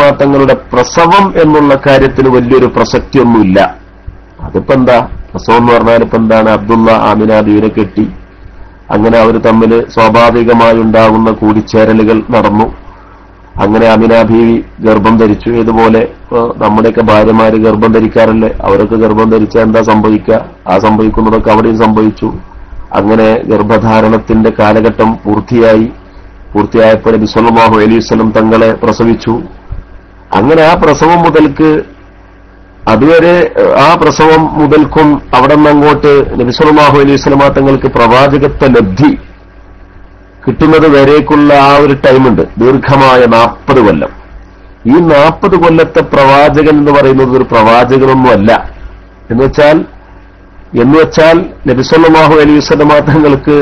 വസല്ലമ തങ്ങളുടെ പ്രസവം എന്നുള്ള കാര്യത്തിന് വലിയൊരു പ്രസക്തിയൊന്നുമില്ല. അതിപ്പോ എന്താ പ്രസവം എന്ന് പറഞ്ഞാൽ ഇപ്പൊ എന്താണ്? അബ്ദുള്ള ആമിന ബീവിനെ കെട്ടി, അങ്ങനെ അവർ തമ്മിൽ സ്വാഭാവികമായി ഉണ്ടാകുന്ന കൂടിച്ചേരലുകൾ നടന്നു. അങ്ങനെ ആമിന ബീവി ഗർഭം ധരിച്ചു. ഇതുപോലെ നമ്മുടെയൊക്കെ ഭാര്യമാര് ഗർഭം ധരിക്കാറില്ലേ? അവരൊക്കെ ഗർഭം ധരിച്ചാൽ എന്താ സംഭവിക്കുക? ആ സംഭവിക്കുന്നതൊക്കെ അവിടെയും സംഭവിച്ചു. അങ്ങനെ ഗർഭധാരണത്തിന്റെ കാലഘട്ടം പൂർത്തിയായപ്പോൾ നബി സല്ലല്ലാഹു അലൈഹി വസല്ലം തങ്ങളെ പ്രസവിച്ചു. അങ്ങനെ ആ പ്രസവം മുതൽക്ക് അതുവരെ ആ പ്രസവം മുതൽക്കും അവിടെ നിന്ന് അങ്ങോട്ട് നബി സല്ലല്ലാഹു അലൈഹി വസല്ലം തങ്ങൾക്ക് പ്രവാചകത്വ ലബ്ധി കിട്ടുന്നത് വരേക്കുള്ള ആ ഒരു ടൈമുണ്ട്, ദീർഘമായ 40 കൊല്ലം. ഈ 40 കൊല്ലത്തെ പ്രവാചകൻ എന്ന് പറയുന്നത് ഒരു പ്രവാചകനൊന്നുമല്ല. എന്നുവെച്ചാൽ നബി സല്ലല്ലാഹു അലൈഹി വസല്ലം തങ്ങൾക്ക്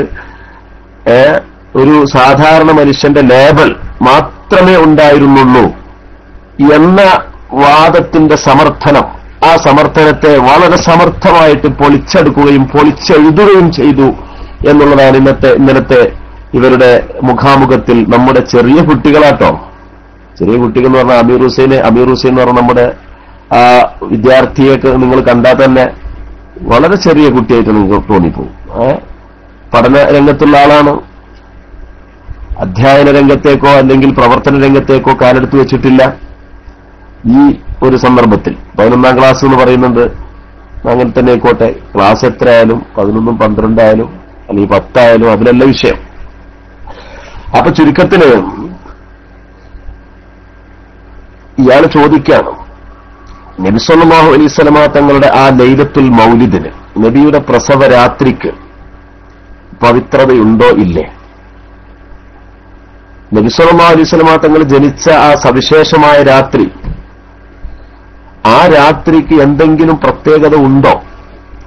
ഒരു സാധാരണ മനുഷ്യന്റെ ലേബൽ മാത്രമേ ഉണ്ടായിരുന്നുള്ളൂ എന്ന വാദത്തിന്റെ സമർത്ഥനം, ആ സമർത്ഥനത്തെ വളരെ സമർത്ഥമായിട്ട് പൊളിച്ചെടുക്കുകയും പൊളിച്ചെഴുതുകയും ചെയ്തു എന്നുള്ളതാണ് ഇന്നലത്തെ ഇവരുടെ മുഖാമുഖത്തിൽ. നമ്മുടെ ചെറിയ കുട്ടികളാട്ടോ, ചെറിയ കുട്ടികൾ എന്ന് പറഞ്ഞാൽ അമീർ ഹുസൈൻ എന്ന് പറഞ്ഞാൽ നമ്മുടെ ആ വിദ്യാർത്ഥിയൊക്കെ നിങ്ങൾ കണ്ടാൽ തന്നെ വളരെ ചെറിയ കുട്ടിയായിട്ട് നിങ്ങൾക്ക് തോന്നിപ്പോകും. പഠന രംഗത്തുള്ള ആളാണ്. അധ്യയന രംഗത്തേക്കോ അല്ലെങ്കിൽ പ്രവർത്തന രംഗത്തേക്കോ കാലെടുത്ത് വെച്ചിട്ടില്ല. ഈ ഒരു സന്ദർഭത്തിൽ 11ാം ക്ലാസ് എന്ന് പറയുന്നുണ്ട്, അങ്ങനെ തന്നെ ആയിക്കോട്ടെ, ക്ലാസ് എത്രയായാലും 11ഉം 12 ആയാലും അല്ലെങ്കിൽ 10 ആയാലും അതിലല്ല വിഷയം. അപ്പൊ ചുരുക്കത്തില് ഇയാൾ ചോദിക്കാണ്, നബി സല്ലല്ലാഹു അലൈഹി വസല്ലമ തങ്ങളുടെ ആ ലൈലത്തുൽ മൗലിദിന്, നബിയുടെ പ്രസവ രാത്രിക്ക് പവിത്രതയുണ്ടോ ഇല്ലേ? നബി സല്ലല്ലാഹു അലൈഹി വസല്ലമ തങ്ങൾ ജനിച്ച ആ സവിശേഷമായ രാത്രി, ആ രാത്രിക്ക് എന്തെങ്കിലും പ്രത്യേകത ഉണ്ടോ?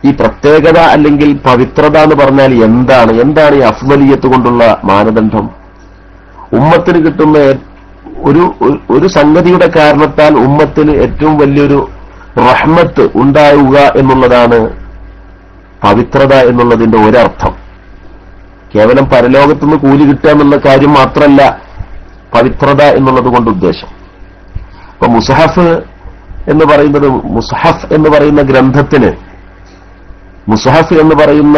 ഈ പ്രത്യേകത അല്ലെങ്കിൽ പവിത്രത എന്ന് പറഞ്ഞാൽ എന്താണ് ഈ അഫ്ളലിയത്ത് കൊണ്ടുള്ള മാനദണ്ഡം? ഉമ്മത്തിന് കിട്ടുന്ന ഒരു സംഗതിയുടെ കാരണത്താൽ ഉമ്മത്തിന് ഏറ്റവും വലിയൊരു റഹ്മത്ത് ഉണ്ടാവുക എന്നുള്ളതാണ് പവിത്രത എന്നുള്ളതിന്റെ ഒരർത്ഥം. കേവലം പരലോകത്തുനിന്ന് കൂലി കിട്ടുക എന്നുള്ള കാര്യം മാത്രമല്ല പവിത്രത എന്നുള്ളത് കൊണ്ട് ഉദ്ദേശം. ഇപ്പൊ മുസ്ഹഫ് എന്ന് പറയുന്ന ഗ്രന്ഥത്തിന്, മുസ്ഹഫ് എന്ന് പറയുന്ന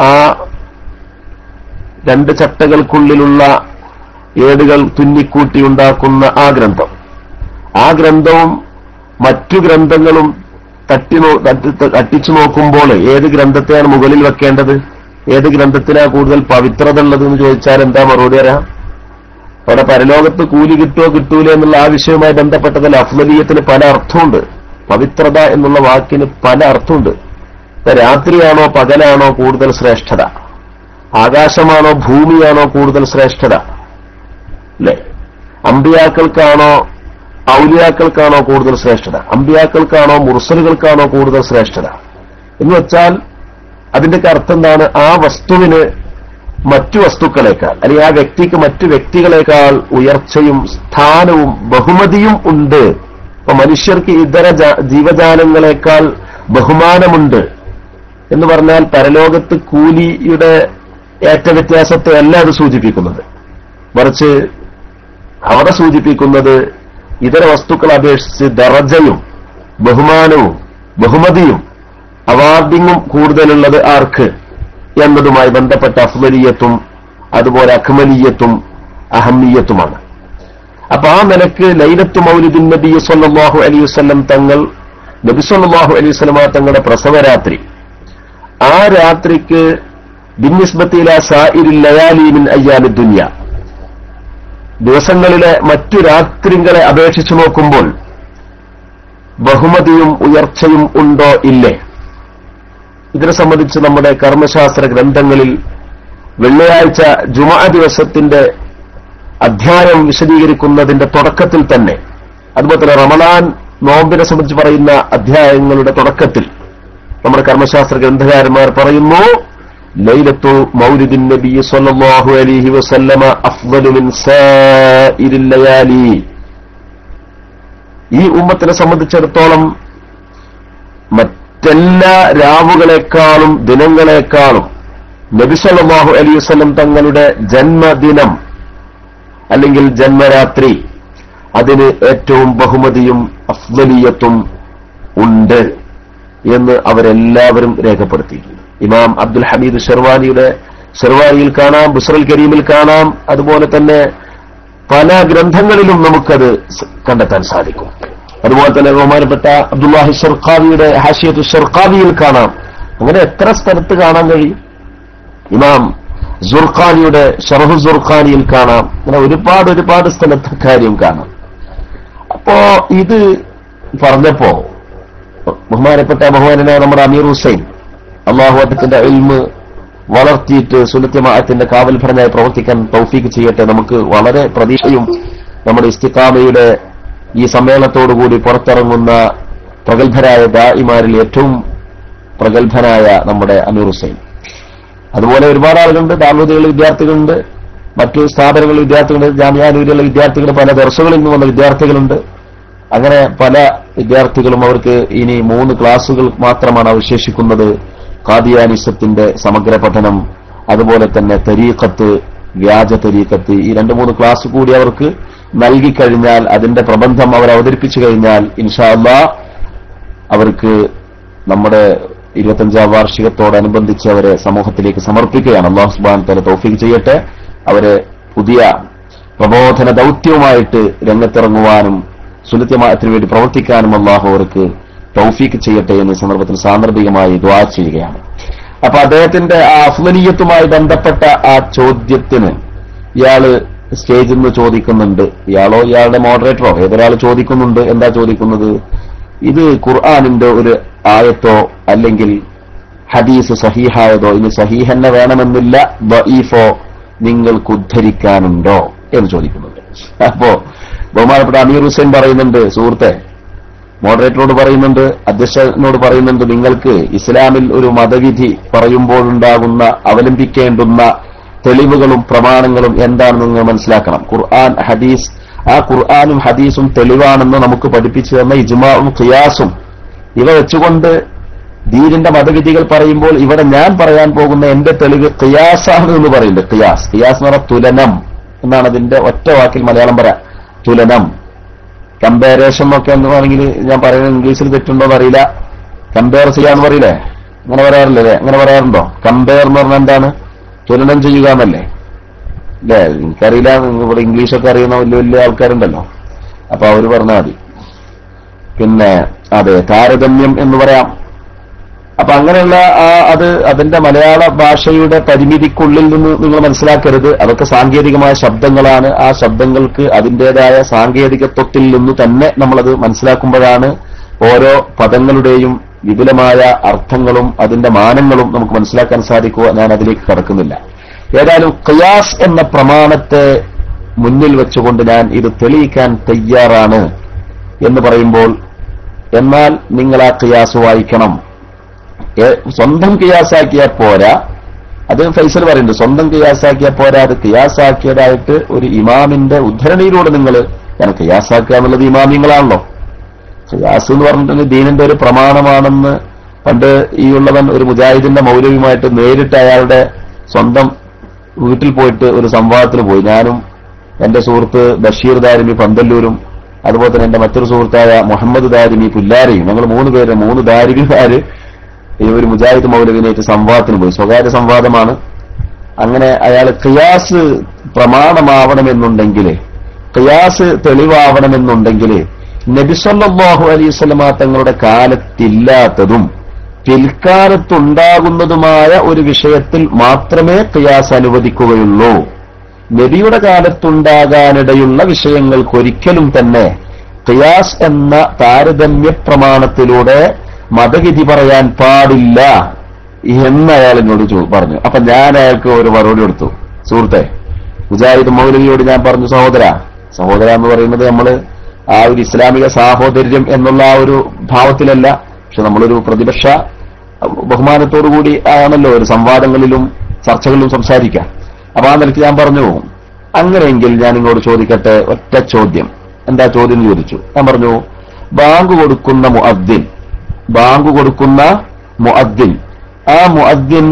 ആ 2 ചട്ടകൾക്കുള്ളിലുള്ള ഏടുകൾ തുന്നിക്കൂട്ടി ഉണ്ടാക്കുന്ന ആ ഗ്രന്ഥവും മറ്റു ഗ്രന്ഥങ്ങളും തട്ടിച്ചു നോക്കുമ്പോൾ ഏത് ഗ്രന്ഥത്തെയാണ് മുകളിൽ വെക്കേണ്ടത്? ഏത് ഗ്രന്ഥത്തിനാണ് കൂടുതൽ പവിത്രത ഉള്ളത് എന്ന് ചോദിച്ചാൽ എന്താ മറുപടി പറയാം? അവിടെ പരലോകത്ത് കൂലി കിട്ടുമോ കിട്ടൂല എന്നുള്ള ആ വിഷയവുമായി ബന്ധപ്പെട്ടതിൽ അഫ്ളലിയത്തിന് പല അർത്ഥമുണ്ട്. പവിത്രത എന്നുള്ള വാക്കിന് പല അർത്ഥമുണ്ട്. രാത്രിയാണോ പകലാണോ കൂടുതൽ ശ്രേഷ്ഠത? ആകാശമാണോ ഭൂമിയാണോ കൂടുതൽ ശ്രേഷ്ഠത? അല്ലെ, അമ്പിയാക്കൾക്കാണോ ഔലിയാക്കൾക്കാണോ കൂടുതൽ ശ്രേഷ്ഠത? അമ്പിയാക്കൾക്കാണോ മുർസലുകൾക്കാണോ കൂടുതൽ ശ്രേഷ്ഠത? എന്ന് വെച്ചാൽ അതിന്റെയൊക്കെ അർത്ഥം എന്താണ്? ആ വസ്തുവിന് മറ്റു വസ്തുക്കളെക്കാൾ അല്ലെങ്കിൽ ആ വ്യക്തിക്ക് മറ്റു വ്യക്തികളെക്കാൾ ഉയർച്ചയും സ്ഥാനവും ബഹുമതിയും ഉണ്ട്. അപ്പൊ മനുഷ്യർക്ക് ഇതര ജീവജാലങ്ങളെക്കാൾ ബഹുമാനമുണ്ട് എന്ന് പറഞ്ഞാൽ പരലോകത്ത് കൂലിയുടെ ഏറ്റവ്യത്യാസത്തെ അല്ല അത് സൂചിപ്പിക്കുന്നത്, മറിച്ച് അവിടെ സൂചിപ്പിക്കുന്നത് ഇതര വസ്തുക്കളെ അപേക്ഷിച്ച് ദറജയും ബഹുമാനവും ബഹുമതിയും അവാർഡിങ്ങും കൂടുതലുള്ളത് ആർക്ക് എന്നതുമായി ബന്ധപ്പെട്ട അഫ്ളലിയത്തും അതുപോലെ അക്മലിയത്തും അഹമ്മിയത്തുമാണ്. അപ്പൊ ആ നിലക്ക് ലൈലത്തു മൗലിദിൻ നബി സല്ലല്ലാഹു അലൈഹി വസല്ലം തങ്ങൾ, നബി സല്ലല്ലാഹു അലൈഹി വസല്ലം തങ്ങളുടെ പ്രസവരാത്രി, ആ രാത്രിക്ക് ബിന്നിസ്ബത്തി ഇലാ സാഇരിൽ ലയാലി മിൻ അയ്യാമി ദുനിയ, ദിവസങ്ങളിലെ മറ്റു രാത്രികളെ അപേക്ഷിച്ചു നോക്കുമ്പോൾ ബഹുമതിയും ഉയർച്ചയും ഉണ്ടോ ഇല്ലേ? ഇതിനെ സംബന്ധിച്ച് നമ്മുടെ കർമ്മശാസ്ത്ര ഗ്രന്ഥങ്ങളിൽ വെള്ളിയാഴ്ച ജുമുഅ ദിവസത്തിന്റെ അധ്യായം വിശദീകരിക്കുന്നതിന്റെ തുടക്കത്തിൽ തന്നെ, അതുപോലെ തന്നെ റമളാൻ നോമ്പിനെ സംബന്ധിച്ച് പറയുന്ന അധ്യായങ്ങളുടെ തുടക്കത്തിൽ നമ്മുടെ കർമ്മശാസ്ത്ര ഗ്രന്ഥകാരന്മാർ പറയുന്നു, ലൈലത്തു മൗലിദിൻ നബി സ്വല്ലല്ലാഹു അലൈഹി വസല്ലമ അഫ്ളലു മിൻ സാഇരിൽ ലയാലി. ഈ ഉമ്മത്തിനെ സംബന്ധിച്ചിടത്തോളം മറ്റെല്ലാ രാവുകളെക്കാളും ദിനങ്ങളെക്കാളും നബി സല്ലല്ലാഹു അലൈഹി വസല്ലം തങ്ങളുടെ ജന്മദിനം അല്ലെങ്കിൽ ജന്മരാത്രി, അതിന് ഏറ്റവും ബഹുമതിയും അഫ്ളലിയത്തും ഉണ്ട് എന്ന് അവരെല്ലാവരും രേഖപ്പെടുത്തിയിട്ടുണ്ട്. ഇമാം അബ്ദുൽ ഹമീദ് ഷെർവാനിയിൽ കാണാം, ബുസ്റുൽ കരീമിൽ കാണാം, അതുപോലെ തന്നെ പല ഗ്രന്ഥങ്ങളിലും നമുക്കത് കണ്ടെത്താൻ സാധിക്കും. അതുപോലെ തന്നെ ബഹുമാനപ്പെട്ട അബ്ദുല്ലാഹി ഷർഖാവിയുടെ ഹാഷിയത്തു ഷർഖാവിയിൽ കാണാം. അങ്ങനെ എത്ര സ്ഥലത്ത് കാണാൻ കഴിയും. ഇമാം സുർഖാനിയുടെ ഷർഹു സുർഖാനിയിൽ കാണാം. അങ്ങനെ ഒരുപാട് സ്ഥലത്ത് കാര്യം കാണാം. അപ്പോ ഇത് പറഞ്ഞപ്പോ ബഹുമാനായ നമ്മുടെ അമീർ ഹുസൈൻ അള്ളാഹു അദ്ദേഹത്തിന്റെ ഇൽമ് വളർത്തിയിട്ട് സുന്നത്ത് ജമാഅത്തിന്റെ കാവൽഭടനായി പ്രവർത്തിക്കാൻ തൗഫീഖ് ചെയ്യട്ടെ. നമുക്ക് വളരെ പ്രതീക്ഷയും നമ്മുടെ ഇസ്തിഖാമയുടെ ഈ സമ്മേളനത്തോടുകൂടി പുറത്തിറങ്ങുന്ന പ്രഗത്ഭരായ ദാഇമാരിൽ ഏറ്റവും പ്രഗത്ഭനായ നമ്മുടെ അമീർ ഹുസൈൻ. അതുപോലെ ഒരുപാട് ആളുകളുണ്ട്, ദാറുൽ വിദ്യാർത്ഥികളുണ്ട്, മറ്റു സ്ഥാപനങ്ങളിലെ വിദ്യാർത്ഥികളുണ്ട്, ജാമിഅ നൂരിലുള്ള വിദ്യാർത്ഥികൾ, പല ദർസുകളിൽ നിന്ന് വന്ന വിദ്യാർത്ഥികളുണ്ട്. അങ്ങനെ പല വിദ്യാർത്ഥികളും അവർക്ക് ഇനി 3 ക്ലാസുകൾ മാത്രമാണ് അവശേഷിക്കുന്നത്. ഖാദിയാനിസത്തിന്റെ സമഗ്ര പഠനം, അതുപോലെ തന്നെ തരീഖത്ത്, വ്യാജ തരീഖത്ത്, ഈ 2-3 ക്ലാസ് കൂടി അവർക്ക് നൽകിക്കഴിഞ്ഞാൽ, അതിന്റെ പ്രബന്ധം അവർ അവതരിപ്പിച്ചു കഴിഞ്ഞാൽ ഇൻഷാ അല്ലാഹ് അവർക്ക് നമ്മുടെ 25ാം വാർഷികത്തോടനുബന്ധിച്ച് അവരെ സമൂഹത്തിലേക്ക് സമർപ്പിക്കുകയാണ്. അല്ലാഹു സുബ്ഹാനഹു വ തആല തൗഫീഖ് ചെയ്യട്ടെ. അവരെ പുതിയ പ്രബോധന ദൗത്യവുമായിട്ട് രംഗത്തിറങ്ങുവാനും സുന്നത്ത് ജമാഅത്തിന് വേണ്ടി പ്രവർത്തിക്കാനും അല്ലാഹു അവർക്ക് തൗഫീഖ് ചെയ്യട്ടെ എന്ന് സന്ദർഭത്തിൽ സാന്ദർഭികമായി ദുആ ചെയ്യുകയാണ്. അപ്പൊ അദ്ദേഹത്തിന്റെ ആ അഫ്ളലിയത്തുമായി ബന്ധപ്പെട്ട ആ ചോദ്യത്തിന് ഇയാള് സ്റ്റേജിൽ നിന്ന് ചോദിക്കുന്നുണ്ട്, ഇയാളോ ഇയാളുടെ മോഡറേറ്ററോ ഏതൊരാൾ ചോദിക്കുന്നുണ്ട്. എന്താ ചോദിക്കുന്നത്? ഇത് ഖുർആനിന്റെ ഒരു ആയത്തോ അല്ലെങ്കിൽ ഹദീസ് സഹീഹായതോ, ഇനി സഹീഹന്നെ വേണമെന്നില്ല, ദഈഫോ നിങ്ങൾക്ക് ഉദ്ധരിക്കാനുണ്ടോ എന്ന് ചോദിക്കുന്നുണ്ട്. അപ്പോ ബഹുമാനപ്പെട്ട അമീർ ഹുസൈൻ പറയുന്നുണ്ട്, സുഹൃത്തെ, മോഡറേറ്ററോട് പറയുന്നുണ്ട്, അധ്യക്ഷനോട് പറയുന്നുണ്ട്, നിങ്ങൾക്ക് ഇസ്ലാമിൽ ഒരു മതവിധി പറയുമ്പോഴുണ്ടാകുന്ന അവലംബിക്കേണ്ടുന്ന തെളിവുകളും പ്രമാണങ്ങളും എന്താണെന്ന് നിങ്ങൾ മനസ്സിലാക്കണം. ഖുർആൻ, ഹദീസ്, ആ ഖുർആനും ഹദീസും തെളിവാണെന്ന് നമുക്ക് പഠിപ്പിച്ചു തന്ന ഇജ്മാഉം ഖിയാസും, ഇവ വെച്ചുകൊണ്ട് ദീനിന്റെ മതവിധികൾ പറയുമ്പോൾ ഇവിടെ ഞാൻ പറയാൻ പോകുന്ന എന്റെ തെളിവ് ഖിയാസാണ് എന്ന് പറയുന്നുണ്ട്. ഖിയാസ് എന്ന് പറഞ്ഞാൽ തുലനം എന്നാണ് അതിന്റെ ഒറ്റ വാക്കിൽ മലയാളം പറയാം. തുലനം, കമ്പാരേഷൻ എന്നൊക്കെ എന്ന് വേണമെങ്കിൽ ഞാൻ പറയുന്നത് ഇംഗ്ലീഷിൽ തെറ്റുണ്ടോ എന്നറിയില്ല. കമ്പയർ ചെയ്യാന്ന് പറയില്ലേ, അങ്ങനെ പറയാറില്ലേ? അങ്ങനെ പറയാറുണ്ടോ? കമ്പയർ എന്ന് പറഞ്ഞാൽ എന്താണ്? തുലനം ചെയ്യുക എന്നല്ലേ? അല്ലേ? എനിക്കറിയില്ല, ഇവിടെ ഇംഗ്ലീഷൊക്കെ അറിയുന്ന വലിയ ആൾക്കാരുണ്ടല്ലോ, അപ്പൊ അവര് പറഞ്ഞാൽ മതി. പിന്നെ അതെ, താരതമ്യം എന്ന് പറയാം. അപ്പൊ അങ്ങനെയുള്ള അതിന്റെ മലയാള ഭാഷയുടെ പരിമിതിക്കുള്ളിൽ നിന്ന് നിങ്ങൾ മനസ്സിലാക്കരുത്. അതൊക്കെ സാങ്കേതികമായ ശബ്ദങ്ങളാണ്. ആ ശബ്ദങ്ങൾക്ക് അതിന്റേതായ സാങ്കേതികത്വത്തിൽ നിന്ന് തന്നെ നമ്മളത് മനസ്സിലാക്കുമ്പോഴാണ് ഓരോ പദങ്ങളുടെയും വിപുലമായ അർത്ഥങ്ങളും അതിന്റെ മാനങ്ങളും നമുക്ക് മനസ്സിലാക്കാൻ സാധിക്കുക. ഞാൻ അതിലേക്ക് കടക്കുന്നില്ല. ഏതായാലും ഖിയാസ് എന്ന പ്രമാണത്തെ മുന്നിൽ വെച്ചുകൊണ്ട് ഞാൻ ഇത് തെളിയിക്കാൻ തയ്യാറാണ് എന്ന് പറയുമ്പോൾ, എന്നാൽ നിങ്ങൾ ആ ഖിയാസ് വായിക്കണം. സ്വന്തം ഖിയാസാക്കിയാൽ പോരാ. അത് ഫൈസൽ പറയുന്നുണ്ട്, സ്വന്തം ഖിയാസാക്കിയാൽ പോരാ, അത് ഖിയാസാക്കിയതായിട്ട് ഒരു ഇമാമിന്റെ ഉദ്ധരണിയിലൂടെ നിങ്ങൾ ഞാൻ ഖിയാസാക്കുക എന്നുള്ളത് ഇമാമിങ്ങളാണല്ലോ. ഖിയാസ് എന്ന് പറഞ്ഞിട്ടുണ്ടെങ്കിൽ ദീനിന്റെ ഒരു പ്രമാണമാണെന്ന് പണ്ട് ഈ ഉള്ളവൻ ഒരു മുജാഹിദിന്റെ മൗലവിയുമായിട്ട് നേരിട്ട് അയാളുടെ സ്വന്തം വീട്ടിൽ പോയിട്ട് ഒരു സംവാദത്തിന് പോയി. ഞാനും എന്റെ സുഹൃത്ത് ബഷീർ ദാരിമി പന്തല്ലൂരും അതുപോലെ തന്നെ എന്റെ മറ്റൊരു സുഹൃത്തായ മുഹമ്മദ് ദാരിമി പുല്ലാരിയും, ഞങ്ങൾ 3 പേര് 3 ദാരിമിമാര് ഈ ഒരു മുജാഹിദ് മൗലവിനായിട്ട് സംവാദത്തിന് പോയി. സ്വകാര്യ സംവാദമാണ്. അങ്ങനെ അയാൾ ഖിയാസ് പ്രമാണമാവണമെന്നുണ്ടെങ്കിൽ, ഖിയാസ് തെളിവാവണമെന്നുണ്ടെങ്കിൽ നബി സല്ലല്ലാഹു അലൈഹി വസല്ലമ തങ്ങളുടെ കാലത്തില്ലാത്തതും പിൽക്കാലത്തുണ്ടാകുന്നതുമായ ഒരു വിഷയത്തിൽ മാത്രമേ ഖിയാസ് അനുവദിക്കുകയുള്ളൂ. നബിയുടെ കാലത്തുണ്ടാകാനിടയുള്ള വിഷയങ്ങൾക്കൊരിക്കലും തന്നെ ഖിയാസ് എന്ന താരതമ്യ പ്രമാണത്തിലൂടെ മതവിധി പറയാൻ പാടില്ല എന്ന് അയാൾ എന്നോട് പറഞ്ഞു. അപ്പൊ ഞാൻ അയാൾക്ക് ഒരു മറുപടി കൊടുത്തു. സുഹൃത്തെ, മുജാഹിദ് മൗലവിയോട് ഞാൻ പറഞ്ഞു, സഹോദര എന്ന് പറയുന്നത് നമ്മൾ ആ ഒരു ഇസ്ലാമിക സാഹോദര്യം എന്നുള്ള ആ ഒരു ഭാവത്തിലല്ല, പക്ഷെ നമ്മളൊരു പ്രതിപക്ഷ ബഹുമാനത്തോടുകൂടി ആണല്ലോ ഒരു സംവാദങ്ങളിലും ചർച്ചകളിലും സംസാരിക്കാം. അപ്പൊ ആ നിലയ്ക്ക് ഞാൻ പറഞ്ഞു, അങ്ങനെയെങ്കിൽ ഞാൻ നിങ്ങളോട് ചോദിക്കട്ടെ ഒറ്റ ചോദ്യം. എന്താ ചോദ്യം എന്ന് ചോദിച്ചു. ഞാൻ പറഞ്ഞു, ബാങ്ക് കൊടുക്കുന്ന മുഅദ്ദിൻ ആ മുഅദ്ദിൻ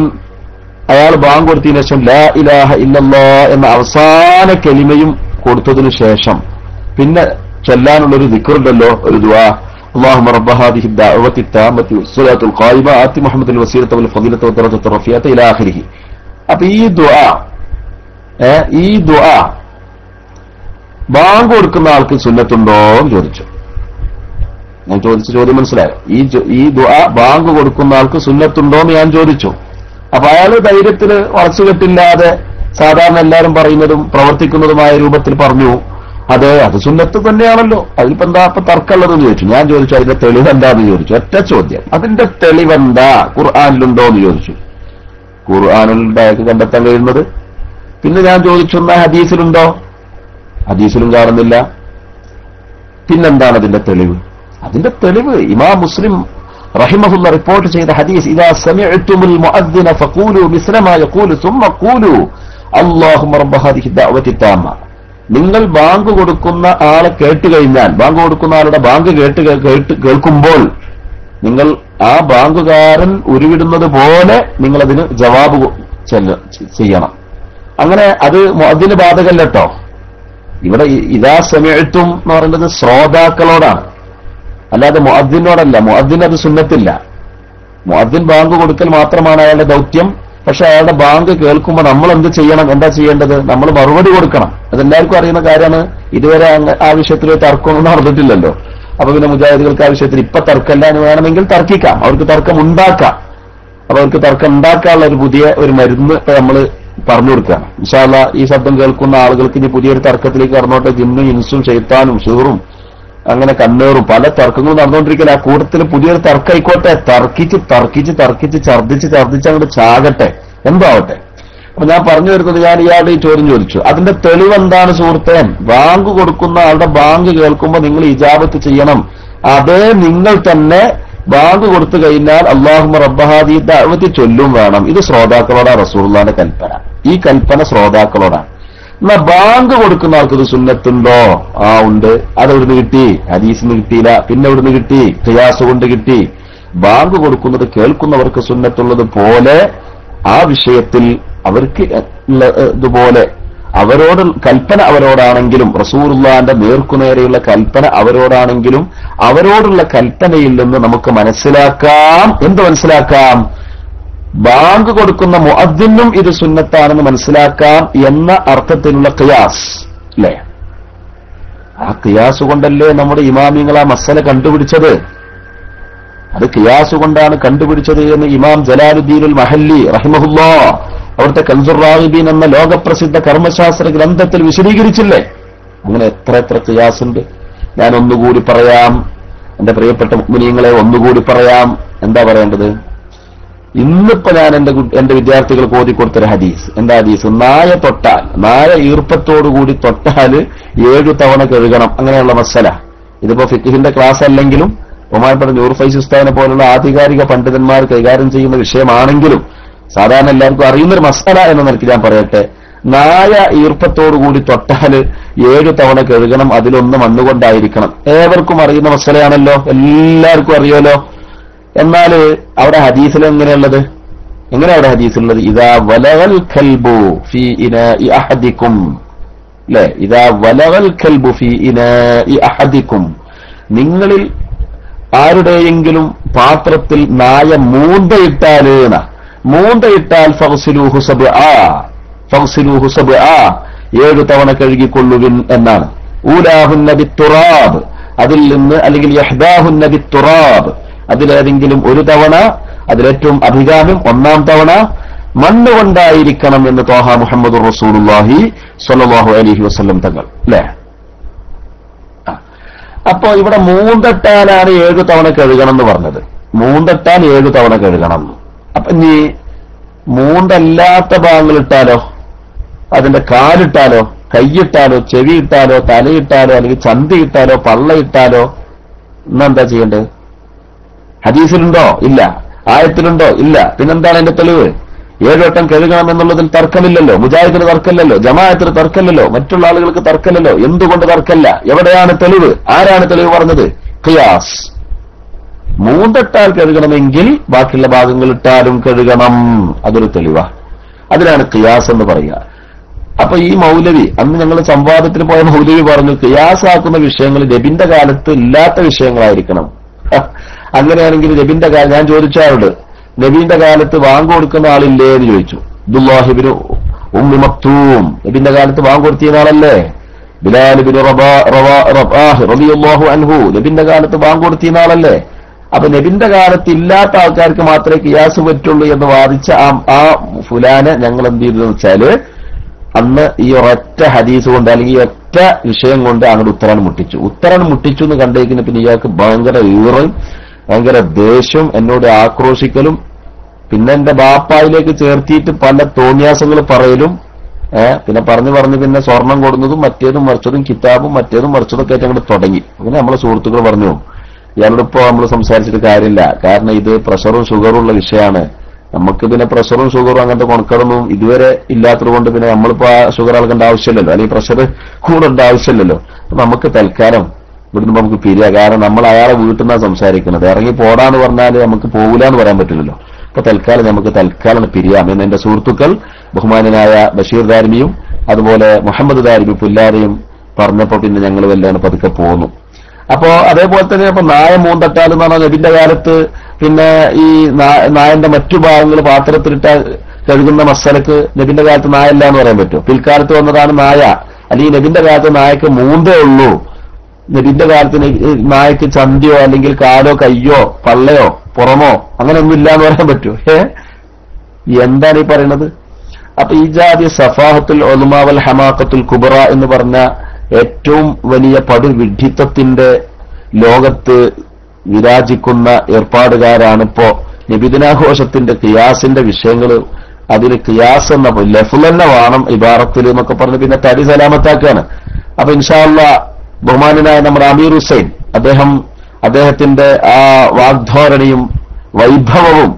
അയാൾ ബാങ്ക് കൊടുത്തതിനു ശേഷം ലാ ഇലാഹ ഇല്ലല്ലാഹ് എന്ന അവസാന കലിമയും കൊടുത്തതിനു ശേഷം പിന്നെ ചൊല്ലാനുള്ളൊരു ദിക്റുണ്ടല്ലോ, ഒരു ദുആ, اللهم رب هذه الدعوة التامة والصلاة القائمة آت محمد الوسيلة والفضيلة والدرجة الرفيعة إلى آخره. അപ്പൊ ഈ ദുആ ബാങ്ക് കൊടുക്കുന്ന ആൾക്ക് സുന്നത്തുണ്ടോ എന്ന് ചോദിച്ചു. ഞാൻ ചോദിച്ച ചോദ്യം മനസ്സിലായോ? ഈ ദുആ ബാങ്ക് കൊടുക്കുന്ന ആൾക്ക് സുന്നത്തുണ്ടോ എന്ന് ഞാൻ ചോദിച്ചു. അപ്പൊ അയാള് ധൈര്യത്തില് വളച്ചുകെട്ടില്ലാതെ സാധാരണ എല്ലാവരും പറയുന്നതും പ്രവർത്തിക്കുന്നതുമായ രൂപത്തിൽ പറഞ്ഞു, അത് സുന്നത്ത് തന്നെയാണല്ലോ, അതിലിപ്പോ എന്താ ഇപ്പൊ തർക്കമുള്ളതെന്ന് ചോദിച്ചു. ഞാൻ ചോദിച്ചു അതിന്റെ തെളിവെന്താന്ന് ചോദിച്ചു. ഒറ്റ ചോദ്യം, അതിന്റെ തെളിവെന്താ, ഖുർആനിലുണ്ടോ എന്ന് ചോദിച്ചു. ഖുർആനിലുണ്ടാക്കി കണ്ടെത്താൻ കഴിയുന്നത്. പിന്നെ ഞാൻ ചോദിച്ചു എന്നാ ഹദീസിലുണ്ടോ? ഹദീസിലും കാണുന്നില്ല. പിന്നെന്താണ് അതിന്റെ തെളിവ്? അതിന്റെ തെളിവ് ഇമാം മുസ്ലിം റഹിമഹുല്ല റിപ്പോർട്ട് ചെയ്ത ഹദീസ്, ഇദാ സമിഅ്തുമുൽ മുഅദ്ദിന ഫഖൂലു മിസ്ല മാ യഖൂലു സുമ്മ ഖൂലു അല്ലാഹുമ്മ റബ്ബ ഹാദിഹി ദഅവതി താമ്മ. നിങ്ങൾ ബാങ്ക് കൊടുക്കുന്ന ആളെ കേട്ടുകഴിഞ്ഞാൽ, ബാങ്ക് കൊടുക്കുന്ന ആളുടെ ബാങ്ക് കേൾക്കുമ്പോൾ നിങ്ങൾ ആ ബാങ്കുകാരൻ ഉരുവിടുന്നത് പോലെ നിങ്ങളതിന് ജവാബ് ചെയ്യണം. അങ്ങനെ അത് മുഅദ്ദിന് ബാധകല്ലട്ടോ. ഇവിടെ ഇദാ സമിഅ്തും എന്ന് പറയുന്നത് ശ്രോതാക്കളോടാണ്, അല്ലാതെ മുഅദ്ദിനോടല്ല. മുഅദ്ദിന് അത് സുന്നത്തില്ല. മുഅദ്ദിൻ ബാങ്ക് കൊടുക്കൽ മാത്രമാണ് അയാളുടെ ദൗത്യം. പക്ഷെ അയാളുടെ ബാങ്ക് കേൾക്കുമ്പോൾ നമ്മൾ എന്ത് ചെയ്യണം? എന്താ ചെയ്യേണ്ടത്? നമ്മൾ മറുപടി കൊടുക്കണം. അതെല്ലാവർക്കും അറിയുന്ന കാര്യമാണ്. ഇതുവരെ ആ വിഷയത്തിൽ തർക്കമൊന്നും നടന്നിട്ടില്ലല്ലോ. അപ്പൊ പിന്നെ മുജാഹിദുകൾക്ക് ആ വിഷയത്തിൽ ഇപ്പൊ തർക്കമല്ല എന്ന് വേണമെങ്കിൽ തർക്കിക്കാം, അവർക്ക് തർക്കം ഉണ്ടാക്കാം. അപ്പൊ അവർക്ക് തർക്കം ഉണ്ടാക്കാനുള്ള ഒരു പുതിയ ഒരു മരുന്ന് ഇപ്പൊ നമ്മൾ പറഞ്ഞു കൊടുക്കുകയാണ്. ഇൻഷാ അല്ലാഹ് ഈ ശബ്ദം കേൾക്കുന്ന ആളുകൾക്ക് ഇനി പുതിയൊരു തർക്കത്തിലേക്ക് കടന്നോട്ടെ. ജിന്നും ഇൻസും ശൈത്താനും ഷൂറും അങ്ങനെ കണ്ണേറും പല തർക്കങ്ങളും നടന്നുകൊണ്ടിരിക്കില്ല. ആ കൂട്ടത്തിൽ പുതിയൊരു തർക്കമായിക്കോട്ടെ. തർക്കിച്ച് ഛർദ്ദിച്ച് അങ്ങോട്ട് ചാകട്ടെ, എന്താവട്ടെ. അപ്പൊ ഞാൻ പറഞ്ഞു വരുന്നത്, ഞാൻ ഇയാളുടെ ഈ ചോദ്യം ചോദിച്ചു, അതിന്റെ തെളിവെന്താണ് സുഹൃത്തേ? ബാങ്ക് കൊടുക്കുന്ന ആളുടെ ബാങ്ക് കേൾക്കുമ്പോൾ നിങ്ങൾ ഇജാബത്ത് ചെയ്യണം. അതേ നിങ്ങൾ തന്നെ ബാങ്ക് കൊടുത്തു കഴിഞ്ഞാൽ അല്ലാഹുമ്മ റബ്ബ ഹാദിഹി ദഅവതി ചൊല്ലും വേണം. ഇത് ശ്രോതാക്കളോടാണ് റസൂലുള്ളാഹിന്റെ കൽപ്പന. ഈ കൽപ്പന ശ്രോതാക്കളോടാണ്. എന്നാ ബാങ്ക് കൊടുക്കുന്ന ആൾക്ക് ഇത് സുന്നത്തുണ്ടോ? ഉണ്ട്. അതെവിടുന്ന് കിട്ടി? ഹദീസിന് കിട്ടിയില്ല. പിന്നെ എവിടുന്ന് കിട്ടി? ഖിയാസ് കൊണ്ട് കിട്ടി. ബാങ്ക് കൊടുക്കുന്നത് കേൾക്കുന്നവർക്ക് സുന്നത്തുള്ളത് പോലെ ആ വിഷയത്തിൽ അവർക്ക് ഇതുപോലെ അവരോട് കൽപ്പന അവരോടാണെങ്കിലും, റസൂലുള്ളാഹിന്റെ നേർക്കുനേരെയുള്ള കൽപ്പന അവരോടാണെങ്കിലും, അവരോടുള്ള കൽപ്പനയിൽ നിന്ന് നമുക്ക് മനസ്സിലാക്കാം. എന്ത് മനസ്സിലാക്കാം? ബാങ്ക് കൊടുക്കുന്ന മുഅദ്ദിനും ഇത് സുന്നത്താണെന്ന് മനസ്സിലാക്കാം എന്ന അർത്ഥത്തിലുള്ള ഖിയാസ് അല്ലേ? ആ ഖിയാസ് കൊണ്ടല്ലേ നമ്മുടെ ഇമാമിങ്ങൾ ആ മസല കണ്ടുപിടിച്ചത്. അത് ഖിയാസ് കൊണ്ടാണ് കണ്ടുപിടിച്ചത് എന്ന് ഇമാം ജലാലുദ്ദീനുൽ മഹല്ലി റഹിമഹുല്ലാഹ് അവിടുത്തെ കൻസുർ റാഗിബീൻ എന്ന ലോകപ്രസിദ്ധ കർമ്മശാസ്ത്ര ഗ്രന്ഥത്തിൽ വിശദീകരിച്ചില്ലേ? അങ്ങനെ എത്ര ഖിയാസ് ഉണ്ട്. ഞാൻ ഒന്നുകൂടി പറയാം, എന്റെ പ്രിയപ്പെട്ട മുഅ്മിനീങ്ങളെ, ഒന്നുകൂടി പറയാം. എന്താ പറയേണ്ടത്? ഇന്നിപ്പോ ഞാൻ എന്റെ വിദ്യാർത്ഥികൾക്ക് ഓതിക്കൊടുത്തൊരു ഹദീസ്. എന്താ ഹദീസ്? നായ ഈർപ്പത്തോടുകൂടി തൊട്ടാല് 7 തവണ കഴുകണം. അങ്ങനെയുള്ള മസല. ഇതിപ്പോ ഫിഖ്ഹിന്റെ ക്ലാസ് അല്ലെങ്കിലും ബഹുമാനപ്പെട്ട നൂർ ഫൈസി ഉസ്താദിനെ പോലുള്ള ആധികാരിക പണ്ഡിതന്മാർ കൈകാര്യം ചെയ്യുന്ന വിഷയമാണെങ്കിലും സാധാരണ എല്ലാവർക്കും അറിയുന്നൊരു മസല എന്ന നിലയ്ക്ക് ഞാൻ പറയട്ടെ. നായ ഈർപ്പത്തോടുകൂടി തൊട്ടാല് 7 തവണ കഴുകണം. അതിലൊന്ന് മണ്ണുകൊണ്ടായിരിക്കണം. ഏവർക്കും അറിയുന്ന മസലയാണല്ലോ, എല്ലാവർക്കും അറിയാലോ. എന്നാല് അവിടെ ഹദീസിൽ എങ്ങനെയുള്ളത്? അവിടെ ഹദീസിലുള്ളത് ഇദാ വലഗൽ കൽബു ഫീ ഇനാഇ അഹദികും, അല്ലേ? ഇദാ വലഗൽ കൽബു ഫീ ഇനാഇ അഹദികും, നിങ്ങളിൽ ആരുടെയെങ്കിലും പാത്രത്തിൽ നായ മൂന്തയിട്ടാൽ ഫഗ്സിലൂഹു സബ്ആ 7 തവണ കഴുകിക്കൊള്ളുവിൻ എന്നാണ്. ഊലാഹുന്ന ബിത്തുറാബ്, അതിൽ നിന്ന്, അല്ലെങ്കിൽ യഹ്ദാഹുന്ന ബിത്തുറാബ്, അതിലേതെങ്കിലും ഒരു തവണ, അതിലേറ്റവും അഭികാമ്യം 1-ാം തവണ മണ്ണ് കൊണ്ടായിരിക്കണം എന്ന് ത്വാഹ മുഹമ്മദുർ റസൂലുള്ളാഹി സ്വല്ലല്ലാഹു അലൈഹി വസല്ലം തങ്ങൾ, അല്ലേ? അപ്പോ ഇവിടെ മൂന്തട്ടാലാണ് 7 തവണ കഴുകണം എന്ന് പറഞ്ഞത്. മൂന്തട്ടാൽ 7 തവണ കഴുകണം. അപ്പൊ ഇനി മൂന്തല്ലാത്ത ഭാഗങ്ങളിട്ടാലോ? അതിന്റെ കാലിട്ടാലോ, കൈയിട്ടാലോ, ചെവിയിട്ടാലോ, തലയിട്ടാലോ, അല്ലെങ്കിൽ ചന്തിയിട്ടാലോ, പള്ളയിട്ടാലോ, ഇന്നെന്താ ചെയ്യേണ്ടത്? ഹദീസിലുണ്ടോ? ഇല്ല. ആയത്തിലുണ്ടോ? ഇല്ല. പിന്നെന്താണ് അതിന്റെ തെളിവ്? 7 വട്ടം കഴുകണം എന്നുള്ളതിൽ തർക്കമില്ലല്ലോ. മുജാഹിദിന് തർക്കമില്ലല്ലോ, ജമാഅത്തിന് തർക്കമില്ലല്ലോ, മറ്റുള്ള ആളുകൾക്ക് തർക്കമില്ലല്ലോ. എന്തുകൊണ്ട് തർക്കമില്ല? എവിടെയാണ് തെളിവ്? ആരാണ് തെളിവ് പറഞ്ഞത്? ഖിയാസ്. മൂന്തട്ടാൽ കഴുകണമെങ്കിൽ ബാക്കിയുള്ള ഭാഗങ്ങൾ ഇട്ടാലും കഴുകണം. അതൊരു തെളിവാ. അതിനാണ് ഖിയാസ് എന്ന് പറയുക. അപ്പൊ ഈ മൗലവി അന്ന് ഞങ്ങൾ സംവാദത്തിന് പോയ മൗലവി പറഞ്ഞു, ഖിയാസാക്കുന്ന വിഷയങ്ങൾ നബിന്റെ കാലത്ത് ഇല്ലാത്ത വിഷയങ്ങളായിരിക്കണം. അങ്ങനെയാണെങ്കിൽ നബിന്റെ കാലം, ഞാൻ ചോദിച്ച ആളോട് നബിന്റെ കാലത്ത് വാങ്ങ് കൊടുക്കുന്ന ആളില്ലേ എന്ന് ചോദിച്ചു. അബ്ദുല്ലാഹിബ്നു ഉമ്മി മക്തൂം നബിന്റെ കാലത്ത് വാങ്ങ് കൊടുത്തിയ ആളല്ലേ? ബിലാൽ ഇബ്നു റബാഹ് റളിയല്ലാഹു അൻഹു നബിന്റെ കാലത്ത് വാങ്ങ് കൊടുത്തിയ ആളല്ലേ? അപ്പൊ നബിന്റെ കാലത്ത് ഇല്ലാത്ത ആൾക്കാർക്ക് മാത്രമേ ഖിയാസ് പറ്റുള്ളൂ എന്ന് വാദിച്ച ആ ഫുലാനെ ഞങ്ങൾ എന്ത് ചെയ്തെന്ന് വെച്ചാല് അന്ന് ഈ ഒരൊറ്റ ഹദീസ് കൊണ്ട് അല്ലെങ്കിൽ ഈ ഒറ്റ വിഷയം കൊണ്ട് അങ്ങോട്ട് ഉത്തരാൻ മുട്ടിച്ചു എന്ന് കണ്ടേക്കിന് പിന്നെ ഇയാൾക്ക് ഭയങ്കര ഈറും ഭയങ്കര ദേഷ്യവും എന്നോട് ആക്രോശിക്കലും പിന്നെ എന്റെ ബാപ്പായിലേക്ക് ചേർത്തിയിട്ട് പല തോന്നിയാസങ്ങൾ പറയലും പിന്നെ പറഞ്ഞു പിന്നെ സ്വർണം കൊടുന്നതും മറ്റേതും മറിച്ചതും കിതാബും മറ്റേതും മറിച്ചതൊക്കെ ആയിട്ട് അങ്ങോട്ട് തുടങ്ങി. അങ്ങനെ നമ്മളെ സുഹൃത്തുക്കൾ പറഞ്ഞു, ഇയാളോടിപ്പോ നമ്മൾ സംസാരിച്ചിട്ട് കാര്യമില്ല, കാരണം ഇത് പ്രഷറും ഷുഗറും ഉള്ള വിഷയമാണ്. നമുക്ക് പിന്നെ പ്രഷറും ഷുഗറും അങ്ങനത്തെ കൊണക്കടൊന്നും ഇതുവരെ ഇല്ലാത്തത് കൊണ്ട് പിന്നെ നമ്മളിപ്പോ ആ ഷുഗർ ആൾക്കേണ്ട ആവശ്യമില്ലല്ലോ, അല്ലെങ്കിൽ പ്രഷർ കൂടേണ്ട ആവശ്യമില്ലല്ലോ. നമുക്ക് തൽക്കാലം ഇവിടുന്ന് നമുക്ക് പിരിയാ, കാരണം നമ്മൾ അയാളെ വീട്ടിൽ നിന്നാണ് സംസാരിക്കുന്നത്. ഇറങ്ങി പോടാന്ന് പറഞ്ഞാൽ നമുക്ക് പോകൂലെന്ന് പറയാൻ പറ്റില്ലല്ലോ. അപ്പൊ തൽക്കാലം പിരിയാം എന്ന് എന്റെ സുഹൃത്തുക്കൾ ബഹുമാനനായ ബഷീർ ദാരിമിയും അതുപോലെ മുഹമ്മദ് ദാരിമി പുല്ലാരെയും പറഞ്ഞപ്പോ പിന്നെ ഞങ്ങൾ വല്ലാണ് പതുക്കെ പോന്നു. അപ്പോ അതേപോലെ തന്നെ ഇപ്പൊ നായ മൂന്തട്ടാൽ എന്ന് പറഞ്ഞാൽ നബിന്റെ കാലത്ത് പിന്നെ ഈ നായന്റെ മറ്റു ഭാഗങ്ങൾ പാത്രത്തിലിട്ട കഴുകുന്ന മസലക്ക് നബിന്റെ കാലത്ത് നായല്ല എന്ന് പറയാൻ പറ്റുമോ? പിൽക്കാലത്ത് വന്നതാണ് നായ, അല്ലെങ്കിൽ നബിന്റെ കാലത്ത് നായക്ക് മൂന്തേ ഉള്ളൂ, നബിന്റെ കാലത്ത് നായക്ക് ചന്തിയോ അല്ലെങ്കിൽ കാലോ കയ്യോ പള്ളയോ പുറമോ അങ്ങനെയൊന്നും ഇല്ല എന്ന് പറയാൻ പറ്റുമോ? എന്താണ് ഈ പറയുന്നത്? അപ്പൊ ഈ ജാതി സഫാഹത്തുൽ ഉലമാ വൽ ഹമാഖത്തുൽ കുബ്ര എന്ന് പറഞ്ഞ ഏറ്റവും വലിയ പടുവിഡ്ഢിത്തത്തിന്റെ ലോകത്ത് വിരാജിക്കുന്ന ഏർപ്പാടുകാരാണിപ്പോ നബിദിനാഘോഷത്തിന്റെ ഖിയാസിന്റെ വിഷയങ്ങൾ. അതിന് ഖിയാസ് എന്ന ലഫ്ള് തന്നെ വേണം ഇബാറത്തിൽ എന്നൊക്കെ പറഞ്ഞ് പിന്നെ തടി സലാമത്താക്കാണ്. അപ്പൊ ഇൻഷാ അല്ലാഹ് ബഹുമാനനായ നമ്മുടെ അമീർ ഹുസൈൻ അദ്ദേഹത്തിന്റെ ആ വാഗ്ധോരണിയും വൈഭവവും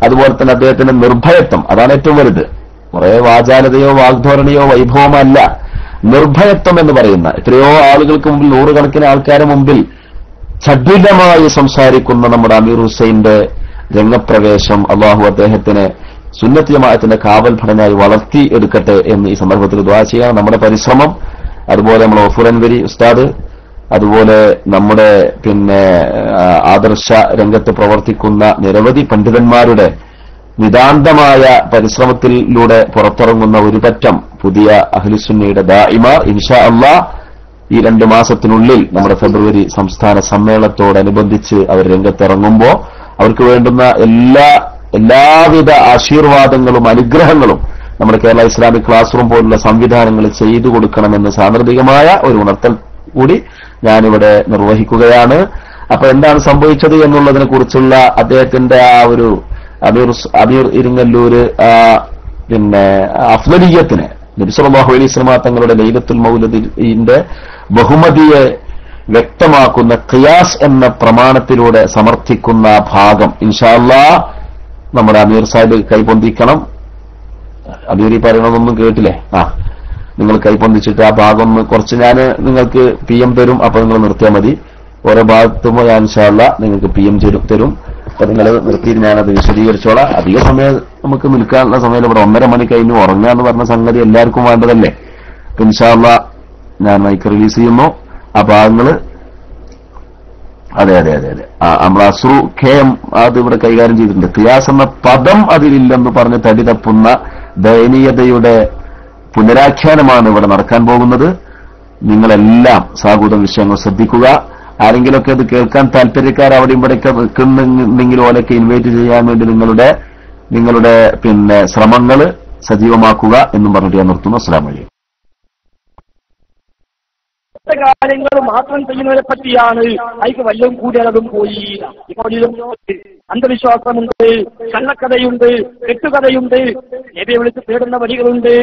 അതുപോലെ തന്നെ അദ്ദേഹത്തിന്റെ നിർഭയത്വം, അതാണ് ഏറ്റവും വലുത്. കുറെ വാചാലതയോ വാഗ്ധോരണിയോ വൈഭവമല്ല, നിർഭയത്വം എന്ന് പറയുന്ന എത്രയോ ആളുകൾക്ക് മുമ്പിൽ നൂറുകണക്കിന് ആൾക്കാരെ മുമ്പിൽ ചടുലമായി സംസാരിക്കുന്ന നമ്മുടെ അമീർ ഹുസൈന്റെ രംഗപ്രവേശം അള്ളാഹു അദ്ദേഹത്തിന് സുന്നത്ത് ജമാഅത്തിന്റെ കാവൽ ഭടനായി വളർത്തി എടുക്കട്ടെ എന്ന് ഈ സന്ദർഭത്തിൽ ദുആ ചെയ്യാം. നമ്മുടെ പരിശ്രമം, അതുപോലെ നമ്മുടെ ഗഫൂർ അൻവരി ഉസ്താദ്, അതുപോലെ നമ്മുടെ പിന്നെ ആദർശ രംഗത്ത് പ്രവർത്തിക്കുന്ന നിരവധി പണ്ഡിതന്മാരുടെ നിതാന്തമായ പരിശ്രമത്തിലൂടെ പുറത്തിറങ്ങുന്ന ഒരു പറ്റം പുതിയ അഹ്ലുസുന്നയുടെ ദാഇമാർ ഇൻഷാ അല്ലാഹ് ഈ 2 മാസത്തിനുള്ളിൽ നമ്മുടെ ഫെബ്രുവരി സംസ്ഥാന സമ്മേളനത്തോടനുബന്ധിച്ച് അവർ രംഗത്തിറങ്ങുമ്പോൾ അവർക്ക് വേണ്ടുന്ന എല്ലാവിധ ആശീർവാദങ്ങളും അനുഗ്രഹങ്ങളും നമ്മുടെ കേരള ഇസ്ലാമിക് ക്ലാസ് റൂം പോലുള്ള സംവിധാനങ്ങൾ ചെയ്തു കൊടുക്കണമെന്ന് സാന്ദർഭികമായ ഒരു ഉണർത്തൽ കൂടി ഞാനിവിടെ നിർവഹിക്കുകയാണ്. അപ്പൊ എന്താണ് സംഭവിച്ചത് എന്നുള്ളതിനെ കുറിച്ചുള്ള അദ്ദേഹത്തിന്റെ ആ ഒരു അമീർ ഇരിങ്ങല്ലൂര് പിന്നെ അഫ്ളലിയത്തിനെ നബി സല്ലല്ലാഹു അലൈഹി വസല്ലം തങ്ങളുടെ ലൈലത്തുൽ മൗലിദിന്റെ ബഹുമതിയെ വ്യക്തമാക്കുന്ന ഖിയാസ് എന്ന പ്രമാണത്തിലൂടെ സമർത്ഥിക്കുന്ന ഭാഗം ഇൻഷാ അല്ലാഹ് നമ്മുടെ അമീർ സാഹിബ് കൈപൊന്തിക്കണം. അമീർ ഈ പറയണതൊന്നും കേട്ടില്ലേ? നിങ്ങൾ കൈപൊന്തിച്ചിട്ട് ആ ഭാഗം കുറച്ച് ഞാൻ നിങ്ങൾക്ക് PM തരും, അപ്പൊ നിങ്ങൾ നിർത്തിയാൽ മതി. ഓരോ ഭാഗത്തും ഞാൻ ഇൻഷാ അല്ലാഹ് നിങ്ങൾക്ക് PM തരും. അപ്പൊ നിങ്ങൾ നിർത്തിയിട്ട് ഞാനത് വിശദീകരിച്ചോളാം. അധിക സമയം നമുക്ക് നിൽക്കാനുള്ള സമയം ഇവിടെ 1.5 മണി കഴിഞ്ഞു ഉറങ്ങുക എന്ന് പറഞ്ഞ സംഗതി എല്ലാവർക്കും വേണ്ടതല്ലേ? ഇൻഷാ അല്ലാഹ് ഞാൻ മൈക്ക് റിലീസ് ചെയ്യുന്നു. ആ ഭാഗങ്ങള് അതെ നമ്മൾ അസ്രു KM അത് ഇവിടെ കൈകാര്യം ചെയ്തിട്ടുണ്ട്. ഖിയാസ് എന്ന പദം അതിലില്ലെന്ന് പറഞ്ഞ് തടി തപ്പുന്ന ദയനീയതയുടെ പുനരാഖ്യാനമാണ് ഇവിടെ നടക്കാൻ പോകുന്നത്. നിങ്ങളെല്ലാം സാഗൂതം വിഷയങ്ങൾ ശ്രദ്ധിക്കുക. ആരെങ്കിലുമൊക്കെ ഇത് കേൾക്കാൻ താല്പര്യക്കാർ അവിടെ ഇവിടെയൊക്കെ നിൽക്കുന്നെങ്കിൽ ഓലൊക്കെ ഇൻവൈറ്റ് ചെയ്യാൻ വേണ്ടി നിങ്ങളുടെ പിന്നെ ശ്രമങ്ങൾ സജീവമാക്കുക എന്നും പറഞ്ഞിട്ട് ഞാൻ നിർത്തുന്നു. അസ്സലാമു അലൈക്കും. കാര്യങ്ങൾ മാത്രം ചെയ്യുന്നതിനെ പറ്റിയാണ്. അതിക്ക് വല്ലതും കൂടിയാലതും പോയി. ഇപ്പോൾ അന്ധവിശ്വാസമുണ്ട്, കള്ളക്കഥയുണ്ട്, കെട്ടുകഥയുണ്ട്, നബിയെ വിളിച്ച് തേടുന്ന വരികളുണ്ട്.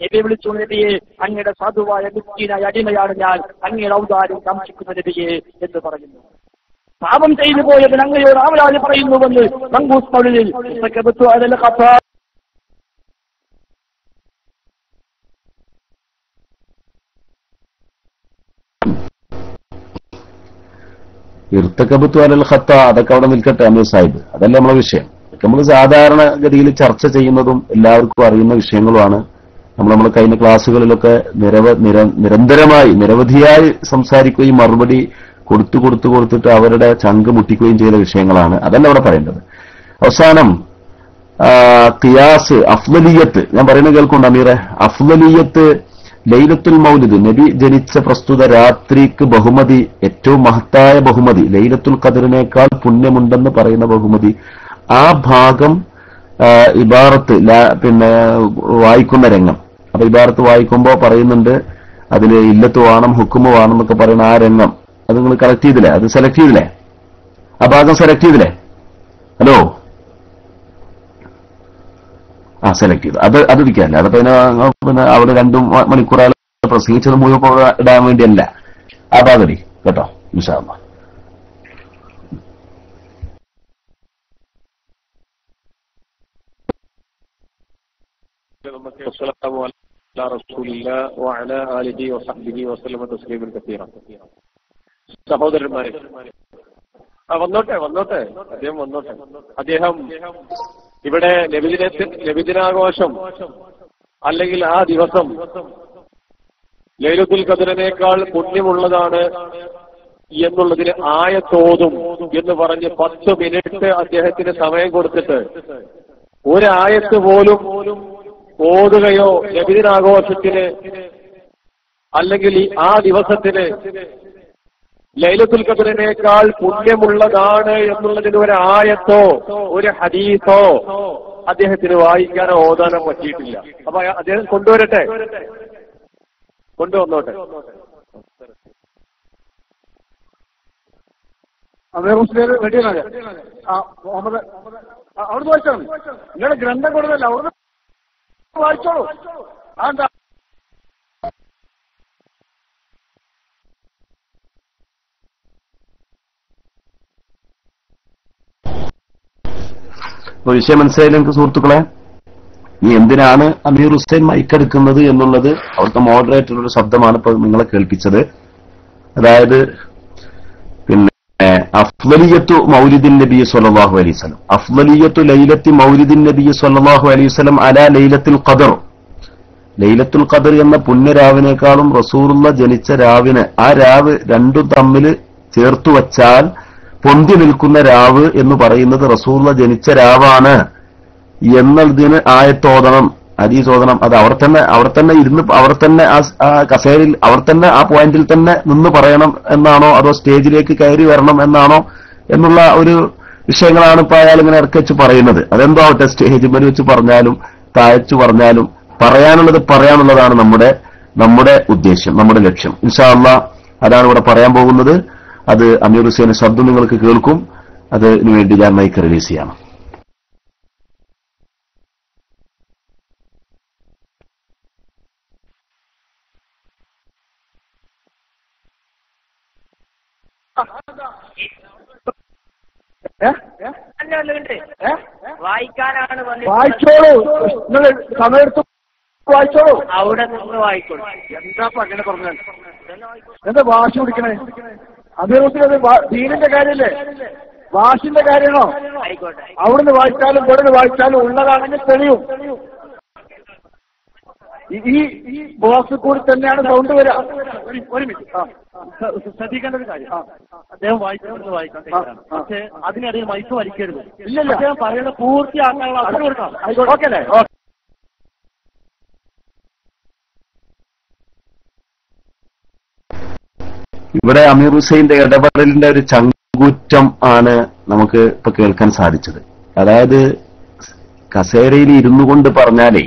നബിയെ വിളിച്ചു, നബിയെ അങ്ങയുടെ സാധുവായ മിസ്കീനായ അടിമയാണ് ഞാൻ, അങ്ങയുടെ ഔദാര്യം കാംക്ഷിക്കുന്ന നബിയെ എന്ന് പറയുന്നു. പാപം ചെയ്തു പോയതിന് അങ്ങയോട് ആവലാതി പറയുന്നുവെന്ന് മങ്കൂസ് മൗലിദിൽ ഇർത്തകബത്തു അലൽ ഖത്ത അതൊക്കെ അവിടെ നിൽക്കട്ടെ അമീർ സാഹിബ്, അതല്ല നമ്മളെ വിഷയം. നമ്മൾ സാധാരണഗതിയിൽ ചർച്ച ചെയ്യുന്നതും എല്ലാവർക്കും അറിയുന്ന വിഷയങ്ങളുമാണ്. നമ്മൾ കഴിഞ്ഞ ക്ലാസ്സുകളിലൊക്കെ നിരന്തരമായി നിരവധിയായി സംസാരിക്കുകയും മറുപടി കൊടുത്തിട്ട് അവരുടെ ചങ്ക് മുട്ടിക്കുകയും ചെയ്ത വിഷയങ്ങളാണ്. അതല്ല അവിടെ പറയേണ്ടത്. അവസാനം ഖിയാസ്, അഫ്ളലിയത്ത്, ഞാൻ പറയുന്നത് കേൾക്കുന്നുണ്ട് അമീറെ. അഫ്ളലിയത്ത് ലൈലത്തുൽ മൗലിദ്, നബി ജനിച്ച പ്രസ്തുത രാത്രിക്ക് ബഹുമതി, ഏറ്റവും മഹത്തായ ബഹുമതി, ലൈലത്തുൽ ഖദറിനേക്കാൾ പുണ്യമുണ്ടെന്ന് പറയുന്ന ബഹുമതി, ആ ഭാഗം ഇബാറത്ത് പിന്നെ വായിക്കുന്ന രംഗം. അപ്പൊ ഇബാറത്ത് വായിക്കുമ്പോൾ പറയുന്നുണ്ട് അതിൽ ഇല്ലത്ത് വേണം, ഹുക്കുമ് വേണം എന്നൊക്കെ പറയുന്ന ആ രംഗം, അത് നിങ്ങൾ കറക്റ്റ് ചെയ്തില്ലേ? അത് സെലക്ട് ചെയ്തില്ലേ? ആ ഭാഗം സെലക്ട് ചെയ്തില്ലേ? ഹലോ, സെലക്ട് ചെയ്തു. അത് ഇരിക്കാനല്ല, അത് പിന്നെ അവിടെ 2 മണിക്കൂറുകൾ പ്രസംഗിച്ചത് മുഴുവൻ ഇടാൻ വേണ്ടിയല്ല. ആ ഭാഗം കേട്ടോ, ഇൻഷാ അല്ലാഹ്. സഹോദരന്മാരെ, വന്നോട്ടെ അദ്ദേഹം വന്നോട്ടെ. അദ്ദേഹം ഇവിടെ നബിദിനാഘോഷം അല്ലെങ്കിൽ ആ ദിവസം ലൈലത്തുൽ ഖദറിനേക്കാൾ പുണ്യമുള്ളതാണ് എന്നുള്ളതിന് ആയത്തോതും എന്ന് പറഞ്ഞ് 10 മിനിറ്റ് അദ്ദേഹത്തിന് സമയം കൊടുത്തിട്ട് ഒരായത്ത് പോലും ഓതുകയോ നബിദിനാഘോഷത്തിന് അല്ലെങ്കിൽ ആ ദിവസത്തിന് ലൈലത്തുൽ ഖദറിനേക്കാൾ പുണ്യമുള്ളതാണ് എന്നുള്ളതിന് ഒരു ആയത്തോ ഒരു ഹദീസോ അദ്ദേഹത്തിന് വായിക്കാനോ ഓതാനോ പറ്റിയിട്ടില്ല. അപ്പൊ അദ്ദേഹം കൊണ്ടുവരട്ടെ, കൊണ്ടുവന്നോട്ടെ. അമീർ മുസ്ലിം റെഡിയാണ്. മുഹമ്മദ് അവിടുന്ന് വായിച്ചാൽ മതി. നിങ്ങളുടെ ഗ്രന്ഥം കൊടുത്തല്ല, അവിടുന്ന് വായിച്ചോളൂ. അതെന്താ വിഷയം മനസ്സിലായില്ല എനിക്ക് സുഹൃത്തുക്കളെ? ഈ എന്തിനാണ് അമീർ ഹുസൈൻ മൈക്കെടുക്കുന്നത് എന്നുള്ളത് അവിടുത്തെ മോഡറേറ്ററുടെ ശബ്ദമാണ് ഇപ്പൊ നിങ്ങളെ കേൾപ്പിച്ചത്. അതായത് പിന്നെ അഫ്ളലിയത്തു മൗലിദിൻ നബി സ്വല്ലല്ലാഹു അലൈഹി വസല്ലം, അഫ്ളലിയത്തു ലൈലത്തി മൗലിദിൻ നബി സ്വല്ലല്ലാഹു അലൈഹി വസല്ലം അലാ ലൈലത്തുൽ ഖദർ, ലൈലത്തുൽ ഖദർ എന്ന പുണ്യരാവിനേക്കാളും റസൂലുള്ള ജനിച്ച രാവിനെ, ആ രാവ് രണ്ടും തമ്മിൽ ചേർത്തു വച്ചാൽ പൊന്തി നിൽക്കുന്ന രാവ് എന്ന് പറയുന്നത് റസൂലുള്ള ജനിച്ച രാവാണ് എന്നതിന് ആയത്തോതണം, ഹദീസോദനം. അത് അവിടെ തന്നെ ഇരുന്ന് അവിടെ തന്നെ ആ കസേരയിൽ അവിടെ തന്നെ ആ പോയിന്റിൽ തന്നെ നിന്ന് പറയണം എന്നാണോ, അതോ സ്റ്റേജിലേക്ക് കയറി വരണം എന്നാണോ എന്നുള്ള ഒരു വിഷയങ്ങളാണ് ഇപ്പൊ അയാൾ ഇങ്ങനെ ഇറക്കി വെച്ച് പറയുന്നത്. അതെന്തോ ആവട്ടെ, സ്റ്റേജ് മേൽ വെച്ച് പറഞ്ഞാലും താഴ്ച്ചു പറഞ്ഞാലും പറയാനുള്ളതാണ് നമ്മുടെ ഉദ്ദേശ്യം, നമ്മുടെ ലക്ഷ്യം. ഇൻഷാ അല്ലാഹ് അതാണ് ഇവിടെ പറയാൻ പോകുന്നത്. അത് അമീർ ഹുസൈന്റെ ശബ്ദം നിങ്ങൾക്ക് കേൾക്കും. അതിനു വേണ്ടി ഞാൻ മൈക്ക് റിലീസ് ചെയ്യണം. വായിക്കാനാണ് വായിച്ചോളൂ, നിങ്ങൾ സമയത്ത് വായിച്ചോളൂ, അവിടെ നിന്ന് വായിക്കോളൂ. എന്താ അങ്ങനെ പറഞ്ഞാൽ എന്താ വാശി പിടിക്കണേ? അമീർ മുസ്ലിം അത് ദീനിന്റെ കാര്യമല്ലേ, വാശിന്റെ കാര്യമാണോ? ആയിക്കോട്ടെ, അവിടുന്ന് വായിച്ചാലും ഇവിടുന്ന് വായിച്ചാലും ഉള്ളതാണെങ്കിൽ തെളിയും. ഈ ബോക്സിൽ കൂടി തന്നെയാണ് സൗണ്ട് വരിക. ഒരു മിനിറ്റ് ശ്രദ്ധിക്കേണ്ട ഒരു കാര്യം, അദ്ദേഹം വായിക്കാൻ പക്ഷേ അതിനിടയിൽ മൈക്ക് വലിക്കരുത്. ഇല്ലല്ല, അദ്ദേഹം പറയുന്നത് പൂർത്തിയാക്കാനുള്ള അവസരം കൊടുക്കാം. ഓക്കെ അല്ലേ? ഇവിടെ അമീർ ഹുസൈന്റെ ഇടപെടലിന്റെ ഒരു ചങ്കൂറ്റം ആണ് നമുക്ക് ഇപ്പൊ കേൾക്കാൻ സാധിച്ചത്. അതായത് കസേരയിൽ ഇരുന്നു കൊണ്ട് പറഞ്ഞാലേ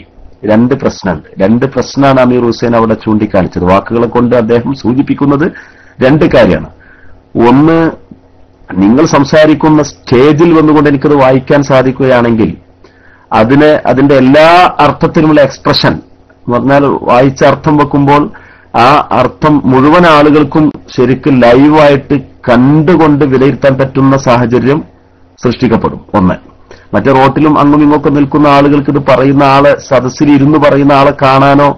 2 പ്രശ്നമുണ്ട്. 2 പ്രശ്നമാണ് അമീർ ഹുസൈൻ അവിടെ ചൂണ്ടിക്കാണിച്ചത്. വാക്കുകളെ കൊണ്ട് അദ്ദേഹം സൂചിപ്പിക്കുന്നത് 2 കാര്യമാണ്. ഒന്ന്, നിങ്ങൾ സംസാരിക്കുന്ന സ്റ്റേജിൽ വന്നുകൊണ്ട് എനിക്കത് വായിക്കാൻ സാധിക്കുകയാണെങ്കിൽ അതിന്റെ എല്ലാ അർത്ഥത്തിലുമുള്ള എക്സ്പ്രഷൻ എന്ന് പറഞ്ഞാൽ വായിച്ച അർത്ഥം വെക്കുമ്പോൾ ആ അർത്ഥം മുഴുവൻ ആളുകൾക്കും ശരിക്കും ലൈവായിട്ട് കണ്ടുകൊണ്ട് വിലയിരുത്താൻ പറ്റുന്ന സാഹചര്യം സൃഷ്ടിക്കപ്പെടും. ഒന്ന്. മറ്റേ റോട്ടിലും അങ്ങും ഇങ്ങൊക്കെ നിൽക്കുന്ന ആളുകൾക്ക് ഇത് പറയുന്ന ആളെ, സദസ്സിൽ ഇരുന്ന് പറയുന്ന ആളെ കാണാനോ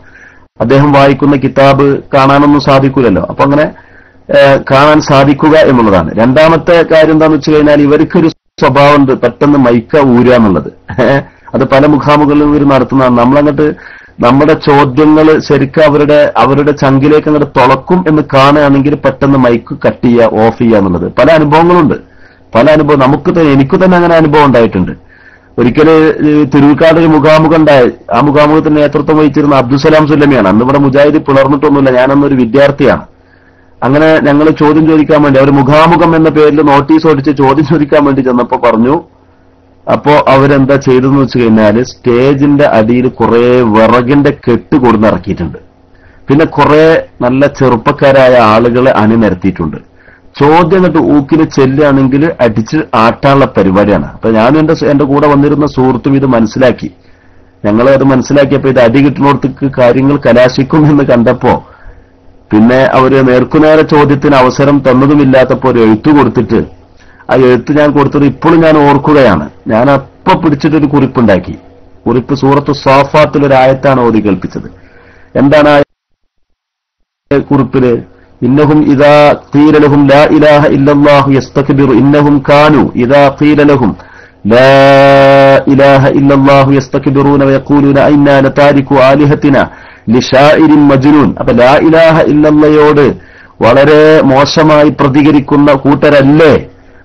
അദ്ദേഹം വായിക്കുന്ന കിതാബ് കാണാനൊന്നും സാധിക്കൂലല്ലോ. അപ്പൊ അങ്ങനെ കാണാൻ സാധിക്കുക എന്നുള്ളതാണ്. രണ്ടാമത്തെ കാര്യം എന്താണെന്ന് വെച്ച് കഴിഞ്ഞാൽ ഇവർക്കൊരു സ്വഭാവമുണ്ട്, പെട്ടെന്ന് മൈക്ക ഊരുക എന്നുള്ളത്. അത് പല മുഖാമുഖങ്ങളിലും ഇവർ നടത്തുന്നതാണ്. നമ്മളങ്ങോട്ട് നമ്മുടെ ചോദ്യങ്ങൾ ശരിക്കും അവരുടെ ചങ്കിലേക്ക് അങ്ങോട്ട് തുളക്കും എന്ന് കാണുകയാണെങ്കിൽ പെട്ടെന്ന് മൈക്ക് കട്ട് ചെയ്യുക, ഓഫ് ചെയ്യുക എന്നുള്ളത് പല അനുഭവങ്ങളുണ്ട്. എനിക്ക് തന്നെ അങ്ങനെ അനുഭവം ഉണ്ടായിട്ടുണ്ട്. ഒരിക്കല് തിരുവിക്കാട് ഒരു മുഖാമുഖം ഉണ്ടായി. ആ മുഖാമുഖത്തിന് നേതൃത്വം വഹിച്ചിരുന്ന അബ്ദുസലാം സുല്ലമിയാണ്. അന്ന് ഇവിടെ മുജാഹിദ് പിളർന്നിട്ടൊന്നുമില്ല, ഞാനന്നൊരു വിദ്യാർത്ഥിയാണ്. അങ്ങനെ ഞങ്ങൾ ചോദ്യം ചോദിക്കാൻ വേണ്ടി അവർ മുഖാമുഖം എന്ന പേരിൽ നോട്ടീസ് ഓടിച്ച് ചോദ്യം ചോദിക്കാൻ വേണ്ടി ചെന്നപ്പോ പറഞ്ഞു. അപ്പോ അവരെന്താ ചെയ്തെന്ന് വെച്ച് കഴിഞ്ഞാല് സ്റ്റേജിന്റെ അടിയിൽ കുറെ വിറകിന്റെ കെട്ട് കൊടുന്നിറക്കിയിട്ടുണ്ട്. പിന്നെ കുറെ നല്ല ചെറുപ്പക്കാരായ ആളുകളെ അണിനിരത്തിയിട്ടുണ്ട്. ചോദ്യം എന്നിട്ട് ഊക്കിന് ചെല്ലുകയാണെങ്കിൽ അടിച്ച് ആട്ടാനുള്ള പരിപാടിയാണ്. അപ്പൊ ഞാനും എന്റെ കൂടെ വന്നിരുന്ന സുഹൃത്തും ഇത് മനസ്സിലാക്കി. ഞങ്ങൾ അത് മനസ്സിലാക്കിയപ്പോ ഇത് അടി കിട്ടുന്നിടത്തേക്ക് കാര്യങ്ങൾ കലാശിക്കും എന്ന് കണ്ടപ്പോ പിന്നെ അവര് നേർക്കുനേരെ ചോദ്യത്തിന് അവസരം തന്നതുമില്ലാത്തപ്പോ ഒരു എഴുത്തു കൊടുത്തിട്ട് ആ എഴുത്ത് ഞാൻ കൊടുത്തത് ഇപ്പോഴും ഞാൻ ഓർക്കുകയാണ്. ഞാൻ അപ്പൊ പിടിച്ചിട്ടൊരു കുറിപ്പുണ്ടാക്കി. കുറിപ്പ് സൂറത്തു സാഫാത്തിൽ ഒരു ആയത്താണ് ഓതി കേൾപ്പിച്ചത്. എന്താണ് ആ കുറിപ്പില്? ഇന്നഹും ഇദാ ഖീല ലഹും ലാ ഇലാഹ ഇല്ലല്ലാഹു യസ്തക്ബിറു ഇന്നഹും കാനൂ ഇദാ ഖീല ലഹും ലാ ഇലാഹ ഇല്ലല്ലാഹു യസ്തക്ബിറൂന വയഖൂലൂന അയ്നാ ലതാരികു ആലിഹത്തിനാ ലിശാഇരിൻ മജ്നൂൻ. അപ്പൊ ലാ ഇലാഹ ഇല്ലല്ലയോട് വളരെ മോശമായി പ്രതികരിക്കുന്ന കൂട്ടരല്ലേ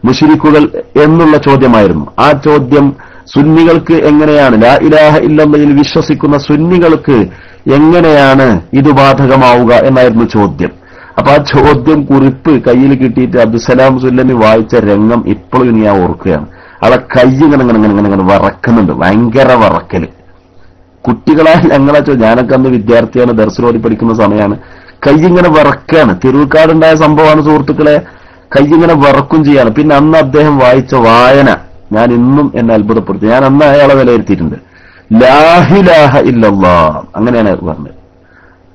മുശ്രിക്കുകൾ എന്നുള്ള ചോദ്യമായിരുന്നു. ആ ചോദ്യം സുന്നികൾക്ക് എങ്ങനെയാണ്, ലാ ഇലാഹ ഇല്ലല്ലയിൽ വിശ്വസിക്കുന്ന സുന്നികൾക്ക് എങ്ങനെയാണ് ഇത് ബാധകമാവുക എന്നായിരുന്നു ചോദ്യം. അപ്പൊ ആ ചോദ്യം കുറിപ്പ് കയ്യിൽ കിട്ടിയിട്ട് അബ്ദുസലാം സുല്ലമി വായിച്ച രംഗം ഇപ്പോഴും ഞാൻ ഓർക്കുകയാണ്. അവിടെ കൈ ഇങ്ങനെ വറക്കുന്നുണ്ട്, ഭയങ്കര വറക്കല്. കുട്ടികളായ ഞാനൊക്കെ അന്ന് വിദ്യാർത്ഥിയാണ്, ദർസിലോടി പഠിക്കുന്ന സമയമാണ്. കൈ ഇങ്ങനെ വറക്കാണ്. തിരുവിക്കാടുണ്ടായ സംഭവമാണ് സുഹൃത്തുക്കളെ. കൈ ഇങ്ങനെ വറക്കും ചെയ്യാണ്. പിന്നെ അന്ന് അദ്ദേഹം വായിച്ച വായന ഞാൻ ഇന്നും എന്നെ അത്ഭുതപ്പെടുത്തി. ഞാൻ അന്ന് അയാളെ വിലയിരുത്തിയിട്ടുണ്ട്. ലാ ഇലാഹ ഇല്ലല്ലാഹ്, അങ്ങനെയാണ് പറഞ്ഞത്.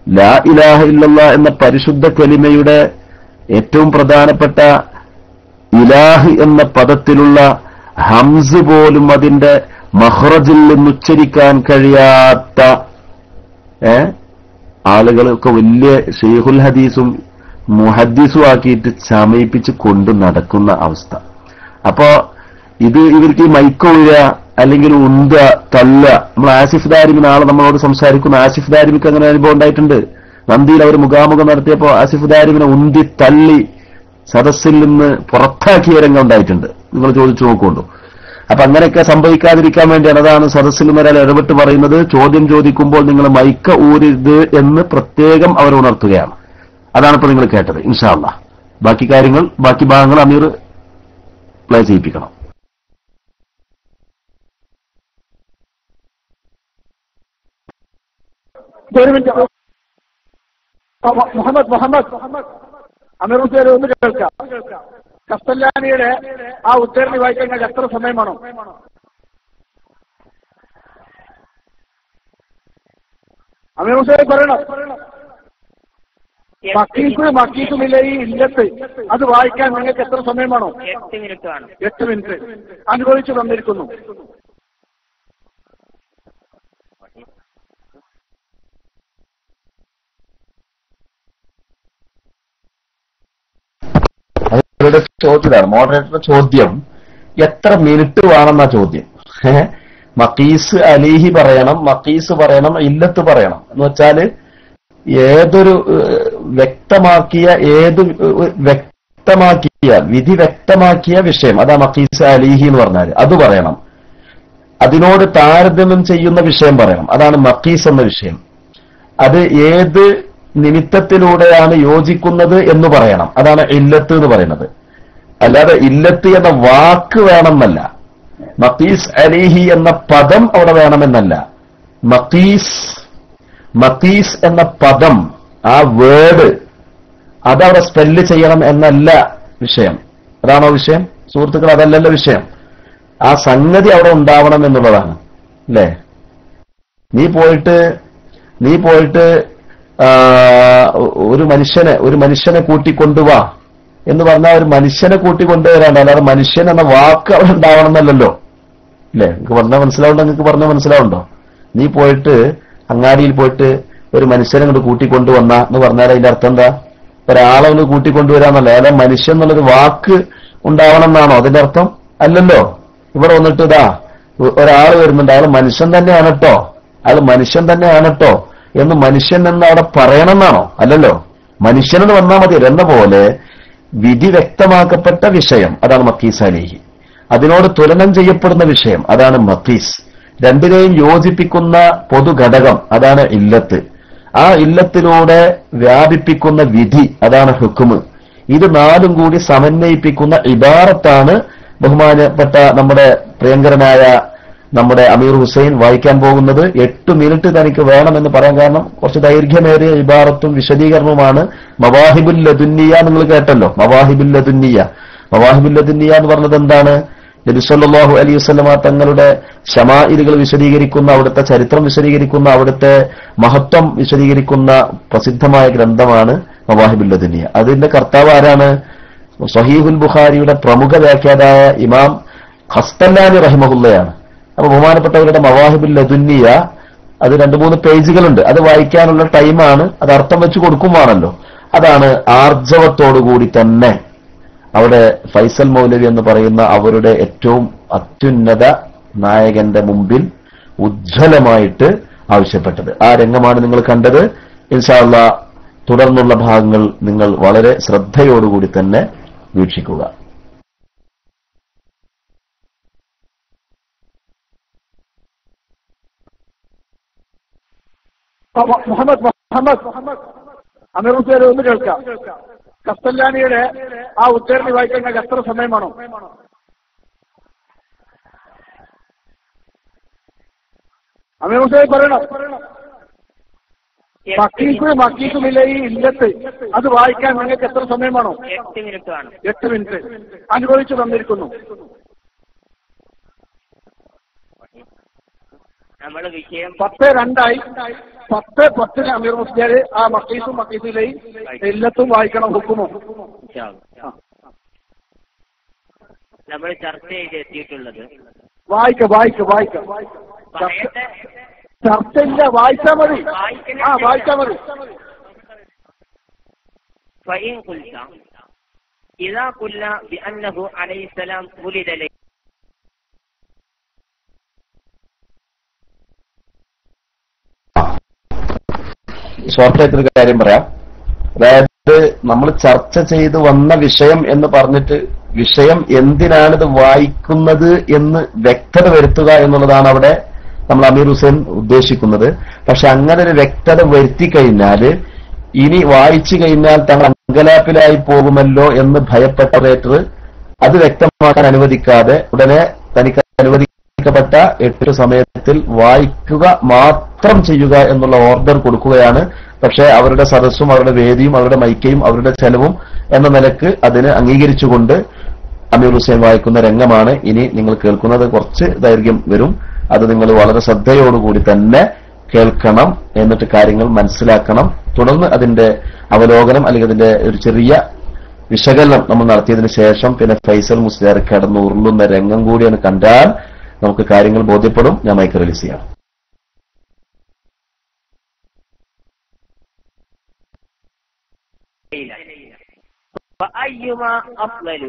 ലാ ഇലാഹ ഇല്ലല്ലാഹ് എന്ന പരിശുദ്ധ കലിമയുടെ ഏറ്റവും പ്രധാനപ്പെട്ട ഇലാഹ് എന്ന പദത്തിലുള്ള ഹംസ് പോലും അതിന്റെ മഹ്റജിൽ നിന്ന് ഉച്ചരിക്കാൻ കഴിയാത്ത ആളുകളൊക്കെ വലിയ ഷെയ്ഖുൽ ഹദീസും മുഹദ്ദീസും ആക്കിയിട്ട് ചമയിപ്പിച്ച് കൊണ്ട് നടക്കുന്ന അവസ്ഥ. അപ്പോ ഇവർക്ക് ഈ മൈക്കൊഴുക അല്ലെങ്കിൽ ഉന്ത തള്ള. നമ്മൾ ആസിഫ് ദാരിമി നാളെ നമ്മളോട് സംസാരിക്കുന്ന ആസിഫ് ദാരിമിക്ക് അങ്ങനെ അനുഭവം ഉണ്ടായിട്ടുണ്ട്. നന്ദിയിൽ അവർ മുഖാമുഖം നടത്തിയപ്പോ ആസിഫ് ദാരിമിനെ ഉന്തി തള്ളി സദസ്സിൽ നിന്ന് പുറത്താക്കിയ രംഗം ഉണ്ടായിട്ടുണ്ട്. നിങ്ങൾ ചോദിച്ചു നോക്കുകൊണ്ടു. അപ്പൊ അങ്ങനെയൊക്കെ സംഭവിക്കാതിരിക്കാൻ വേണ്ടിയാണ് അതാണ് സദസ്സിൽ നിന്ന് ഒരാൾ ഇടപെട്ട് പറയുന്നത്, ചോദ്യം ചോദിക്കുമ്പോൾ നിങ്ങൾ മൈക്ക ഊരരുത് എന്ന് പ്രത്യേകം അവർ ഉണർത്തുകയാണ്. അതാണ് ഇപ്പൊ നിങ്ങൾ കേട്ടത്. ഇൻഷാ അല്ലാഹ് ബാക്കി ഭാഗങ്ങൾ അമീർ പ്ലേ ചെയ്യിപ്പിക്കണം. മുഹമ്മദ് അമീർ ഹുസൈൻ ഒന്ന് കേൾക്കാം. കസ്തല്ലാനിയുടെ ആ ഉദ്ധരണി വായിക്കാൻ എത്ര സമയമാണോ? അമീർ ഹുസൈൻ പറയണം. മക്കീസുമില്ല ഈ ഇല്ലത്ത് അത് വായിക്കാൻ നിങ്ങൾക്ക് എത്ര സമയമാണോ? 8 മിനിറ്റ് അനുഭവിച്ചു തന്നിരിക്കുന്നു. അവരുടെ ചോദ്യമാണ് മോഡറേറ്ററുടെ ചോദ്യം, എത്ര മിനിറ്റ് വേണമെന്നാ ചോദ്യം. മക്കീസ് അലിഹി പറയണം, മക്കീസ് പറയണം, ഇല്ലത്ത് പറയണം എന്ന് വെച്ചാല് ഏതൊരു വിധി വ്യക്തമാക്കിയ വിഷയം, അതാ മക്കീസ് അലിഹി എന്ന് പറഞ്ഞാല് അത് പറയണം. അതിനോട് താരതമ്യം ചെയ്യുന്ന വിഷയം പറയണം, അതാണ് മക്കീസ് എന്ന വിഷയം. അത് ഏത് നിമിത്തത്തിലൂടെയാണ് യോജിക്കുന്നത് എന്ന് പറയണം, അതാണ് ഇല്ലത്ത് എന്ന് പറയുന്നത്. അല്ലാതെ ഇല്ലത്ത് എന്ന വാക്ക് വേണമെന്നല്ല, മക്കീസ് അലിഹി എന്ന പദം അവിടെ വേണമെന്നല്ല. മക്കീസ് എന്ന പദം, ആ വേർഡ് അതവിടെ സ്പെല്ല് ചെയ്യണം എന്നല്ല വിഷയം. അതാണോ വിഷയം സുഹൃത്തുക്കൾ? അതല്ലല്ലോ വിഷയം. ആ സംഗതി അവിടെ ഉണ്ടാവണം എന്നുള്ളതാണ്. അല്ലേ? നീ പോയിട്ട് ഒരു മനുഷ്യനെ കൂട്ടിക്കൊണ്ടുവാ എന്ന് പറഞ്ഞാൽ ഒരു മനുഷ്യനെ കൂട്ടിക്കൊണ്ടുവരാണ്ട്, അല്ലാതെ മനുഷ്യൻ എന്ന വാക്ക് അവിടെ ഉണ്ടാവണം എന്നല്ലല്ലോ. അല്ലേ? നിങ്ങൾക്ക് പറഞ്ഞാൽ മനസ്സിലാവുണ്ടോ? നിങ്ങൾക്ക് പറഞ്ഞാൽ മനസ്സിലാവുണ്ടോ? നീ പോയിട്ട് അങ്ങാടിയിൽ പോയിട്ട് ഒരു മനുഷ്യനെ കൊണ്ട് കൂട്ടിക്കൊണ്ടുവന്ന എന്ന് പറഞ്ഞാൽ അതിന്റെ അർത്ഥം എന്താ? ഒരാളെ ഒന്ന് കൂട്ടിക്കൊണ്ടുവരാന്നല്ല. അയാളെ മനുഷ്യൻ എന്നുള്ളൊരു വാക്ക് ഉണ്ടാവണം എന്നാണോ അതിന്റെ അർത്ഥം? അല്ലല്ലോ. ഇവിടെ വന്നിട്ട് ഇതാ ഒരാൾ വരുന്നുണ്ട്, അയാൾ മനുഷ്യൻ തന്നെയാണ് കേട്ടോ, അയാൾ മനുഷ്യൻ തന്നെയാണ് കേട്ടോ എന്ന് മനുഷ്യൻ എന്ന് അവിടെ പറയണം എന്നാണോ? അല്ലല്ലോ. മനുഷ്യനെന്ന് വന്നാൽ മതി. എന്ന പോലെ വിധി വ്യക്തമാക്കപ്പെട്ട വിഷയം അതാണ് മഖീസ് അലൈഹി. അതിനോട് തുലനം ചെയ്യപ്പെടുന്ന വിഷയം അതാണ് മഖീസ്. രണ്ടിനെയും യോജിപ്പിക്കുന്ന പൊതുഘടകം അതാണ് ഇല്ലത്ത്. ആ ഇല്ലത്തിലൂടെ വ്യാപിപ്പിക്കുന്ന വിധി അതാണ് ഹുക്മ്. ഇത് നാലും കൂടി സമന്വയിപ്പിക്കുന്ന ഇബാറത്താണ് ബഹുമാനപ്പെട്ട നമ്മുടെ പ്രിയങ്കരനായ നമ്മുടെ അമീർ ഹുസൈൻ വായിക്കാൻ പോകുന്നത്. 8 മിനിറ്റ് തനിക്ക് വേണമെന്ന് പറയാൻ കാരണം കുറച്ച് ദൈർഘ്യമേറിയ ഇബാറത്തും വിശദീകരണവുമാണ്. മവാഹിബുൽ ലദുന്നിയ നിങ്ങൾ കേട്ടല്ലോ. മവാഹിബുൽ ലദുന്നിയ എന്ന് പറഞ്ഞത് എന്താണ്? നബി സല്ലല്ലാഹു അലൈഹി വസല്ലമ തങ്ങളുടെ ശമാഇലുകൾ വിശദീകരിക്കുന്ന, അവിടുത്തെ ചരിത്രം വിശദീകരിക്കുന്ന, അവിടുത്തെ മഹത്വം വിശദീകരിക്കുന്ന പ്രസിദ്ധമായ ഗ്രന്ഥമാണ് മവാഹിബുൽ ലദുന്നിയ. അതിന്റെ കർത്താവ് ആരാണ്? സ്വഹീഹുൽ ബുഖാരിയുടെ പ്രമുഖ വ്യാഖ്യാതായ ഇമാം ഖസ്തല്ലാനി റഹിമഹുല്ലയാണ്. അപ്പൊ ബഹുമാനപ്പെട്ടവരുടെ മവാഹിബുൽ ലദുന്നിയ അത് 2-3 പേജുകളുണ്ട്. അത് വായിക്കാനുള്ള ടൈമാണ്. അത് അർത്ഥം വെച്ച് കൊടുക്കുവാണല്ലോ. അതാണ് ആർജവത്തോടുകൂടി തന്നെ അവിടെ ഫൈസൽ മൗലവി എന്ന് പറയുന്ന അവരുടെ ഏറ്റവും അത്യുന്നത നായകന്റെ മുമ്പിൽ ഉജ്ജ്വലമായിട്ട് ആവശ്യപ്പെട്ടത്. ആ രംഗമാണ് നിങ്ങൾ കണ്ടത്. ഇൻഷാ അല്ലാഹ് തുടർന്നുള്ള ഭാഗങ്ങൾ നിങ്ങൾ വളരെ ശ്രദ്ധയോടുകൂടി തന്നെ വീക്ഷിക്കുക. മുഹമ്മദ് അമീർ ഹുസൈൻ ഒന്ന് കേൾക്കാം. കസ്തല്ലാനിയുടെ ആ ഉദ്ധരണി വായിക്കാൻ എത്ര സമയമാണോ? അമീർ ഹുസൈൻ പറയണം. മക്കീസുമില്ല ഈ ഇല്ലത്ത് അത് വായിക്കാൻ നിങ്ങൾക്ക് എത്ര സമയമാണോ? 8 മിനിറ്റ് ആണ്. 8 മിനിറ്റ് അനുഭവിച്ചു തന്നിരിക്കുന്നു. നമ്മുടെ വിഷയം 10:02 10:10 അമീർ മുസ്ലിയാർ ആ മക്കീസിലെയും ഇല്ലത്തും വായിക്കണം. ഹുക്കുമും നമ്മൾ ചർച്ച ചെയ്ത് എത്തിയിട്ടുള്ളത്. വായിക്ക ചർച്ചയില്ല, വായിച്ചാ മതി. വായിച്ചാ മതി. فإن قلت إذا قلنا بأنه عليه السلام ولد لي ഷോർട്ടായിട്ടൊരു കാര്യം പറയാം. അതായത് നമ്മൾ ചർച്ച ചെയ്ത് വന്ന വിഷയം എന്ന് പറഞ്ഞിട്ട് വിഷയം എന്തിനാണിത് വായിക്കുന്നത് എന്ന് വ്യക്തത വരുത്തുക എന്നുള്ളതാണ് അവിടെ നമ്മൾ അമീർ ഹുസൈൻ ഉദ്ദേശിക്കുന്നത്. പക്ഷെ അങ്ങനെ ഒരു വ്യക്തത വരുത്തി കഴിഞ്ഞാൽ ഇനി വായിച്ചു കഴിഞ്ഞാൽ തങ്ങൾ അങ്കലാപ്പിലായി പോകുമല്ലോ എന്ന് ഭയപ്പെട്ട റേറ്റർ അത് വ്യക്തമാക്കാൻ അനുവദിക്കാതെ ഉടനെ തനിക്ക് അനുവദിക്കപ്പെട്ട 8 സമയത്തിൽ വായിക്കുക മാത്രം ചെയ്യുക എന്നുള്ള ഓർഡർ കൊടുക്കുകയാണ്. പക്ഷെ അവരുടെ സദസ്സും അവരുടെ വേദിയും അവരുടെ മൈക്കയും അവരുടെ ചെലവും എന്ന നിലക്ക് അതിന് അംഗീകരിച്ചുകൊണ്ട് അമീർ ഹുസൈൻ വായിക്കുന്ന രംഗമാണ് ഇനി നിങ്ങൾ കേൾക്കുന്നത്. കുറച്ച് ദൈർഘ്യം വരും. അത് നിങ്ങൾ വളരെ ശ്രദ്ധയോടുകൂടി തന്നെ കേൾക്കണം. എന്നിട്ട് കാര്യങ്ങൾ മനസ്സിലാക്കണം. തുടർന്ന് അതിന്റെ അവലോകനം അല്ലെങ്കിൽ അതിന്റെ ഒരു ചെറിയ വിശകലനം നമ്മൾ നടത്തിയതിനു ശേഷം പിന്നെ ഫൈസൽ മുസ്ലിയാർ കിടന്ന് ഉരുളുന്ന രംഗം കൂടിയാണ് കണ്ടാൽ നമുക്ക് കാര്യങ്ങൾ ബോധ്യപ്പെടും. ഞാൻ മൈക്ക് റിലീസ് ചെയ്യാം. فأيما أفضل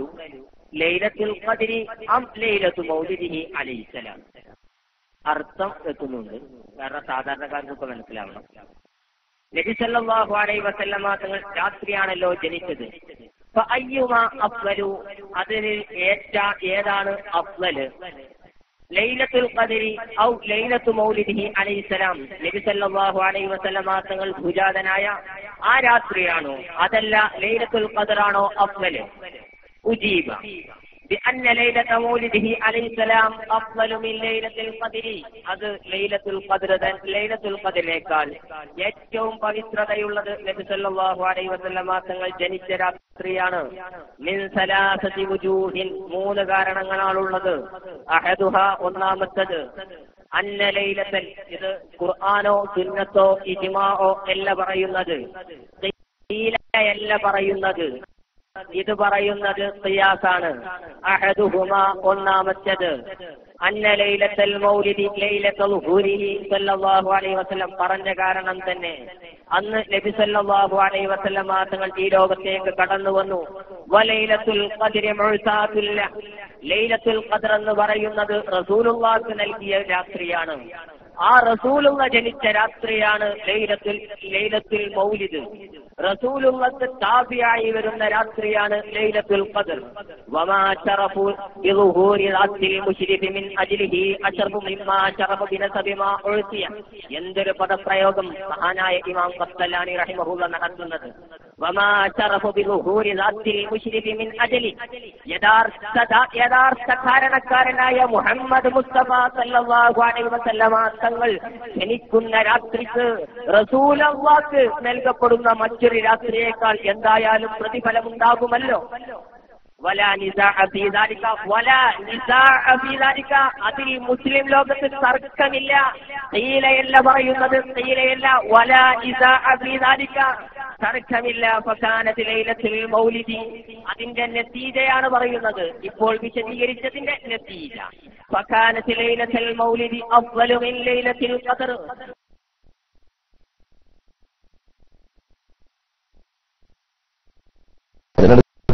ليلة القدر أم ليلة مولده عليه السلام. അർത്ഥം എത്തുന്നുണ്ട്. കാരണം സാധാരണക്കാർക്കൊക്കെ മനസ്സിലാവണം. നബി സല്ലല്ലാഹു അലൈഹി വസല്ലമ തങ്ങൾ രാത്രിയാണല്ലോ ജനിച്ചത്. ഫഅയ്യുമാ അഫ്ളലു അതിന് ഏതാണ് അഫ്ളല്? ലൈലത്തുൽ ഖദരി ഔ ലൈലത്തു മൗലിദിഹി അലൈഹിസ്സലാം. നബി സല്ലല്ലാഹു അലൈഹി വസല്ലമ തങ്ങൾ ഭുജാതനായ ആ രാത്രിയാണോ അതല്ല ലൈലത്തുൽ ഖദറാണോ അഫ്ളല്? ഉജീബ بأن ليلة مولده عليه السلام أفضل من ليلة القدر. അത് ലൈലത്തുൽ ഖദറിനേക്കാൾ ഏറ്റവും പവിത്രതയുള്ളത് നബി സല്ലല്ലാഹു അലൈഹി വസല്ലമ തങ്ങൾ ജനിച്ച രാത്രിയാണ്. മിൻ സലാസതി വുജൂഹിൻ 3 കാരണങ്ങളാണുള്ളത്. അഹദുഹ ഒന്നാമത്തേത് അന്ന ലൈലത്തൽ ഇത് ഖുർആനോ സുന്നത്തോ ഇജ്മാഅോ അല്ല പറയുന്നത്. ഖീല അല്ല പറയുന്നത്. ഇത് പറയുന്നത് ഖിയാസാണ്. അഹദുഹുമാ ഒന്നാമത്തേത് അന്ന ലൈലത്തുൽ മൗലിദി ലൈലത്തുൽ ഹുരിഹി സല്ലല്ലാഹു അലൈഹി വസല്ലം പറഞ്ഞ കാരണം തന്നെ അന്ന് നബി സല്ലല്ലാഹു അലൈഹി വസല്ലം തങ്ങൾ ഈ ലോകത്തേക്ക് കടന്നു വന്നു. വലൈലത്തുൽ ഖദ്രി മുഅ്താതുൽ ലൈലത്തുൽ ഖദ്ർ എന്ന് പറയുന്നത് റസൂലുള്ളാഹിക്ക് നൽകിയ രാത്രിയാണ്. ആ റസൂലുള്ള ജനിച്ച രാത്രിയാണ് ലൈലത്തുൽ മൗലിദ്. റസൂലുള്ളാഹിക്ക് താബിയായി വരുന്ന രാത്രിയാണ് ലൈലത്തുൽ ഖദ്ർ. വമാ ശറഫു ബിളുഹൂരി റാത്തിൽ മുശ്രിഫി മിൻ അജ്ലിഹി അശറഫു മിമ്മാ ശറഫ ബിനസബി മാ ഉഴ്തിയ. എന്തൊരു പദപ്രയോഗം മഹാനായ ഇമാം ഖസ്തലാനി റഹിമഹുല്ലാ നടത്തുന്നത്. വമാ ശറഫു ബിളുഹൂരി റാത്തിൽ മുശ്രിഫി മിൻ അജ്ലി, യഥാർത്ഥ കാരണക്കാരനായ മുഹമ്മദ് മുസ്തഫ സല്ലല്ലാഹു അലൈഹി വസല്ലമ തങ്ങൾ ജനിക്കുന്ന രാത്രിക്ക് റസൂലുള്ളാഹിക്ക് നൽകപ്പെടുന്ന മറ്റൊരു രാത്രിയേക്കാൾ എന്തായാലും പ്രതിഫലമുണ്ടാകുമല്ലോ. അതിൽ മുസ്ലിം ലോകത്ത് തർക്കമില്ല. ഖീലയല്ല പറയുന്നത്, ഖീലയല്ല വലാ നിസാഅ ഫീ ദാലിക, തർക്കമില്ല. ഫകാനത്ത് ലൈലത്തുൽ മൗലിദി, അതിന്റെ നതീജയാണ് പറയുന്നത്. ഇപ്പോൾ വിശദീകരിച്ചതിന്റെ നതീജ. ഫകാനത്ത് ലൈലത്തുൽ മൗലിദി അഫ്ളലു മിൻ ലൈലത്തുൽ ഖദ്ർ.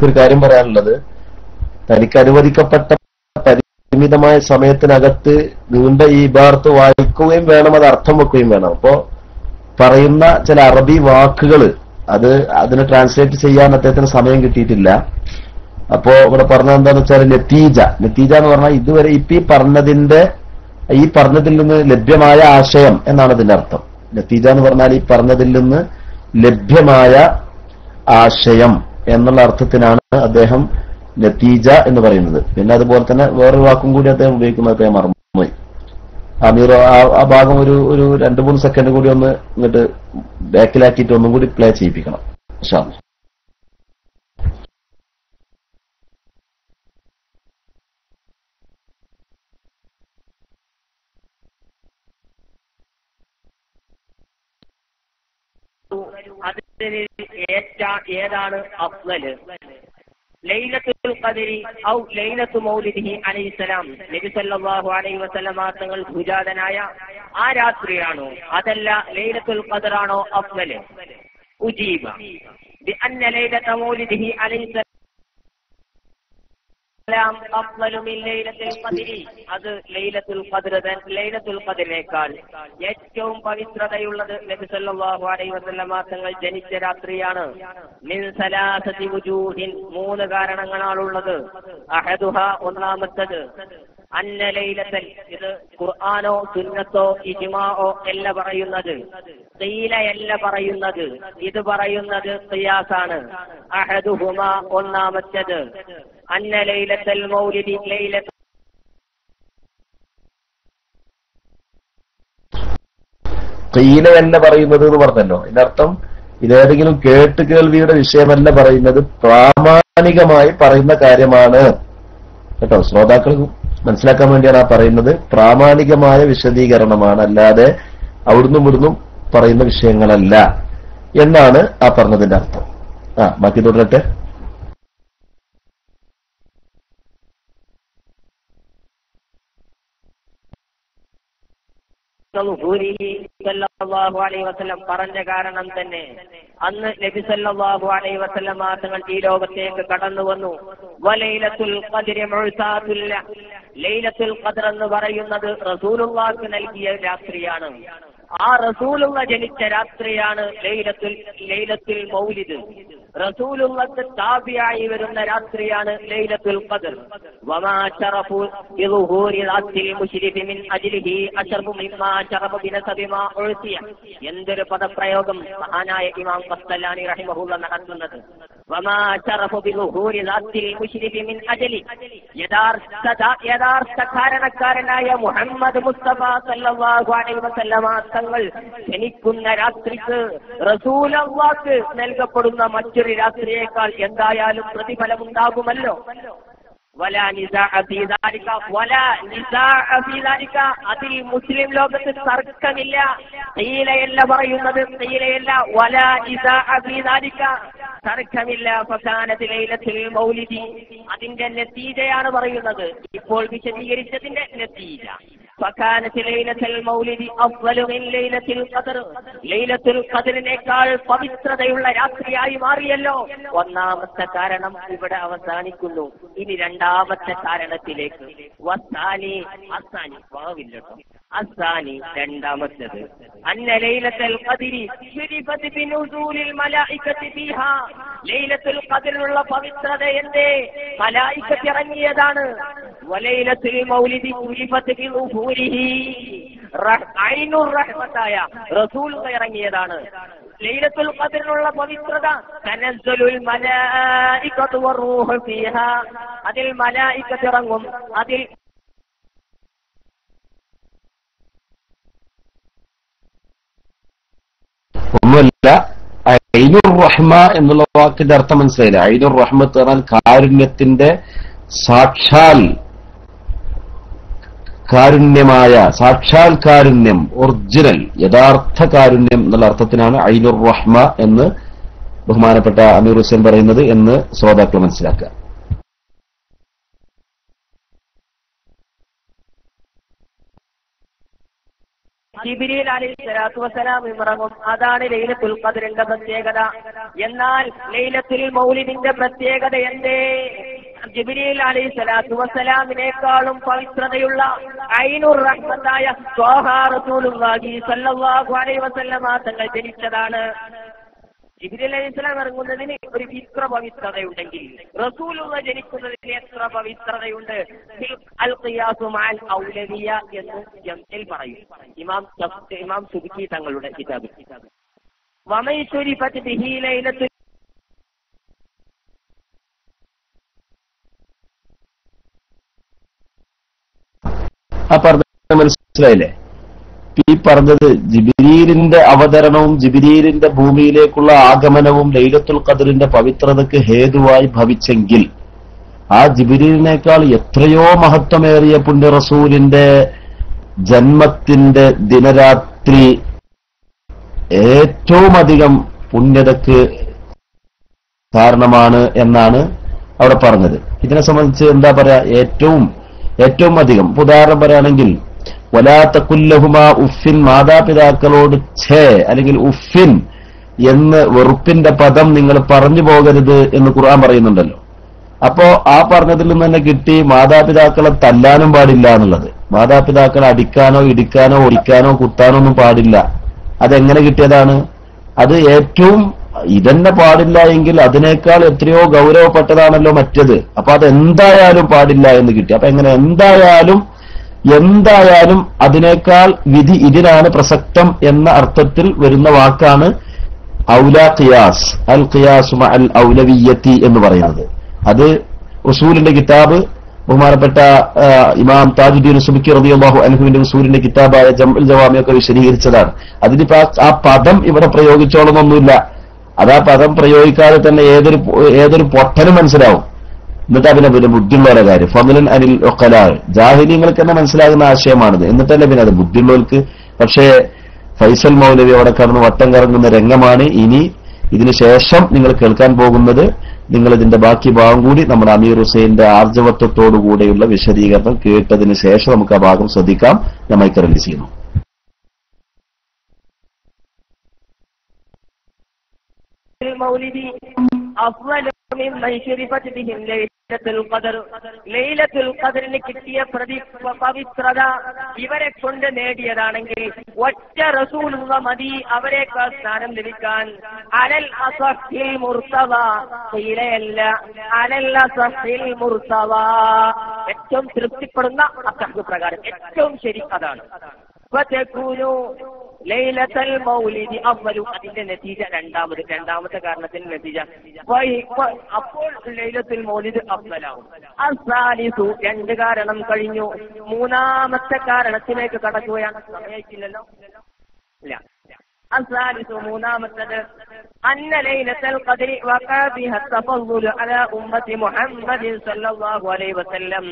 ഒരു കാര്യം പറയാനുള്ളത്, തനിക്ക് അനുവദിക്കപ്പെട്ട പരിമിതമായ സമയത്തിനകത്ത് നീണ്ട ഈ ഇബാറത്ത് വായിക്കുകയും വേണം, അത് അർത്ഥം വെക്കുകയും വേണം. അപ്പോ പറയുന്ന ചില അറബി വാക്കുകൾ അതിനെ ട്രാൻസ്ലേറ്റ് ചെയ്യാൻ അദ്ദേഹത്തിന് സമയം കിട്ടിയിട്ടില്ല. അപ്പോ ഇവിടെ പറഞ്ഞത് എന്താന്ന് വെച്ചാൽ നതീജ എന്ന് പറഞ്ഞാൽ ഇതുവരെ ഈ പറഞ്ഞതിൽ നിന്ന് ലഭ്യമായ ആശയം എന്നാണ് ഇതിന്റെ അർത്ഥം. നതീജ എന്ന് പറഞ്ഞാൽ ഈ പറഞ്ഞതിൽ നിന്ന് ലഭ്യമായ ആശയം എന്നുള്ള അർത്ഥത്തിനാണ് അദ്ദേഹം നതീജ എന്ന് പറയുന്നത്. പിന്നെ അതുപോലെ തന്നെ വേറൊരു വാക്കും കൂടി അദ്ദേഹം ഉപയോഗിക്കുന്നത് അദ്ദേഹം മറന്നുപോയി. അമീർ ആ ഭാഗം ഒരു 2-3 സെക്കൻഡ് കൂടി ഒന്ന് ഇങ്ങോട്ട് ബാക്കിലാക്കിയിട്ട് ഒന്നും കൂടി പ്ലേ ചെയ്യിപ്പിക്കണം. ഇൻഷാ അല്ലാഹ്. അതിന് ഏതാണ് അഫ്ളല്? ലൈലത്തുൽ ഖദ്രി ഔ ലൈലത്തു മൗലിദിഹി അലൈഹിസ്സലാം, നബി സല്ലല്ലാഹു അലൈഹി വസല്ലം തങ്ങൾ ഭുജാതനായ ആ രാത്രിയാണോ, അതല്ല ലൈലത്തുൽ ഖദ്റാണോ അഫ്ളല്? ഉജീബ ബിഅന്ന ലൈലത്ത മൗലിദിഹി അലൈഹിസ്സലാം അഫ്ളലു മിൻ ലൈലത്തുൽ ഖദ്രി, അത് ലൈലത്തുൽ ഖദ്റിനേക്കാൾ ഏറ്റവും പവിത്രതയുള്ളത് നബി സല്ലല്ലാഹു അലൈഹി വസല്ലം തങ്ങൾ ജനിച്ച രാത്രിയാണ്. മിൻ സലാസതി വുജൂഹിൻ, 3 കാരണങ്ങളാണുള്ളത്. അഹദുഹ, ഒന്നാമത്തത് അന്ന ലൈലത്തൽ, ഇത് ഖുർആനോ സുന്നത്തോ ഇജ്മാഅോ അല്ല പറയുന്നത്, ഖീലയല്ല പറയുന്നത്, ഇത് പറയുന്നത് ഖിയാസാണ്. അഹദുഹുമ, ഒന്നാമത്തത് അന്ന ലൈലത്തുൽ മൗലിദി ലൈലത്ത് ഖീലയല്ല പറയുന്നത് എന്ന് പറഞ്ഞല്ലോ. ഇതിനർത്ഥം ഇതേതെങ്കിലും കേട്ട് കേൾവിയുടെ വിഷയമല്ല പറയുന്നത്, പ്രാമാണികമായി പറയുന്ന കാര്യമാണ് കേട്ടോ. ശ്രോതാക്കൾ മനസ്സിലാക്കാൻ വേണ്ടിയാണ് ആ പറയുന്നത്. പ്രാമാണികമായ വിശദീകരണമാണ്, അല്ലാതെ അവിടുന്നും ഇവിടുന്നും പറയുന്ന വിഷയങ്ങളല്ല എന്നാണ് ആ പറഞ്ഞതിന്റെ അർത്ഥം. ബാക്കി തുടരട്ടെ. സല്ലല്ലാഹു അലൈഹി വസല്ലം പറഞ്ഞ കാരണം തന്നെ അന്ന് നബി സല്ലല്ലാഹു അലൈഹി വസല്ലം തങ്ങൾ ഈ ലോകത്തേക്ക് കടന്നു വന്നു. വലൈലത്തുൽ ഖദ്രി മുഅ്താതുൽ, ലൈലത്തുൽ ഖദ്ർ എന്ന് പറയുന്നത് റസൂലുള്ളാഹിക്ക് നൽകിയ രാത്രിയാണ്. ആ റസൂലുള്ള ജനിച്ച രാത്രിയാണ് ലൈലത്തുൽ മൗലിദ്. റസൂലുള്ളാഹിക്ക് താബിയായി വരുന്ന രാത്രിയാണ് ലൈലത്തുൽ ഖദ്ർ. വമാ ശറഫു ബിളുഹൂരി റാത്തിൽ മുശ്രിഫി മിൻ അജ്ലിഹി അശറഫു മിമ്മാ ശറഫ ബിനസബി മാ ഉഴ്തിയ. എന്തൊരു പദപ്രയോഗം മഹാനായ ഇമാം ഖസ്തലാനി റഹിമഹുല്ലാ നടത്തുന്നത്. വമാ ശറഫു ബിളുഹൂരി റാത്തിൽ മുശ്രിഫി മിൻ അജ്ലി, യഥാർത്ഥ കാരണക്കാരനായ മുഹമ്മദ് മുസ്തഫ സല്ലല്ലാഹു അലൈഹി വസല്ലം തങ്ങൾ ജനിക്കുന്ന രാത്രിക്ക് റസൂലുള്ളാഹിക്ക് നൽകപ്പെടുന്ന മറ്റൊരു രാത്രിയേക്കാൾ എന്തായാലും പ്രതിഫലമുണ്ടാകുമല്ലോ. വലാ നിസാഅ ഫീ ദാലിക, അതിൽ മുസ്ലിം ലോകത്ത് തർക്കമില്ല. ഖീലയല്ല പറയുന്നത്, ഖീലയല്ല വലാ നിസാഅ ഫീ ദാലിക, തർക്കമില്ല. ഫകാനത്ത് ലൈലത്തുൽ മൗലിദി, അതിന്റെ നതീജയാണ് പറയുന്നത്, ഇപ്പോൾ വിശദീകരിച്ചതിന്റെ നതീജ. ഫകാനത്ത് ലൈലത്തുൽ മൗലിദി അഫ്ളലു മിൻ ലൈലത്തുൽ ഖദർ, ലൈലത്തുൽ ഖദറിനേക്കാൾ പവിത്രതയുള്ള രാത്രിയായി മാറിയല്ലോ. ഒന്നാമത്തെ കാരണം ഇവിടെ അവസാനിക്കുന്നു. ഇനി രണ്ടാമത്തെ കാരണത്തിലേക്ക്. വസാനി, അസാനി ഭാവില്ലട്ടോ, അസാനി രണ്ടാമത്തേത്. അന്ന ലൈലത്തുൽ ഖദരി ശുരിഫത് ബിനുസൂലിൽ മലായികത്തി ഫീഹാ, ലൈലത്തുൽ ഖദറിനുള്ള പവിത്രത എന്തേ? മലായികത്ത് ഇറങ്ങിയതാണ്. വലൈലത്തുൽ മൗലിദി ശുരിഫത് ബിനുസൂലിഹി, ഐനുർ റഹ്മത്തായ റസൂൽ ഇറങ്ങിയതാണ്. ലൈലത്തുൽ ഖദറിനുള്ള പവിത്രത തനസ്സലുൽ മലായികത്തു വറൂഹു ഫീഹാ, അതിൽ മലായികത്ത് ഇറങ്ങും. അതിൽ ഒന്നുമല്ല, ഐനുർ റഹ്മ എന്നുള്ള വാക്കിന്റെ അർത്ഥം മനസ്സിലായില്ല. ഐനുർ റഹ്മത്ത് പറഞ്ഞാൽ കാരുണ്യത്തിന്റെ സാക്ഷാൽ കാരുണ്യമായ, സാക്ഷാൽ കാരുണ്യം, ഒറിജിനൽ യഥാർത്ഥ കാരുണ്യം എന്നുള്ള അർത്ഥത്തിനാണ് ഐനുർ റഹ്മ എന്ന് ബഹുമാനപ്പെട്ട അമീർ ഹുസൈൻ പറയുന്നത് എന്ന് ശ്രോതാക്കൾ മനസ്സിലാക്കുക. ജിബ്രീൽ അലൈഹിസ്സലാത്തു വസ്സലാം ഇറങ്ങും. അതാണ് ലൈലത്തുൽ ഖദറിന്റെ പ്രത്യേകത. എന്നാൽ ലൈലത്തുൽ മൗലിദിന്റെ പ്രത്യേകത എന്തേ? ജിബ്രീൽ അലൈഹിസ്സലാത്തു വസ്സലാമിനേക്കാളും പവിത്രതയുള്ള ഐനുർ റഹ്മത്തായ ത്വാഹ റസൂലുള്ളാഹി സ്വല്ലല്ലാഹു അലൈഹി വസല്ലമ തങ്ങൾ ജനിച്ചതാണ്. ജിബ്രീൽ അലൈഹിസ്സലാം ഇറങ്ങുന്നതിന് ഒരു ഇത്ര പവിത്രതയുണ്ടെങ്കിൽ റസൂലുള്ള ജനിക്കുന്നതിന് എത്ര പവിത്രതയുണ്ട്? അൽ ഖിയാസു മഅൽ ഔലവിയ എന്ന് ജംഇൽ പറയും ഇമാം സുബ്കി തങ്ങളുടെ കിതാബിൽ. വമൻ ശുരിഫത് ബിഹി ലൈലത്തുൽ, ആ പറഞ്ഞ മനസ്സിലായില്ലേ? ഈ പറഞ്ഞത് ജിബ്രീലിന്റെ അവതരണവും ജിബ്രീലിന്റെ ഭൂമിയിലേക്കുള്ള ആഗമനവും ലൈലത്തുൽ ഖദറിന്റെ പവിത്രതയ്ക്ക് ഹേതുവായി ഭവിച്ചെങ്കിൽ ആ ജിബ്രീലിനേക്കാൾ എത്രയോ മഹത്വമേറിയ പുണ്യ റസൂലിന്റെ ജന്മത്തിന്റെ ദിനരാത്രി ഏറ്റവും അധികം പുണ്യതയ്ക്ക് കാരണമാണ് എന്നാണ് അവിടെ പറഞ്ഞത്. ഇതിനെ സംബന്ധിച്ച് എന്താ പറയാ, ഏറ്റവും അധികം ഉദാഹരണം പറയുകയാണെങ്കിൽ വലാത്ത കുല്ലഹുമാ ഉഫിൻ, മാതാപിതാക്കളോട് ഛേ അല്ലെങ്കിൽ ഉഫിൻ എന്ന് വെറുപ്പിന്റെ പദം നിങ്ങൾ പറഞ്ഞു പോകരുത് എന്ന് ഖുർആൻ പറയുന്നുണ്ടല്ലോ. അപ്പോ ആ പറഞ്ഞതിൽ നിന്ന് തന്നെ കിട്ടി മാതാപിതാക്കളെ തല്ലാനും പാടില്ല എന്നുള്ളത്. മാതാപിതാക്കളെ അടിക്കാനോ ഇടിക്കാനോ ഒടിക്കാനോ കുത്താനോ ഒന്നും പാടില്ല. അതെങ്ങനെ കിട്ടിയതാണ്? അത് ഏറ്റവും ഇതന്നെ പാടില്ല എങ്കിൽ അതിനേക്കാൾ എത്രയോ ഗൗരവപ്പെട്ടതാണല്ലോ മറ്റത്. അപ്പൊ അതെന്തായാലും പാടില്ല എന്ന് കിട്ടി. അപ്പൊ എങ്ങനെ എന്തായാലും അതിനേക്കാൾ വിധി ഇതിനാണ് പ്രസക്തം എന്ന അർത്ഥത്തിൽ വരുന്ന വാക്കാണ് ഔലാ ഖിയാസ്, അൽ ഖിയാസു മഅൽ ഔലവിയ്യത്തി എന്ന് പറയുന്നത്. അത് ഉസൂലിന്റെ കിതാബ് ബഹുമാനപ്പെട്ട ഇമാം താജുദ്ദീൻ സുബ്കി റളിയല്ലാഹു അൻഹുവിന്റെ ഉസൂലിന്റെ കിതാബായ ജംഉൽ ജവാമിയൊക്കെ വിശദീകരിച്ചതാണ്. അതിനിപ്പോ ആ പദം ഇവിടെ പ്രയോഗിച്ചോളന്നൊന്നുമില്ല. അത് ആ പദം പ്രയോഗിക്കാതെ തന്നെ ഏതൊരു പൊട്ടനും മനസ്സിലാവും. എന്നിട്ട് പിന്നെ ബുദ്ധിയുള്ളവരുടെ കാര്യം ഫദ്ലൻ അനിൽ ഉഖലാ, ജാഹിലിങ്ങൾക്ക് തന്നെ മനസ്സിലാകുന്ന ആശയമാണിത്. എന്നിട്ടല്ലേ പിന്നെ അത് ബുദ്ധിയുള്ളവർക്ക്. പക്ഷേ ഫൈസൽ മൗലവി അവിടെ കടന്ന് വട്ടം കറങ്ങുന്ന രംഗമാണ് ഇനി ഇതിനു ശേഷം നിങ്ങൾ കേൾക്കാൻ പോകുന്നത്. നിങ്ങൾ ഇതിന്റെ ബാക്കി ഭാഗം കൂടി നമ്മുടെ അമീർ ഹുസൈന്റെ ആർജവത്വത്തോടുകൂടെയുള്ള വിശദീകരണം കേട്ടതിന് ശേഷം നമുക്ക് ആ ഭാഗം ശ്രദ്ധിക്കാം. ഞാൻ മൈക്ക് റിലീസ് ചെയ്യുന്നു. ലൈലത്തുൽ ഖദറിന് കിട്ടിയ പവിത്രത ഇവരെ കൊണ്ട് നേടിയതാണെങ്കിൽ ഒറ്റ റസൂലുള്ള മതി അവരെക്കാൾ സ്ഥാനം ലഭിക്കാൻ. അലൽ അസഹിൽ മുർത്തവ, ഖീലയല്ല അലൽ അസഹിൽ മുർത്തവ, ഏറ്റവും തൃപ്തിപ്പെടുന്ന അസഹ് പ്രകാരം ഏറ്റവും ശരി അതാണ്. ലൈലത്തുൽ മൗലിദി അവ്വലു, അതിന്റെ നതീജ രണ്ടാമത്തെ കാരണത്തിന്റെ നതീജ അപ്പോൾ ലൈലത്തുൽ മൗലിദ് അഫ്ളലാവും. അസ്സാലിസു, രണ്ട് കാരണം കഴിഞ്ഞു. മൂന്നാമത്തെ കാരണത്തിലേക്ക് കടക്കുകയാണ്. സമയത്തില്ലല്ലോ, ഇല്ല. الثالث മൂന്നാമത്തത് أن ليلة القدر وقع بها التفضل على أمة محمد صلى الله عليه وسلم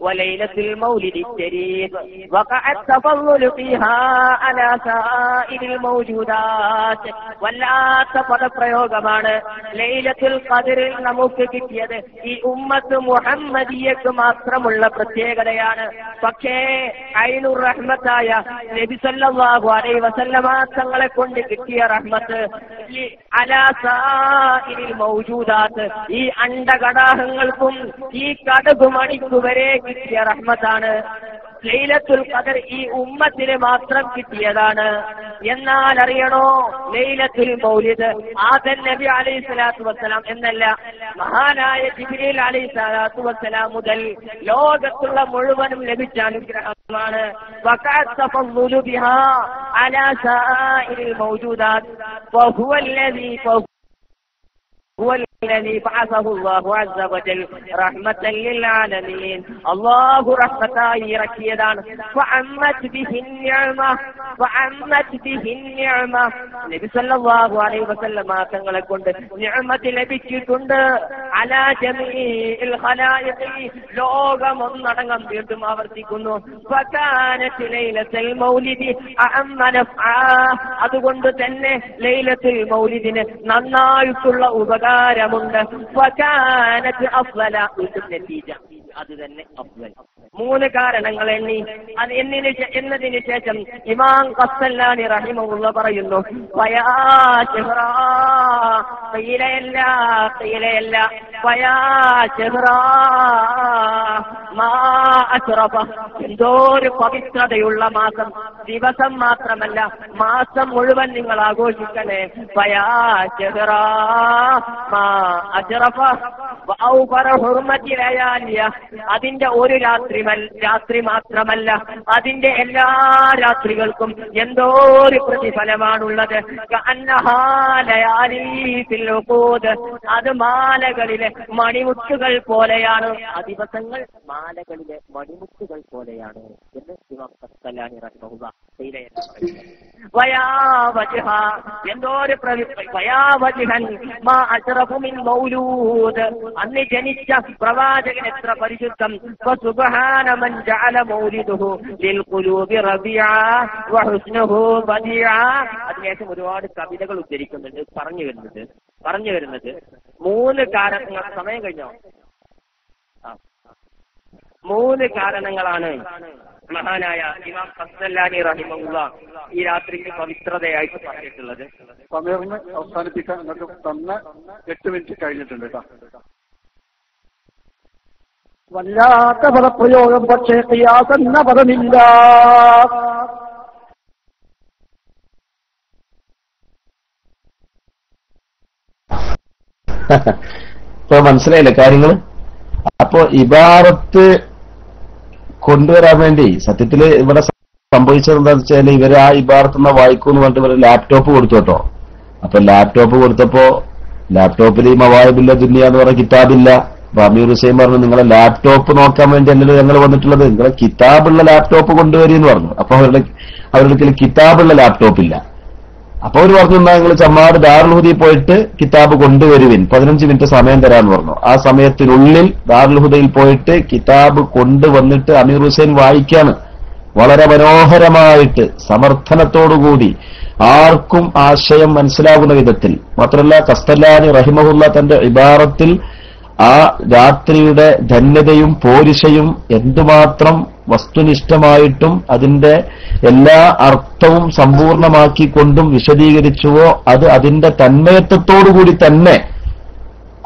وليلة المولد الشريف وقع التفضل فيها على سائر الموجودات. വല്ലാത്ത പദപ്രയോഗമാണ്. ലൈലത്തുൽ ഖദ്റിൽ നമുക്ക് കിട്ടിയത് ഈ ഉമ്മത്ത് മുഹമ്മദിയക്ക് മാത്രമുള്ള പ്രത്യേകതയാണ്. പക്ഷേ ഐനുർ റഹ്മത്തായ നബി സല്ലല്ലാഹു അലൈഹി വസല്ലമ തങ്ങളെ കൊണ്ട് കിട്ടിയ റഹ്മത്ത് ഈ അലാ സാഇരിൽ മൗജൂദാത്ത്, ഈ അണ്ടകടാഹങ്ങൾക്കും ഈ കടുകുമണിക്കുവരെ കിട്ടിയ റഹ്മത്താണ്. ലൈലത്തുൽ ഖദർ ഈ ഉമ്മത്തിന് മാത്രം കിട്ടിയതാണ്. എന്നാൽ അറിയണോ, ലൈലത്തുൽ മൗലിദ് ആദം നബി അലൈഹി സ്വലാത്തു വസ്സലാം എന്നല്ല, മഹാനായ ജിബ്രീൽ അലൈഹി സ്വലാത്തു വസ്സലാം മുതൽ ലോകത്തുള്ള മുഴുവനും ലഭിച്ച അനുഗ്രഹമാണ്. വഖഅത്തഫദ്ദുലു ബിഹാ അലാ സാഇരിൽ മൗജൂദാത്ത് വഹുവ الذي بعثه الله عز وجل رحمة للعالمين. الله رحمتاي ركيدان فعمت به النعمة നബി സല്ലല്ലാഹു അലൈഹി വസല്ലമ തങ്ങളെ കൊണ്ട് നിഅമത്ത് ലഭിച്ചിട്ടുണ്ട്. അലാ ജമീഇൽ ഖലായിഖി, ലോകമൊന്നടങ്കം വീണ്ടും ആവർത്തിക്കുന്നു. ഫകാനത്ത് ലൈലത്തുൽ മൗലിദി അഅമ്മ നഫ്ആ, അതുകൊണ്ട് തന്നെ ലൈലത്തുൽ മൗലിദിന് നന്നായിട്ടുള്ള ഉപകാരമുണ്ട്. ഫകാനത്ത് അഫ്ളല, നതീജ അത് തന്നെ അഫ്ളൽ. 3 കാരണങ്ങൾ എണ്ണി അത് എന്നതിന് ശേഷം ഇമാം ഖസ്സലാനി റഹിമഹുള്ള പറയുന്നു, എന്തോരു പവിത്രതയുള്ള മാസം, ദിവസം മാത്രമല്ല മാസം മുഴുവൻ നിങ്ങൾ ആഘോഷിക്കണേ. അതിന്റെ ഒരു രാത്രി മാത്രമല്ല, അതിന്റെ എല്ലാ രാത്രികൾക്കും എന്തോ ഒരു പ്രതിഫലമാണുള്ളത്. അത് മാലകളിലെ മണിമുത്തുകൾ പോലെയാണ്. ആ ദിവസങ്ങൾ മാലകളിലെ മണിമുത്തുകൾ പോലെയാണ് എന്ന് ഇമാം ഖസ്സലാനി റഹിമഹുല്ലാഹ് അന്ന് ജനിച്ച പ്രവാചകൻ എത്ര പരിശുദ്ധം. ഫസുബ്ഹാന മൻ ജഅല മൗലിദുഹു ലിൽഖുലൂബി റബിഅ വഹുസ്നുഹു ബദിഅ. അതിനുശേഷം ഒരുപാട് കവിതകൾ ഉദ്ധരിക്കുന്നുണ്ട്. പറഞ്ഞു വരുന്നത് 3 കാരണങ്ങൾ. സമയം കഴിഞ്ഞോ? 3 കാരണങ്ങളാണ് മഹാനായ ഇമാം ഖസ്സലാനി റഹിമഹുല്ലാഹ് ഈ രാത്രിക്ക് പവിത്രതയായിട്ട് പറഞ്ഞിട്ടുള്ളത്. സമയം അവസാനിപ്പിക്കാൻ നമുക്ക് തന്ന 8 മിനിറ്റ് കഴിഞ്ഞിട്ടുണ്ട് കേട്ടോ. വല്ലാത്ത പദപ്രയോഗം, പക്ഷേ ഖിയാസ് എന്ന പദമില്ല. ഇപ്പൊ മനസ്സിലായില്ലേ കാര്യങ്ങൾ? അപ്പോ ഇബാറത്ത് കൊണ്ടുവരാൻ വേണ്ടി സത്യത്തില് ഇവിടെ സംഭവിച്ചത് എന്താണെന്ന് വെച്ചാൽ ഇവര് ആ ഇബാറത്ത് വായിക്കൂന്ന് പറഞ്ഞിട്ട് ഇവര് ലാപ്ടോപ്പ് കൊടുത്തു കേട്ടോ. അപ്പൊ ലാപ്ടോപ്പ് കൊടുത്തപ്പോ ലാപ്ടോപ്പിൽ ഈ മവായിബുല്ല ദുനിയ എന്ന് പറഞ്ഞ കിതാബില്ല. അപ്പൊ അമീർ ഹുസൈൻ പറഞ്ഞു, നിങ്ങളെ ലാപ്ടോപ്പ് നോക്കാൻ വേണ്ടി അല്ലല്ലോ ഞങ്ങൾ വന്നിട്ടുള്ളത്, നിങ്ങളെ കിതാബുള്ള ലാപ്ടോപ്പ് കൊണ്ടുവരീന്ന് പറഞ്ഞു. അപ്പൊ അവരുടെ കിതാബുള്ള ലാപ്ടോപ്പ് ഇല്ല. അപ്പൊ അവർ പറഞ്ഞു, എന്നാ നിങ്ങൾ ചമ്മാട് ദാറുൽ ഹുദയിൽ പോയിട്ട് കിതാബ് കൊണ്ടുവരുവിൻ, 15 മിനിറ്റ് സമയം തരാന്ന് പറഞ്ഞു. ആ സമയത്തിനുള്ളിൽ ദാറുൽ ഹുദയിൽ പോയിട്ട് കിതാബ് കൊണ്ടുവന്നിട്ട് അമീർ ഹുസൈൻ വായിക്കാണ്. വളരെ മനോഹരമായിട്ട് സമർത്ഥനത്തോടുകൂടി ആർക്കും ആശയം മനസ്സിലാകുന്ന വിധത്തിൽ. മാത്രമല്ല ഖസ്സലാനി റഹിമഹുല്ല തന്റെ ഇബാറത്തിൽ ആ രാത്രിയുടെ ധന്യതയും പോരിശയും എന്തുമാത്രം വസ്തുനിഷ്ഠമായിട്ടും അതിന്റെ എല്ലാ അർത്ഥവും സമ്പൂർണമാക്കിക്കൊണ്ടും വിശദീകരിച്ചുവോ അത് അതിന്റെ തന്മയത്വത്തോടുകൂടി തന്നെ,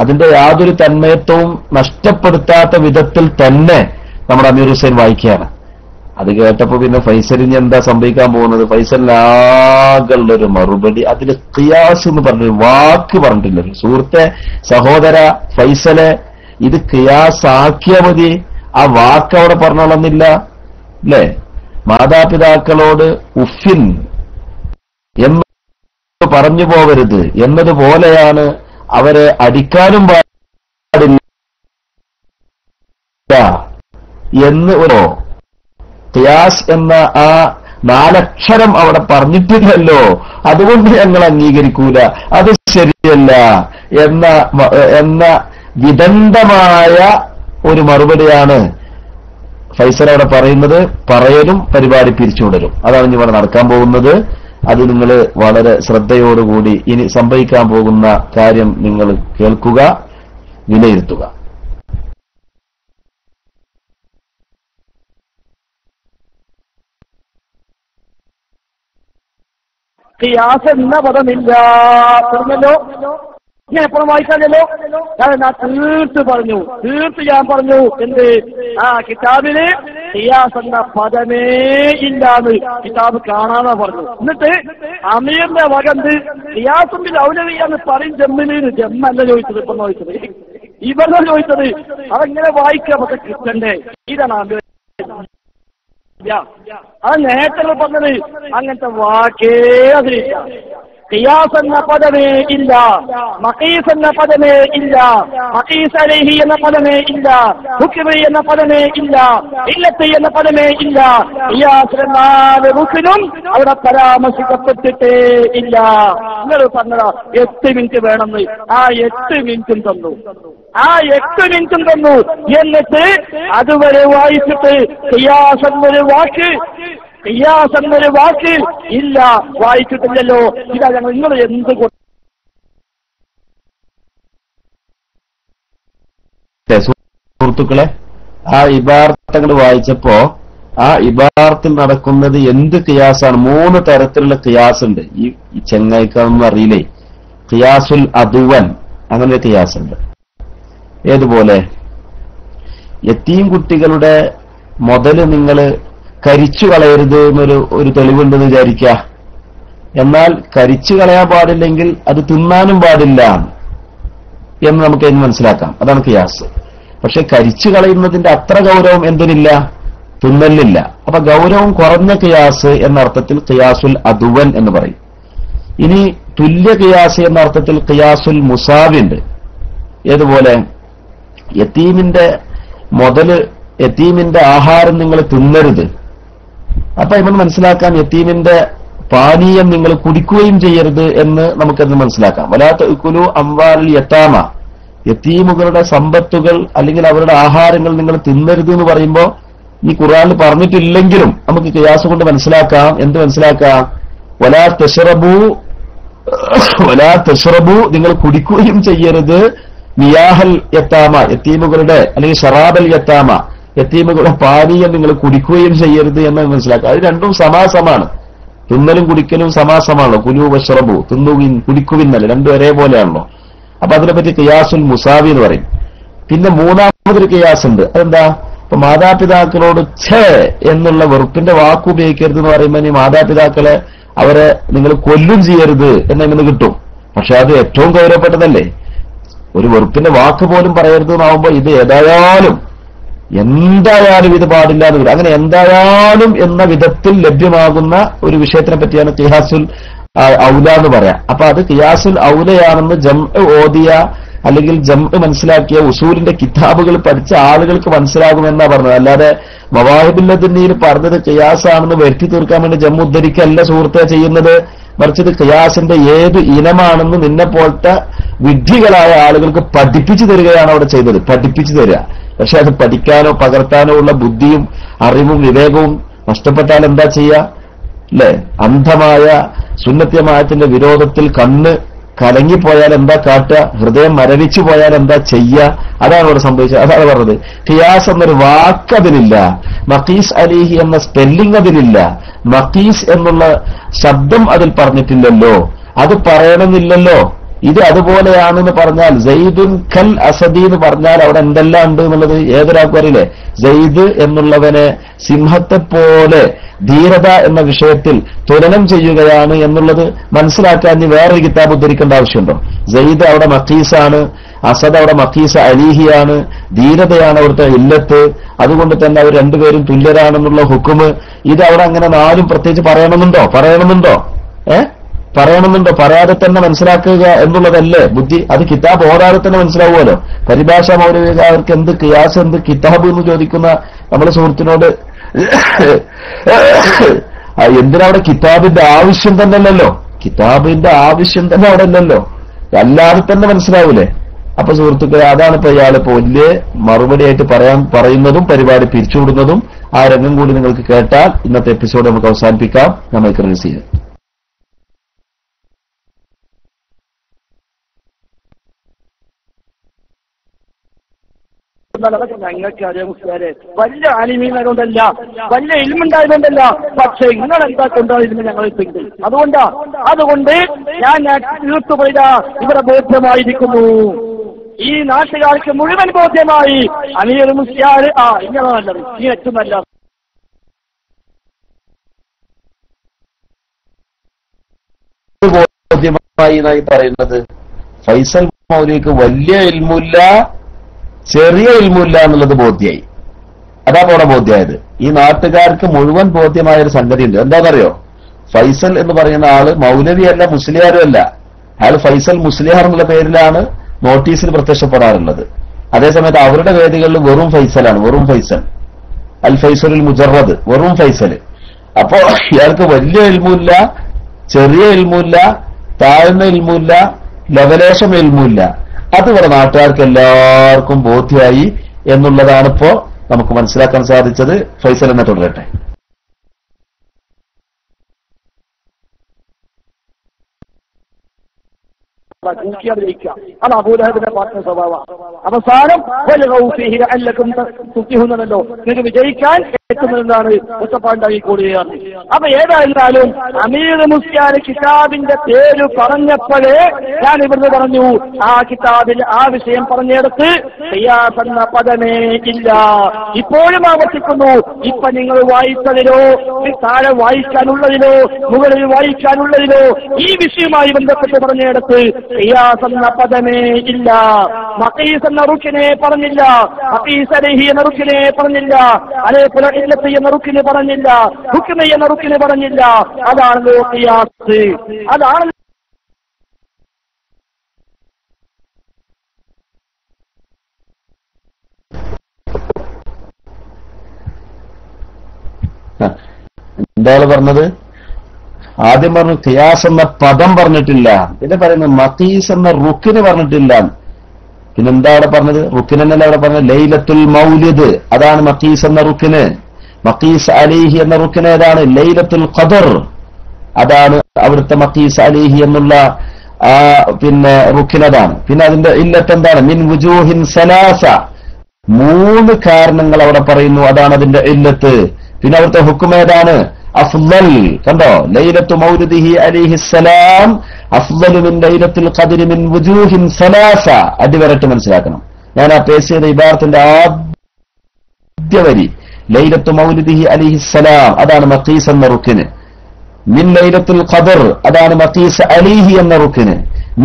അതിന്റെ യാതൊരു തന്മയത്വവും നഷ്ടപ്പെടുത്താത്ത വിധത്തിൽ തന്നെ നമ്മുടെ അമീർ ഹുസൈൻ വായിക്കുകയാണ്. അത് കേട്ടപ്പോ പിന്നെ ഫൈസലിന് എന്താ സംഭവിക്കാൻ പോകുന്നത്? ഫൈസലിനാകുള്ളൊരു മറുപടി, അതിൽ ഖിയാസ് എന്ന് പറഞ്ഞൊരു വാക്ക് പറഞ്ഞിട്ടില്ല. സുഹൃത്തെ, സഹോദര ഫൈസലെ, ഇത് ഖിയാസ് ആക്കിയാ മതി, ആ വാക്ക് അവിടെ പറഞ്ഞോളന്നില്ല അല്ലേ? മാതാപിതാക്കളോട് ഉഫിൻ എന്ന് പറഞ്ഞു പോവരുത് എന്നതുപോലെയാണ് അവരെ അടിക്കാനും പാടില്ല എന്ന് ഒരു ഖിയാസ് എന്ന ആ നാലക്ഷരം അവിടെ പറഞ്ഞിട്ടില്ലല്ലോ, അതുകൊണ്ട് ഞങ്ങൾ അംഗീകരിക്കൂല, അത് ശരിയല്ല എന്ന വിദണ്ഡമായ ഒരു മറുപടിയാണ് ഫൈസൽ അവിടെ പറയുന്നത്. പറയലും പരിപാടി പിരിച്ചുകൊണ്ടരും. അതാണ് ഇനി ഇവിടെ നടക്കാൻ പോകുന്നത്. അത് നിങ്ങൾ വളരെ ശ്രദ്ധയോടുകൂടി ഇനി സംഭവിക്കാൻ പോകുന്ന കാര്യം നിങ്ങൾ കേൾക്കുക, വിലയിരുത്തുക. ഖിയാസ് എന്ന പദമില്ല. പറഞ്ഞല്ലോ, ഞാൻ എപ്പോഴും വായിക്കാമല്ലോ. ഞാൻ തീർത്ത് ഞാൻ പറഞ്ഞു എന്ത് കിതാബില് ഖിയാസ് എന്ന പദമേ ഇല്ലാന്ന് കിതാബ് കാണാന്നാ പറഞ്ഞു. എന്നിട്ട് അമീറിന്റെ വകന്ത് ഖിയാസും ഔലവിയാന്ന് പറയും. ജമ്മല്ല ചോദിച്ചത്, ഇപ്പൊ ചോദിച്ചത് ഇവരുടെ ചോദിച്ചത്. അതെങ്ങനെ വായിക്കാൻ പക്ഷെ കിട്ടണ്ടേ? ഇതാണ് അത് നേരത്തെ പറഞ്ഞത്. അങ്ങനത്തെ വാക്കേ അതിലില്ല. ഖിയാസ് എന്ന പദമേ ഇല്ല, മഖീസ് എന്ന പദമേ ഇല്ല, മഖീസ് അലൈഹി എന്ന പദമേ ഇല്ല, ഹുക്മി എന്ന പദമേ ഇല്ല, ഇല്ലത്ത് എന്ന പദമേ ഇല്ല. ഖിയാസിലെ 4 റുക്നും അവിടെ പരാമർശിക്കപ്പെട്ടിട്ടേ ഇല്ല. നിങ്ങൾ പറഞ്ഞതാ 8 മിനിറ്റ് വേണമെന്ന്. ആ 8 മിനിറ്റും തന്നു. എന്നിട്ട് അതുവരെ വായിച്ചിട്ട് ഖിയാസ് എന്നൊരു വാക്ക് ഇല്ല, വായിച്ചിട്ടില്ലല്ലോ. ഇതാ ഞങ്ങൾ നിങ്ങൾ എന്ത് സുഹൃത്തുക്കളെ, ആ ഇബാറത്തങ്ങൾ വായിച്ചപ്പോ ആ ഇബാറത്തിൽ നടക്കുന്നത് എന്ത് ഖിയാസാണ്? 3 തരത്തിലുള്ള ഖിയാസ് ഉണ്ട്. ഈ ചെങ്ങായിക്കാണെന്ന് അറിയില്ലേ, ഖിയാസുൽ അദുവൻ, അങ്ങനെ ഖിയാസ് ഉണ്ട്. ഏതുപോലെ യത്തീം കുട്ടികളുടെ മുതല് നിങ്ങൾ കരിച്ചു കളയരുത് എന്നൊരു തെളിവുണ്ടെന്ന് വിചാരിക്കുക. എന്നാൽ കരിച്ചു കളയാൻ പാടില്ലെങ്കിൽ അത് തിന്നാനും പാടില്ല എന്ന് നമുക്ക് അതിന് മനസ്സിലാക്കാം. അതാണ് ഖിയാസ്. പക്ഷെ കരിച്ചു കളയുന്നതിന്റെ അത്ര ഗൗരവം എന്തിനില്ല? തിന്നലില്ല. അപ്പൊ ഗൗരവം കുറഞ്ഞ ഖിയാസ് എന്ന അർത്ഥത്തിൽ ഖിയാസുൽ അദുവൻ എന്ന് പറയും. ഇനി തുല്യ ഖിയാസ് എന്ന അർത്ഥത്തിൽ ഖിയാസുൽ മുസാവിണ്ട്. ഏതുപോലെ യത്തീമിന്റെ മുതല്, യത്തീമിന്റെ ആഹാരം നിങ്ങൾ തിന്നരുത്. അപ്പൊ ഇവൻ മനസ്സിലാക്കാം യത്തീമിന്റെ പാനീയം നിങ്ങൾ കുടിക്കുകയും ചെയ്യരുത് എന്ന് നമുക്കത് മനസ്സിലാക്കാം. വലാത്ത ഉക്കുലു അംവാൽ യത്താമ, യത്തീമുകളുടെ സമ്പത്തുകൾ അല്ലെങ്കിൽ അവരുടെ ആഹാരങ്ങൾ നിങ്ങൾ തിന്നരുത് എന്ന് പറയുമ്പോൾ ഈ ഖുർആനിൽ പറഞ്ഞിട്ടില്ലെങ്കിലും നമുക്ക് ഖിയാസ് കൊണ്ട് മനസ്സിലാക്കാം. എന്ത് മനസ്സിലാക്കാം? വലാ തശ്റബു, നിങ്ങൾ കുടിക്കുകയും ചെയ്യരുത് മിയാഹൽ യത്താമ, യത്തീമുകളുടെ അല്ലെങ്കിൽ ഷറാബൽ യത്താമ, യത്തീമുകളുടെ പാനീയം നിങ്ങൾ കുടിക്കുകയും ചെയ്യരുത് എന്ന് മനസ്സിലാക്കുക. അത് രണ്ടും സമാസമാണ്. തിന്നലും കുടിക്കലും സമാസമാണല്ലോ. കുലു വശ്റബു, തിന്നുവിൻ കുടിക്കുവിന്നല്ല, രണ്ടും ഒരേപോലെയാണല്ലോ. അപ്പൊ അതിനെപ്പറ്റി ഖിയാസുൽ മുസാവി എന്ന് പറയും. പിന്നെ മൂന്നാമതൊരു ഖിയാസ് ഉണ്ട്. അതെന്താ? ഇപ്പൊ മാതാപിതാക്കളോട് ഛേ എന്നുള്ള വെറുപ്പിന്റെ വാക്ക് ഉപയോഗിക്കരുത് എന്ന് പറയുമ്പോൾ ഈ മാതാപിതാക്കളെ അവരെ നിങ്ങൾ കൊല്ലും ചെയ്യരുത് എന്നെങ്ങനെ കിട്ടും. പക്ഷെ അത് ഏറ്റവും ഗൗരവപ്പെട്ടതല്ലേ? ഒരു വെറുപ്പിന്റെ വാക്ക് പോലും പറയരുത് എന്നാവുമ്പോ ഇത് എന്തായാലും ഇത് പാടില്ല എന്ന് വരും. അങ്ങനെ എന്തായാലും എന്ന വിധത്തിൽ ലഭ്യമാകുന്ന ഒരു വിഷയത്തിനെ പറ്റിയാണ് ഖിയാസുൽ ഔല എന്ന് പറയാം. അപ്പൊ അത് ഖിയാസുൽ ഔലയാണെന്ന് ഓതിയ അല്ലെങ്കിൽ മനസ്സിലാക്കിയ ഉസൂലിന്റെ കിതാബുകൾ പഠിച്ച ആളുകൾക്ക് മനസ്സിലാകുമെന്നാ പറഞ്ഞത്. അല്ലാതെ മവാഹിബുല്ലദീനിൽ പറഞ്ഞത് ഖിയാസാണെന്ന് വരുത്തി തീർക്കാൻ വേണ്ടി ഉദ്ധരിക്കല്ല സുഹൃത്തെ ചെയ്യുന്നത്. മറിച്ച് ഇത് ഖിയാസിന്റെ ഏത് ഇനമാണെന്ന് നിന്നെ പോലത്തെ വിഡ്ഢികളായ ആളുകൾക്ക് പഠിപ്പിച്ചു തരികയാണ് അവിടെ ചെയ്തത്. പഠിപ്പിച്ചു തരിക. പക്ഷെ അത് പഠിക്കാനോ പകർത്താനോ ഉള്ള ബുദ്ധിയും അറിവും വിവേകവും നഷ്ടപ്പെട്ടാൽ എന്താ ചെയ്യുക? അല്ലെ? അന്ധമായ സുന്നത്യമായത്തിന്റെ വിരോധത്തിൽ കണ്ണ് കലങ്ങിപ്പോയാൽ എന്താ കാട്ടുക? ഹൃദയം മരവിച്ചു പോയാൽ എന്താ ചെയ്യുക? അതാണ് ഇവിടെ സംഭവിച്ചത്. അതാണ് പറഞ്ഞത്. ഖിയാസ് എന്നൊരു വാക്ക് അതിലില്ല. മഖീസ് അലിഹി എന്ന സ്പെല്ലിംഗ് അതിലില്ല. മഖീസ് എന്നുള്ള ശബ്ദം അതിൽ പറഞ്ഞിട്ടില്ലല്ലോ. അത് പറയണമെന്നില്ലല്ലോ. ഇത് അതുപോലെയാണെന്ന് പറഞ്ഞാൽ സെയ്ദുൻ കൽ അസദി എന്ന് പറഞ്ഞാൽ അവിടെ എന്തെല്ലാം ഉണ്ട് എന്നുള്ളത് ഏതൊരാൾക്കും അറിയില്ലേ? സെയ്ദ് എന്നുള്ളവനെ സിംഹത്തെ പോലെ ധീരത എന്ന വിഷയത്തിൽ തുലനം ചെയ്യുകയാണ് എന്നുള്ളത് മനസ്സിലാക്കാൻ ഇനി വേറൊരു കിതാബ് ഉദ്ധരിക്കേണ്ട ആവശ്യമുണ്ടോ? സെയ്ദ് അവിടെ മഖീസാണ്, അസദ് അവിടെ മഖീസ അലീഹിയാണ്, ധീരതയാണ് അവിടുത്തെ ഇല്ലത്ത്. അതുകൊണ്ട് തന്നെ അവർ രണ്ടുപേരും തുല്യരാണെന്നുള്ള ഹുക്കുമ് ഇത് അവിടെ അങ്ങനെ നാലും പ്രത്യേകിച്ച് പറയണമെന്നുണ്ടോ? പറയണമെന്നുണ്ടോ? പറയാതെ തന്നെ മനസ്സിലാക്കുക എന്നുള്ളതല്ലേ ബുദ്ധി. അത് കിതാബ് ഓടാതെ തന്നെ മനസ്സിലാവുമല്ലോ. പരിഭാഷ മൗലവികാർക്ക് എന്ത് ഖിയാസ് എന്ത് കിതാബ് എന്ന് ചോദിക്കുന്ന നമ്മുടെ സുഹൃത്തിനോട് എന്തിനാ അവിടെ കിതാബിന്റെ ആവശ്യം തന്നെ അല്ലല്ലോ, കിതാബിന്റെ ആവശ്യം തന്നെ അവിടെ അല്ലല്ലോ, അല്ലാതെ തന്നെ മനസ്സിലാവൂലേ? അപ്പൊ സുഹൃത്തുക്കളെ, അതാണ് ഇപ്പൊ ഇയാളിപ്പോ വലിയ മറുപടിയായിട്ട് പറയുന്നതും പരിപാടി പിരിച്ചുവിടുന്നതും. ആ രംഗം കൂടി നിങ്ങൾക്ക് കേട്ടാൽ ഇന്നത്തെ എപ്പിസോഡ് നമുക്ക് അവസാനിപ്പിക്കാം. നമുക്ക് റിലീസ് ചെയ്യാം. ഞങ്ങൾക്ക് അറിയാം മുസ്ലിയാരെ, വലിയ ആലിമീനായതുകൊണ്ടല്ല, വലിയ ഇൽമുണ്ടായതുകൊണ്ടല്ല, പക്ഷെ നിങ്ങളെന്താ കൊണ്ടായിരുന്നു ഞങ്ങൾ ഉണ്ട്. അതുകൊണ്ട് ഞാൻ തീർത്തു പോയില്ല, ഇവിടെ ബോധ്യമായിരിക്കുന്നു, ഈ നാട്ടുകാർക്ക് മുഴുവൻ ബോധ്യമായി. അമീർ മുസ്ലിയാർ ഇങ്ങനെ നല്ലത്, ഈ ഏറ്റവും നല്ല ബോധ്യമായി എന്നായി പറയുന്നത്. ഫൈസൽ മൗലവിക്ക് വലിയ ഇൽമില്ല, ചെറിയ ഇൽമില്ല എന്നുള്ളത് ബോധ്യായി. അതാണ് അവിടെ ബോധ്യമായത്. ഈ നാട്ടുകാർക്ക് മുഴുവൻ ബോധ്യമായ ഒരു സംഗതി ഉണ്ട്. എന്താണെന്നറിയോ? ഫൈസൽ എന്ന് പറയുന്ന ആള് മൗലവിയല്ല, മുസ്ലിയാരും അല്ല. അയാൾ ഫൈസൽ മുസ്ലിയാർ എന്നുള്ള പേരിലാണ് നോട്ടീസിൽ പ്രത്യക്ഷപ്പെടാറുള്ളത്. അതേസമയത്ത് അവരുടെ വേദികളിൽ വെറും ഫൈസലാണ്, വെറും ഫൈസൽ, അൽ ഫൈസലുൽ മുജറദ്, വെറും ഫൈസൽ. അപ്പോ ഇയാൾക്ക് വലിയ ഇൽമില്ല, ചെറിയ ഇൽമില്ല, താഴ്ന്ന ഇൽമില്ല, ലവലേശം ഇൽമില്ല. അതുവരെ നാട്ടുകാർക്ക് എല്ലാവർക്കും ബോധ്യമായി എന്നുള്ളതാണിപ്പോ നമുക്ക് മനസ്സിലാക്കാൻ സാധിച്ചത്. ഫൈസൽ എന്നെ തുടരട്ടെ. അത് അബൂലഹബിന്റെ പാർട്ടി സ്വഭാവമാണ്. അവസാനം തുത്തിഹുന്നല്ലോ, നിങ്ങൾക്ക് വിജയിക്കാൻ എത്തുന്നതെന്താണ് ഒറ്റപ്പാണ്ടായി കൂടുകയാണ്. അപ്പൊ ഏതായിരുന്നാലും അമീർ മുസ്ലിയാർ കിതാബിന്റെ പേര് പറഞ്ഞപ്പോഴേ ഞാൻ ഇവിടുന്ന് പറഞ്ഞു, ആ കിതാബിൽ ആ വിഷയം പറഞ്ഞെടുത്ത് ഖിയാസ് എന്ന പദമേ ഇല്ല. ഇപ്പോഴും ആവർത്തിക്കുന്നു, ഇപ്പൊ നിങ്ങൾ വായിച്ചതിലോ താഴെ വായിക്കാനുള്ളതിലോ മുകളിൽ വായിക്കാനുള്ളതിലോ ഈ വിഷയവുമായി ബന്ധപ്പെട്ട് പറഞ്ഞെടുത്ത് ഖിയാസ് എന്ന പദമേ ഇല്ല. മഖീസ് എന്ന റുക്കിനെ പറഞ്ഞില്ല, മഖീസ് അലൈഹി എന്ന റുക്കിനെ പറഞ്ഞില്ല, അതേപോലെ ഇല്ലത്ത് എന്ന റുക്കിന് പറഞ്ഞില്ല, ഹുക്മ എന്ന റുക്കിന് പറഞ്ഞില്ല. അതാണല്ലോ ഖിയാസ്. അതാണ് എന്താണ് പറഞ്ഞത്? ആദ്യം പറഞ്ഞു ഖിയാസ് എന്ന പദം പറഞ്ഞിട്ടില്ല, പിന്നെ പറയുന്നത് മഖീസ് എന്ന റുക്കിന് പറഞ്ഞിട്ടില്ല. പിന്നെന്താ അവിടെ പറഞ്ഞത്? റുക്കിനല്ല അവിടെ പറഞ്ഞത് ലൈലത്തുൽ മൗലിദ്, അതാണ് മഖീസ് എന്ന റുക്കിന്. മഖീസ് അലൈഹി എന്ന റുക്കിന് ഏതാണ്? ലൈലത്തുൽ ഖദർ, അതാണ് അവിടുത്തെ മഖീസ് അലൈഹി എന്നുള്ള പിന്നെ റുക്കിനതാണ്. പിന്നെ അതിന്റെ ഇല്ലത്ത് എന്താണ്? മിൻ വുജൂഹിൻ സലാസ, 3 കാരണങ്ങൾ അവിടെ പറയുന്നു, അതാണ് അതിന്റെ ഇല്ലത്ത്. പിന്നെ അവിടുത്തെ ഹുക്ം ഏതാണ്? അഫ്ളൽ. കണ്ടോ? ലൈലത്തു മൗലിദിഹി അലൈഹിസ്സലാം അഫ്ളലു മിൻ ലൈലത്തുൽ ഖദ്രി മിൻ വുജൂഹിൻ സലാസ. അടിവരട്ട് മനസ്സിലാക്കണം. ഞാൻ ആ പേശ് ചെയ്ത ഇബാറത്തിന്റെ ആദ്യ വരി ലൈലത്തു മൗലിദിഹി അലൈഹിസ്സലാം, അതാണ് മഖീസ് എന്ന റുക്കിന്. മിൻ ലൈലത്തുൽ ഖദർ, അതാണ് മഖീസ് അലൈഹി എന്ന റുക്കിന്.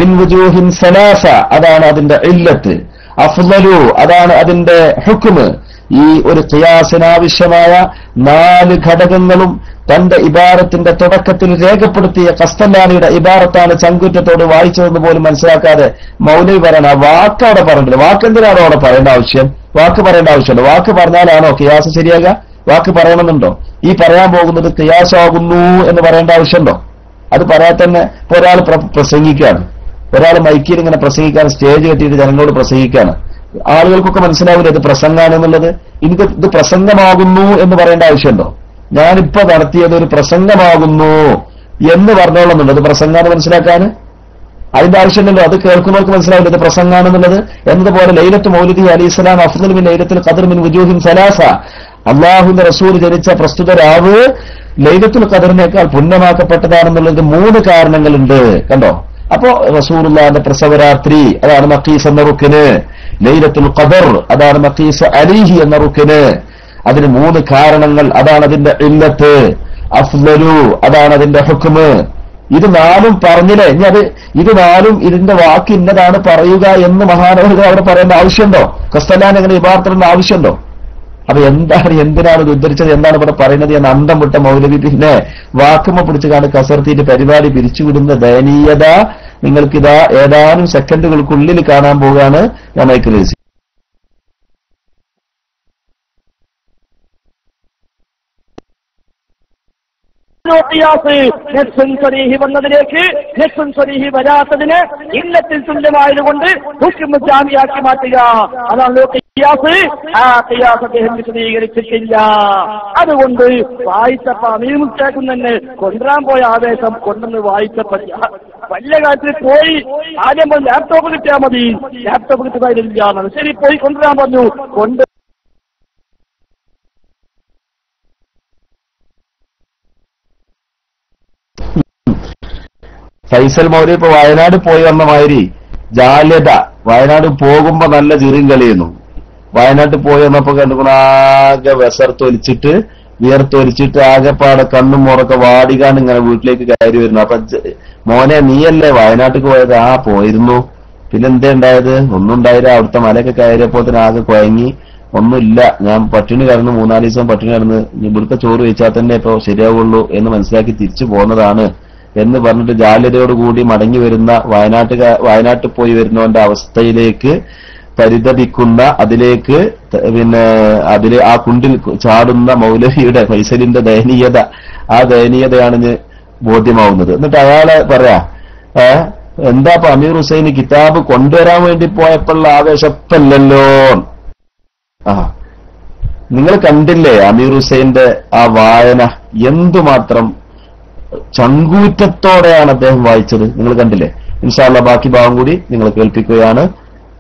മിൻ വുജൂഹിൻ സലാസ, അതാണ് അതിന്റെ ഇല്ലത്ത്. അഫ്ളലു, അതാണ് അതിന്റെ ഹുക്മ്. ഈ ഒരു ഖിയാസിനാവശ്യമായ 4 ഘടകങ്ങളും തന്റെ ഇബാറത്തിന്റെ തുടക്കത്തിൽ രേഖപ്പെടുത്തിയ കസ്തല്ലാനിയുടെ ഇബാറത്താണ് ചങ്കുറ്റത്തോട് വായിച്ചതെന്ന് പോലും മനസ്സിലാക്കാതെ മൗലവി പറയണ വാക്ക് അവിടെ പറഞ്ഞില്ല. വാക്കെന്തിനാണോ അവിടെ പറയേണ്ട ആവശ്യം? വാക്ക് പറയേണ്ട ആവശ്യമുണ്ടോ? വാക്ക് പറഞ്ഞാലാണോ ഖിയാസ് ശരിയാകുക? വാക്ക് പറയണമെന്നുണ്ടോ? ഈ പറയാൻ പോകുന്നത് ഖിയാസാകുന്നു എന്ന് പറയേണ്ട ആവശ്യമുണ്ടോ? അത് പറയാൻ തന്നെ ഇപ്പൊ ഒരാൾ പ്രസംഗിക്കുകയാണ്, ഒരാൾ മൈക്കിൽ ഇങ്ങനെ പ്രസംഗിക്കാൻ സ്റ്റേജ് കെട്ടിയിട്ട് ജനങ്ങളോട് പ്രസംഗിക്കുകയാണ്. ആളുകൾക്കൊക്കെ മനസ്സിലാവില്ല ഇത് പ്രസംഗാണെന്നുള്ളത്. എനിക്ക് ഇത് പ്രസംഗമാകുന്നു എന്ന് പറയേണ്ട ആവശ്യമുണ്ടോ? ഞാനിപ്പോ നടത്തിയത് ഒരു പ്രസംഗമാകുന്നു എന്ന് പറഞ്ഞോളുന്നുണ്ട്. അത് പ്രസംഗാണ് മനസ്സിലാക്കാൻ അതിന്റെ ആവശ്യമില്ലല്ലോ. അത് കേൾക്കുന്നവർക്ക് മനസ്സിലാവില്ല ഇത് പ്രസംഗാണെന്നുള്ളത്. എന്നതുപോലെ ലൈലത്തു മൗലിദി അലൈഹിസ്സലാം അഫ്ളലു മിൻ ലൈലത്തുൽ ഖദ്ർ മിൻ വുജൂഹിൻ സലാസ, അല്ലാഹുവിന്റെ റസൂൽ ജനിച്ച പ്രസ്തുത രാവ് ലൈലത്തുൽ ഖദ്റിനേക്കാൾ പുണ്യമാക്കപ്പെട്ടതാണെന്നുള്ളത് 3 കാരണങ്ങളുണ്ട്. കണ്ടോ? അപ്പോ റസൂലുള്ളാഹിന്റെ പ്രസവരാത്രി, അതാണ് മഖീസ് എന്ന റുക്കിന്. ലൈലത്തുൽ ഖദർ, അതാണ് മഖീസ് അലൈഹി എന്ന റുക്കിന്. അതിന് 3 കാരണങ്ങൾ, അതാണ് അതിന്റെ ഇല്ലത്ത്. അഫ്ളലു, അതാണ് അതിന്റെ ഹുക്മ്. ഇത് 4ഉം പറഞ്ഞില്ലേ? ഇനി ഇത് 4ഉം ഇതിന്റെ വാക്ക് ഇന്നതാണ് പറയുക എന്ന് മഹാനവറുകൾ അവിടെ പറയേണ്ട ആവശ്യമുണ്ടോ? കസ്തലാൻ എങ്ങനെ ഇബാറത്തിന്റെ ആവശ്യമുണ്ടോ? അപ്പൊ എന്തിനാണ് ഇത് ഉദ്ധരിച്ചത്, എന്താണ് ഇവിടെ പറയുന്നത് എന്ന് അന്തം വിട്ട മൗലവി പിന്നെ വാക്കുമ പിടിച്ചു കാണും കസർത്തിയിട്ട് പരിപാടി പിരിച്ചുവിടുന്ന ദയനീയത നിങ്ങൾക്കിതാ ഏതാനും സെക്കൻഡുകൾക്കുള്ളിൽ കാണാൻ പോവുകയാണ്. ഞാൻ മൈക്ക് റിലീസ്. നെസ്സുൻ സ്വരീഹി വന്നതിലേക്ക് നെസ്സുൻ സ്വരീഹി വരാത്തതിന് ഇല്ലത്തിൽ തുല്യമായതുകൊണ്ട് ഹുക്മ് ജാമിയാക്കി മാറ്റുക. അതാണ് ഖിയാസ്. ആ ഖിയാസ് അദ്ദേഹം വിശദീകരിച്ചിട്ടില്ല. അതുകൊണ്ട് വായിച്ചപ്പ അമീമുസ്താക്കും തന്നെ കൊണ്ടുവരാൻ പോയ ആവേശം കൊണ്ടുവന്ന് വായിച്ചപ്പ വലിയ കാര്യത്തിൽ പോയി ആദ്യം ലാപ്ടോപ്പ് കിട്ടിയാൽ മതി, ലാപ്ടോപ്പ് കിട്ടുന്നതില്ല. ശരി, പോയി കൊണ്ടുവരാൻ പറഞ്ഞു. ഫൈസൽ മൗലവി ഇപ്പൊ വയനാട് പോയി വന്ന മാതിരി ജാല്യത, വയനാട് പോകുമ്പോ നല്ല ചിറിയും കളിയുന്നു. വയനാട്ടിൽ പോയി വന്നപ്പോ കണ്ടുകൊണ്ട് ആകെ വിസർത്തൊലിച്ചിട്ട് വിയർത്തൊലിച്ചിട്ട് ആകെപ്പാടെ കണ്ണും മുറൊക്കെ വാടികാണ്ട് ഇങ്ങനെ വീട്ടിലേക്ക് കയറി വരുന്നു. അപ്പൊ മോനെ നീയല്ലേ വയനാട്ടിൽ പോയത്? ആ പോയിരുന്നു. പിന്നെന്തേ ഉണ്ടായത്? ഒന്നും ഉണ്ടായില്ല. അവിടുത്തെ മലയൊക്കെ കയറിയപ്പോ തന്നെ ആകെ കുഴങ്ങി. ഒന്നുമില്ല, ഞാൻ പട്ടിണി കിടന്ന് 3-4 ദിവസം പട്ടിണി കിടന്ന് ഇവിടുത്തെ ചോറ് വെച്ചാൽ തന്നെ ഇപ്പൊ ശരിയാവുള്ളൂ എന്ന് മനസ്സിലാക്കി തിരിച്ചു പോന്നതാണ് എന്ന് പറഞ്ഞിട്ട് ജാല്യതയോടുകൂടി മടങ്ങി വരുന്ന വയനാട്ടിൽ പോയി വരുന്നവന്റെ അവസ്ഥയിലേക്ക് പരിതപിക്കുന്ന, അതിലേക്ക് അതിലെ ആ കുണ്ടിൽ ചാടുന്ന മൗലവിയുടെ ഫൈസലിന്റെ ദയനീയത, ആ ദയനീയതയാണ് ബോധ്യമാവുന്നത്. എന്നിട്ട് അയാളെ പറയാ, എന്താ ഇപ്പൊ അമീർ ഹുസൈന് കിതാബ് കൊണ്ടുവരാൻ വേണ്ടി പോയപ്പോഴുള്ള ആവേശപ്പല്ലല്ലോ. നിങ്ങൾ കണ്ടില്ലേ അമീർ ഹുസൈന്റെ ആ വായന എന്തുമാത്രം ചങ്കൂറ്റത്തോടെയാണ് അദ്ദേഹം വായിച്ചത്? നിങ്ങൾ കണ്ടില്ലേ? ഇൻഷാ അല്ലാഹ് ബാക്കി ഭാഗം കൂടി നിങ്ങൾ കേൾപ്പിക്കുകയാണ്.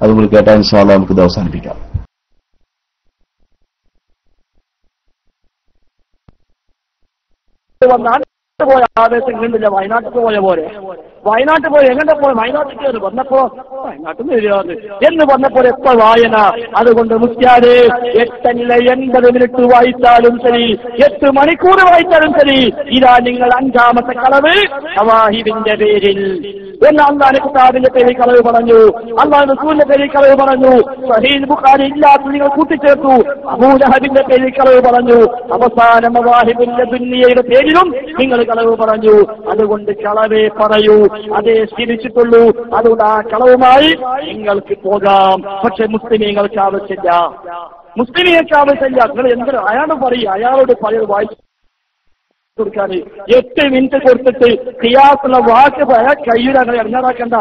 അതും കൂടി കേട്ടാൽ ഇൻഷാ അല്ലാഹ് നമുക്കിത് അവസാനിപ്പിക്കാം. പോയ ആവേശം കണ്ടില്ല. വയനാട്ടിൽ പോയ പോലെ വയനാട്ടിൽ പോയി എങ്ങനെ പോയി വയനാട്ടിൽ കയറി വന്നപ്പോ വയനാട്ടിൽ വരികയാണ് എന്ന് പറഞ്ഞപ്പോൾ എപ്പോ വായന. അതുകൊണ്ട് മുസ്യാരെ 8 80 മിനിറ്റ് വായിച്ചാലും ശരി, 8 മണിക്കൂർ വായിച്ചാലും ശരി, ഇതാ നിങ്ങൾ 5ാമത്തെ കളവ് ഷവാഹിദിന്റെ പേരിൽ. അല്ലാഹുവിന്റെ കിതാബിന്റെ പേരിൽ കളവ് പറഞ്ഞു, അല്ലാഹുവിന്റെ റസൂലിന്റെ പേരിൽ കളവ് പറഞ്ഞു, സഹീഹ് ബുഖാരി ഇല്ലാത്ത നിങ്ങൾ കൂട്ടിച്ചേർത്തു, അബൂ ലഹബിന്റെ പേരിൽ കളവ് പറഞ്ഞു, അവസാനം മവാഹിബുൽ ദുനിയയുടെ പേരിലും നിങ്ങൾ കളവ് പറഞ്ഞു. അതുകൊണ്ട് കളവേ പറയൂ, അതേ ശീലിച്ചിട്ടുള്ളൂ. അതുകൊണ്ട് ആ കളവുമായി നിങ്ങൾക്ക് പോകാം. പക്ഷെ മുസ്ലിമീങ്ങൾക്ക് ആവശ്യമില്ല, മുസ്ലിമീങ്ങൾക്ക് ആവശ്യമില്ല. നിങ്ങൾ എന്തിനാ അയാളോട് പറയും, അയാളോട് പല വായിച്ചു കൊടുക്കാൻ 8 മിനിറ്റ് കൊടുത്തിട്ട് ഖിയാസുള്ള വാക്ക് കയ്യിൽ അങ്ങനെ ഇറങ്ങാറാക്കണ്ട,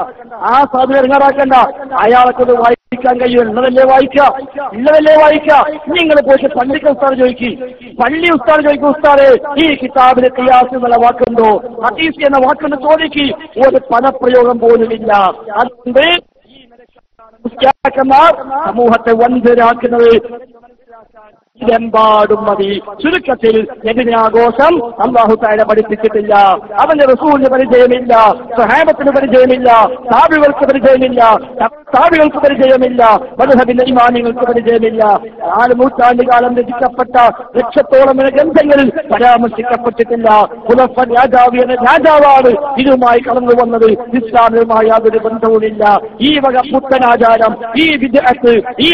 ആ സാധു ഇറങ്ങാറാക്കണ്ട. അയാൾക്കൊന്ന് വായിക്കാൻ കഴിയും. ഉള്ളതല്ലേ വായിക്കാം, ഉള്ളതല്ലേ വായിക്കാം. നിങ്ങൾ പോയിട്ട് പള്ളിക്ക് ഉസ്താദ് ചോദിക്കും, പള്ളി ഉസ്താദ് ചോദിക്കും, ഉസ്താദേ ഈ കിതാബിലെ ഖിയാസ് എന്നുള്ള വാക്കുണ്ടോ, ഹദീസ് എന്ന വാക്കുണ്ട് ചോദിക്കും. ഒരു പദപ്രയോഗം പോലുമില്ല. അതുകൊണ്ട് മുസ്ലിയാക്കന്മാർ സമൂഹത്തെ വഞ്ചരാക്കുന്നത് ഇതെമ്പാടും മതി. ചുരുക്കത്തിൽ നബിദിനാഘോഷം അല്ലാഹു തആല പഠിപ്പിച്ചിട്ടില്ല, അവന്റെ റസൂലിന് പരിചയമില്ല, സ്വഹാബത്തിന് പരിചയമില്ല, താബികൾക്ക് പരിചയമില്ല, താബികൾക്ക് പരിചയമില്ല, മദ്ഹബിന്റെ ഇമാമിങ്ങൾക്ക് പരിചയമില്ല. 4 നൂറ്റാണ്ട് കാലം രചിക്കപ്പെട്ട ലക്ഷത്തോളം ഗ്രന്ഥങ്ങളിൽ പരാമർശിക്കപ്പെട്ടിട്ടില്ല. ഖുലഫ രാജാവ് എന്ന രാജാവാണ് ഇതുമായി കടന്നു വന്നത്. ഇസ്ലാമുമായി യാതൊരു ബന്ധവുമില്ല. ഈ വക പുത്തനാചാരം, ഈ വിദ്അത്ത്, ഈ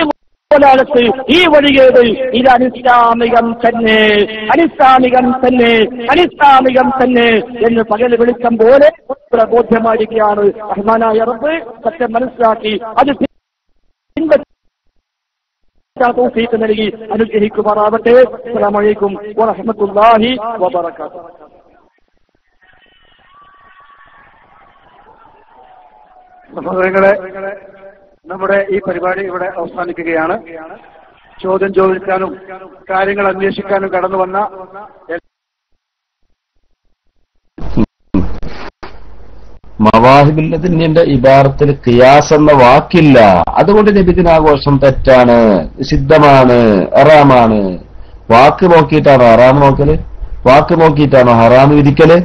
ഈ വഴികേട് ഇത് അനിസ്ലാമികം തന്നെ, അനിസ്ലാമികം തന്നെ, അനിസ്ലാമികം തന്നെ എന്ന് പകൽ വെളിച്ചം പോലെ ബോധ്യമായിരിക്കുകയാണ്. റഹ്മാനായ റബ്ബ് സത്യം മനസ്സിലാക്കി അത് തൗഫീഖ് നൽകി അനുഗ്രഹിക്കുമാറാവട്ടെ. അസ്സലാമു അലൈക്കും വറഹ്മത്തുള്ളാഹി വബറകാതുഹു. സഹോദരങ്ങളെ, നമ്മുടെ ഈ പരിപാടി ഇവിടെ അവസാനിക്കുകയാണ്. ചോദ്യം ചോദിക്കാനും കാര്യങ്ങൾ അന്വേഷിക്കാനും കടന്നു വന്ന മവാഹിബുല്ലദിന്റെ ഇബാറത്തിൽ ഖിയാസ് എന്ന വാക്കില്ല. അതുകൊണ്ട് നബിദിനാഘോഷം തെറ്റാണ്, നിഷിദ്ധമാണ്, ഹറാമാണ്. വാക്ക് നോക്കിയിട്ടാണോ ഹറാം നോക്കല്? വാക്ക് നോക്കിയിട്ടാണോ ഹറാം വിധിക്കല്?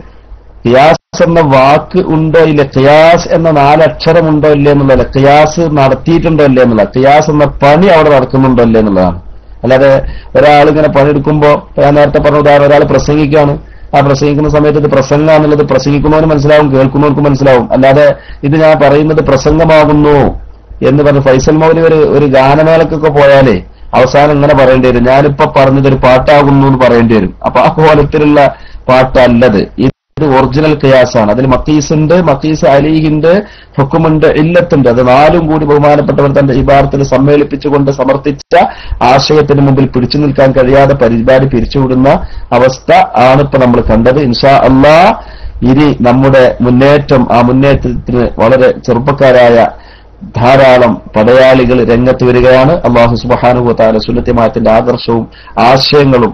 ഖിയാസ് എന്ന വാക്ക് ഉണ്ടോ ഇല്ല, ഖിയാസ് എന്ന 4 അക്ഷരം ഉണ്ടോ ഇല്ല എന്നുള്ളതല്ല, ഖിയാസ് നടത്തിയിട്ടുണ്ടോ ഇല്ല എന്നുള്ള, ഖിയാസ് എന്ന പണി അവിടെ നടക്കുന്നുണ്ടോ ഇല്ല എന്നുള്ളതാണ്. അല്ലാതെ ഒരാളിങ്ങനെ പണിയെടുക്കുമ്പോ, ഞാൻ നേരത്തെ പറഞ്ഞ ഉദാഹരണം, ഒരാൾ പ്രസംഗിക്കുകയാണ്, ആ പ്രസംഗിക്കുന്ന സമയത്ത് ഇത് പ്രസംഗമാണെന്നുള്ളത് പ്രസംഗിക്കുന്നവന് മനസ്സിലാവും, കേൾക്കുന്നവർക്ക് മനസ്സിലാവും. അല്ലാതെ ഇത് ഞാൻ പറയുന്നത് പ്രസംഗമാകുന്നു എന്ന് പറഞ്ഞ് ഫൈസൽ മൗലവി ഒരു ഗാനമേളക്കൊക്കെ പോയാലേ അവസാനം ഇങ്ങനെ പറയേണ്ടി വരും, ഞാനിപ്പോ പറഞ്ഞതൊരു പാട്ടാകുന്നു എന്ന് പറയേണ്ടി വരും. അപ്പൊ ആ കോലത്തിലുള്ള പാട്ടല്ലത്. ഇത് ഒറിജിനൽ ഖിയാസാണ്. അതിൽ മഖീസുണ്ട്, മഖീസ് അലീഹിന്റെ, ഹുക്കുമുണ്ട്, ഇല്ലത്തുണ്ട്. അത് നാലും കൂടി ബഹുമാനപ്പെട്ടവർ തന്റെ ഇബാറത്തിൽ സമ്മേളിപ്പിച്ചുകൊണ്ട് സമർത്ഥിച്ച ആശയത്തിന് മുമ്പിൽ പിടിച്ചു നിൽക്കാൻ കഴിയാതെ പരിപാടി പിരിച്ചുവിടുന്ന അവസ്ഥ ആണ് ഇപ്പൊ നമ്മൾ കണ്ടത്. ഇൻഷാ അല്ലാഹ് ഇനി നമ്മുടെ മുന്നേറ്റം, ആ മുന്നേറ്റത്തിന് വളരെ ചെറുപ്പക്കാരായ ധാരാളം പടയാളികൾ രംഗത്ത് വരികയാണ്. അല്ലാഹു സുബ്ഹാനഹു വ തആല സുന്നത്തി ജമാഅത്തിന്റെ ആദർശവും ആശയങ്ങളും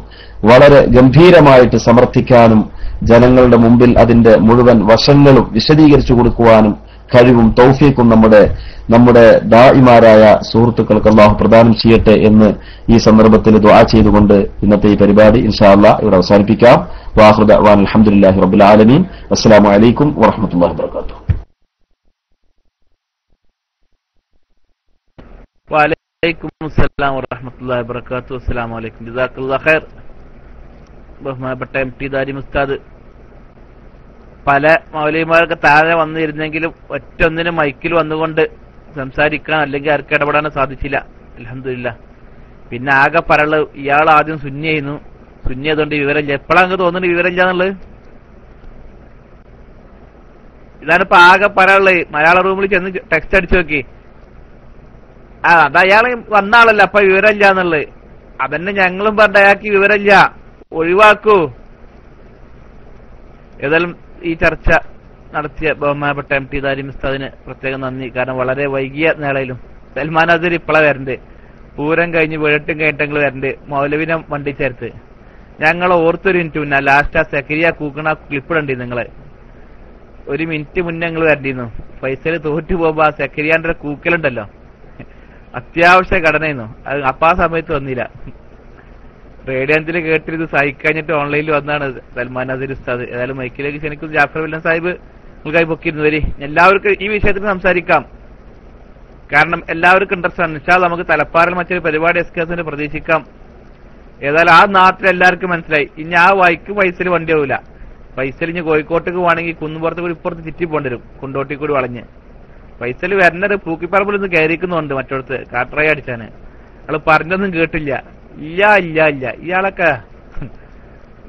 വളരെ ഗംഭീരമായിട്ട് സമർത്ഥിക്കാനും ജനങ്ങളുടെ മുമ്പിൽ അതിന്റെ മുഴുവൻ വശങ്ങളും വിശദീകരിച്ചു കൊടുക്കുവാനും കഴിവും തൗഫീഖും നമ്മുടെ ദാഇമാരായ സുഹൃത്തുക്കൾക്ക് അല്ലാഹു പ്രദാനം ചെയ്യട്ടെ എന്ന് ഈ സന്ദർഭത്തിൽ ദുആ ചെയ്തുകൊണ്ട് ഇന്നത്തെ ഈ പരിപാടി ഇൻഷാ അല്ലാഹ് ഇവിടെ അവസാനിപ്പിക്കാം. വആഖിറു ദഅ്വാന അൽഹംദുലില്ലാഹി റബ്ബിൽ ആലമീൻ. അസ്സലാമു അലൈക്കും വറഹ്മത്തുള്ളാഹി വബറകാതുഹു. വഅലൈക്കും അസ്സലാം വറഹ്മത്തുള്ളാഹി വബറകാതുഹു. അസ്സലാമു അലൈക്കും. ജസാക്കല്ലാഹു ഖൈർ. ബഹുമാനപ്പെട്ട എം ടി ദാരിമി ഉസ്താദ് പല മൗലവിമാരൊക്കെ താഴെ വന്നിരുന്നെങ്കിലും ഒറ്റൊന്നിനും മൈക്കിൽ വന്നുകൊണ്ട് സംസാരിക്കാൻ അല്ലെങ്കിൽ ആർക്ക് ഇടപെടാനോ സാധിച്ചില്ല. അൽഹംദുലില്ലാഹ്. പിന്നെ ആകെ പറള് ഇയാൾ ആദ്യം സുന്നിയായിരുന്നു, സുന്നിയായതുകൊണ്ട് വിവരമില്ല. എപ്പോഴാണ് തോന്നുന്നത് വിവരമില്ല എന്നുള്ളത്? ഇതാണിപ്പോ ആകെ പറയുള്ളത്. മലയാള റൂമിൽ ചെന്ന് ടെക്സ്റ്റ് അടിച്ചു നോക്കി, അത് അയാൾ വന്ന ആളല്ല അപ്പൊ വിവരമില്ല എന്നുള്ളത്. അതന്നെ ഞങ്ങളും പറഞ്ഞ അയാൾക്ക് വിവരമില്ല, ഒഴിവാക്കൂ. ഏതായാലും ഈ ചർച്ച നടത്തിയ ബഹുമാനപ്പെട്ട എം ടി ദാരിമി ഉസ്താദിന് പ്രത്യേകം നന്ദി. കാരണം വളരെ വൈകിയ നേളയിലും സൽമാൻ അസർ ഇപ്പളാ വരണ്ട്, പൂരം കഴിഞ്ഞ് വീഴട്ടും കഴിഞ്ഞിട്ടെങ്കിൽ വരണ്ട്, മൗലവിനെ വണ്ടി ചേർത്ത് ഞങ്ങൾ ഓർത്തൊരു മിനിറ്റ് മുന്നേ ലാസ്റ്റ് ആ സെക്കരിയ കൂക്കണ ക്ലിപ്പിടണ്ടി. നിങ്ങള് ഒരു മിനിറ്റ് മുന്നേ ഞങ്ങൾ വരണ്ടിരുന്നു. ഫൈസൽ തോറ്റു പോകുമ്പോ ആ സെക്കരിയാന്റെ കൂക്കലുണ്ടല്ലോ, അത്യാവശ്യ ഘടനയായിരുന്നു. അത് അപ്പൊ ആ സമയത്ത് വന്നില്ല. റേഡിയോത്തിൽ കേട്ടിരുന്ന് സഹിക്കഴിഞ്ഞിട്ട് ഓൺലൈനിൽ വന്നാണ് സൽമാൻ അസർ ഉസ്താദ്. ഏതായാലും മൈക്കിലേക്ക് ക്ഷണിക്കും. ജാഫർ വില്ലൻ സാഹിബ് നിങ്ങൾക്കായി പൊക്കിയിരുന്നു. വരി, എല്ലാവർക്കും ഈ വിഷയത്തിൽ സംസാരിക്കാം. കാരണം എല്ലാവർക്കും ഇൻട്രസ്റ്റ് ആണ്. ഇൻഷാ അല്ലാഹ് നമുക്ക് തലപ്പാറിൽ മറ്റൊരു പരിപാടി എസ്കേസിന് പ്രതീക്ഷിക്കാം. ഏതായാലും ആ നാട്ടിൽ എല്ലാവർക്കും മനസ്സിലായി. ഇനി ആ വൈക്ക് ഫൈസൽ വണ്ടി ആവില്ല. ഫൈസൽ ഇനി കോഴിക്കോട്ടേക്ക് പോകണമെങ്കിൽ കുന്നുപുറത്ത് കൂടി ഇപ്പുറത്ത് ചുറ്റി പോകേണ്ടി വരും, കുണ്ടോട്ടി കൂടി വളഞ്ഞ്. ഫൈസൽ വരണത് പൂക്കിപ്പറമ്പിൽ നിന്ന് കയറിക്കുന്നുണ്ട് മറ്റോടത്ത് കാട്ടറായി അടിച്ചാണ്. അയാൾ പറഞ്ഞൊന്നും കേട്ടില്ല. ഇല്ല ഇല്ല ഇല്ല, ഇയാളൊക്കെ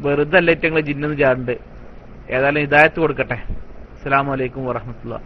വെറുതെ അല്ല ഏറ്റവും ജിന്നൊന്നും ചാടുണ്ട്. ഏതായാലും ഹിദായത്ത് കൊടുക്കട്ടെ. അസ്സലാമു അലൈക്കും വറഹ്മത്തുള്ളാഹി.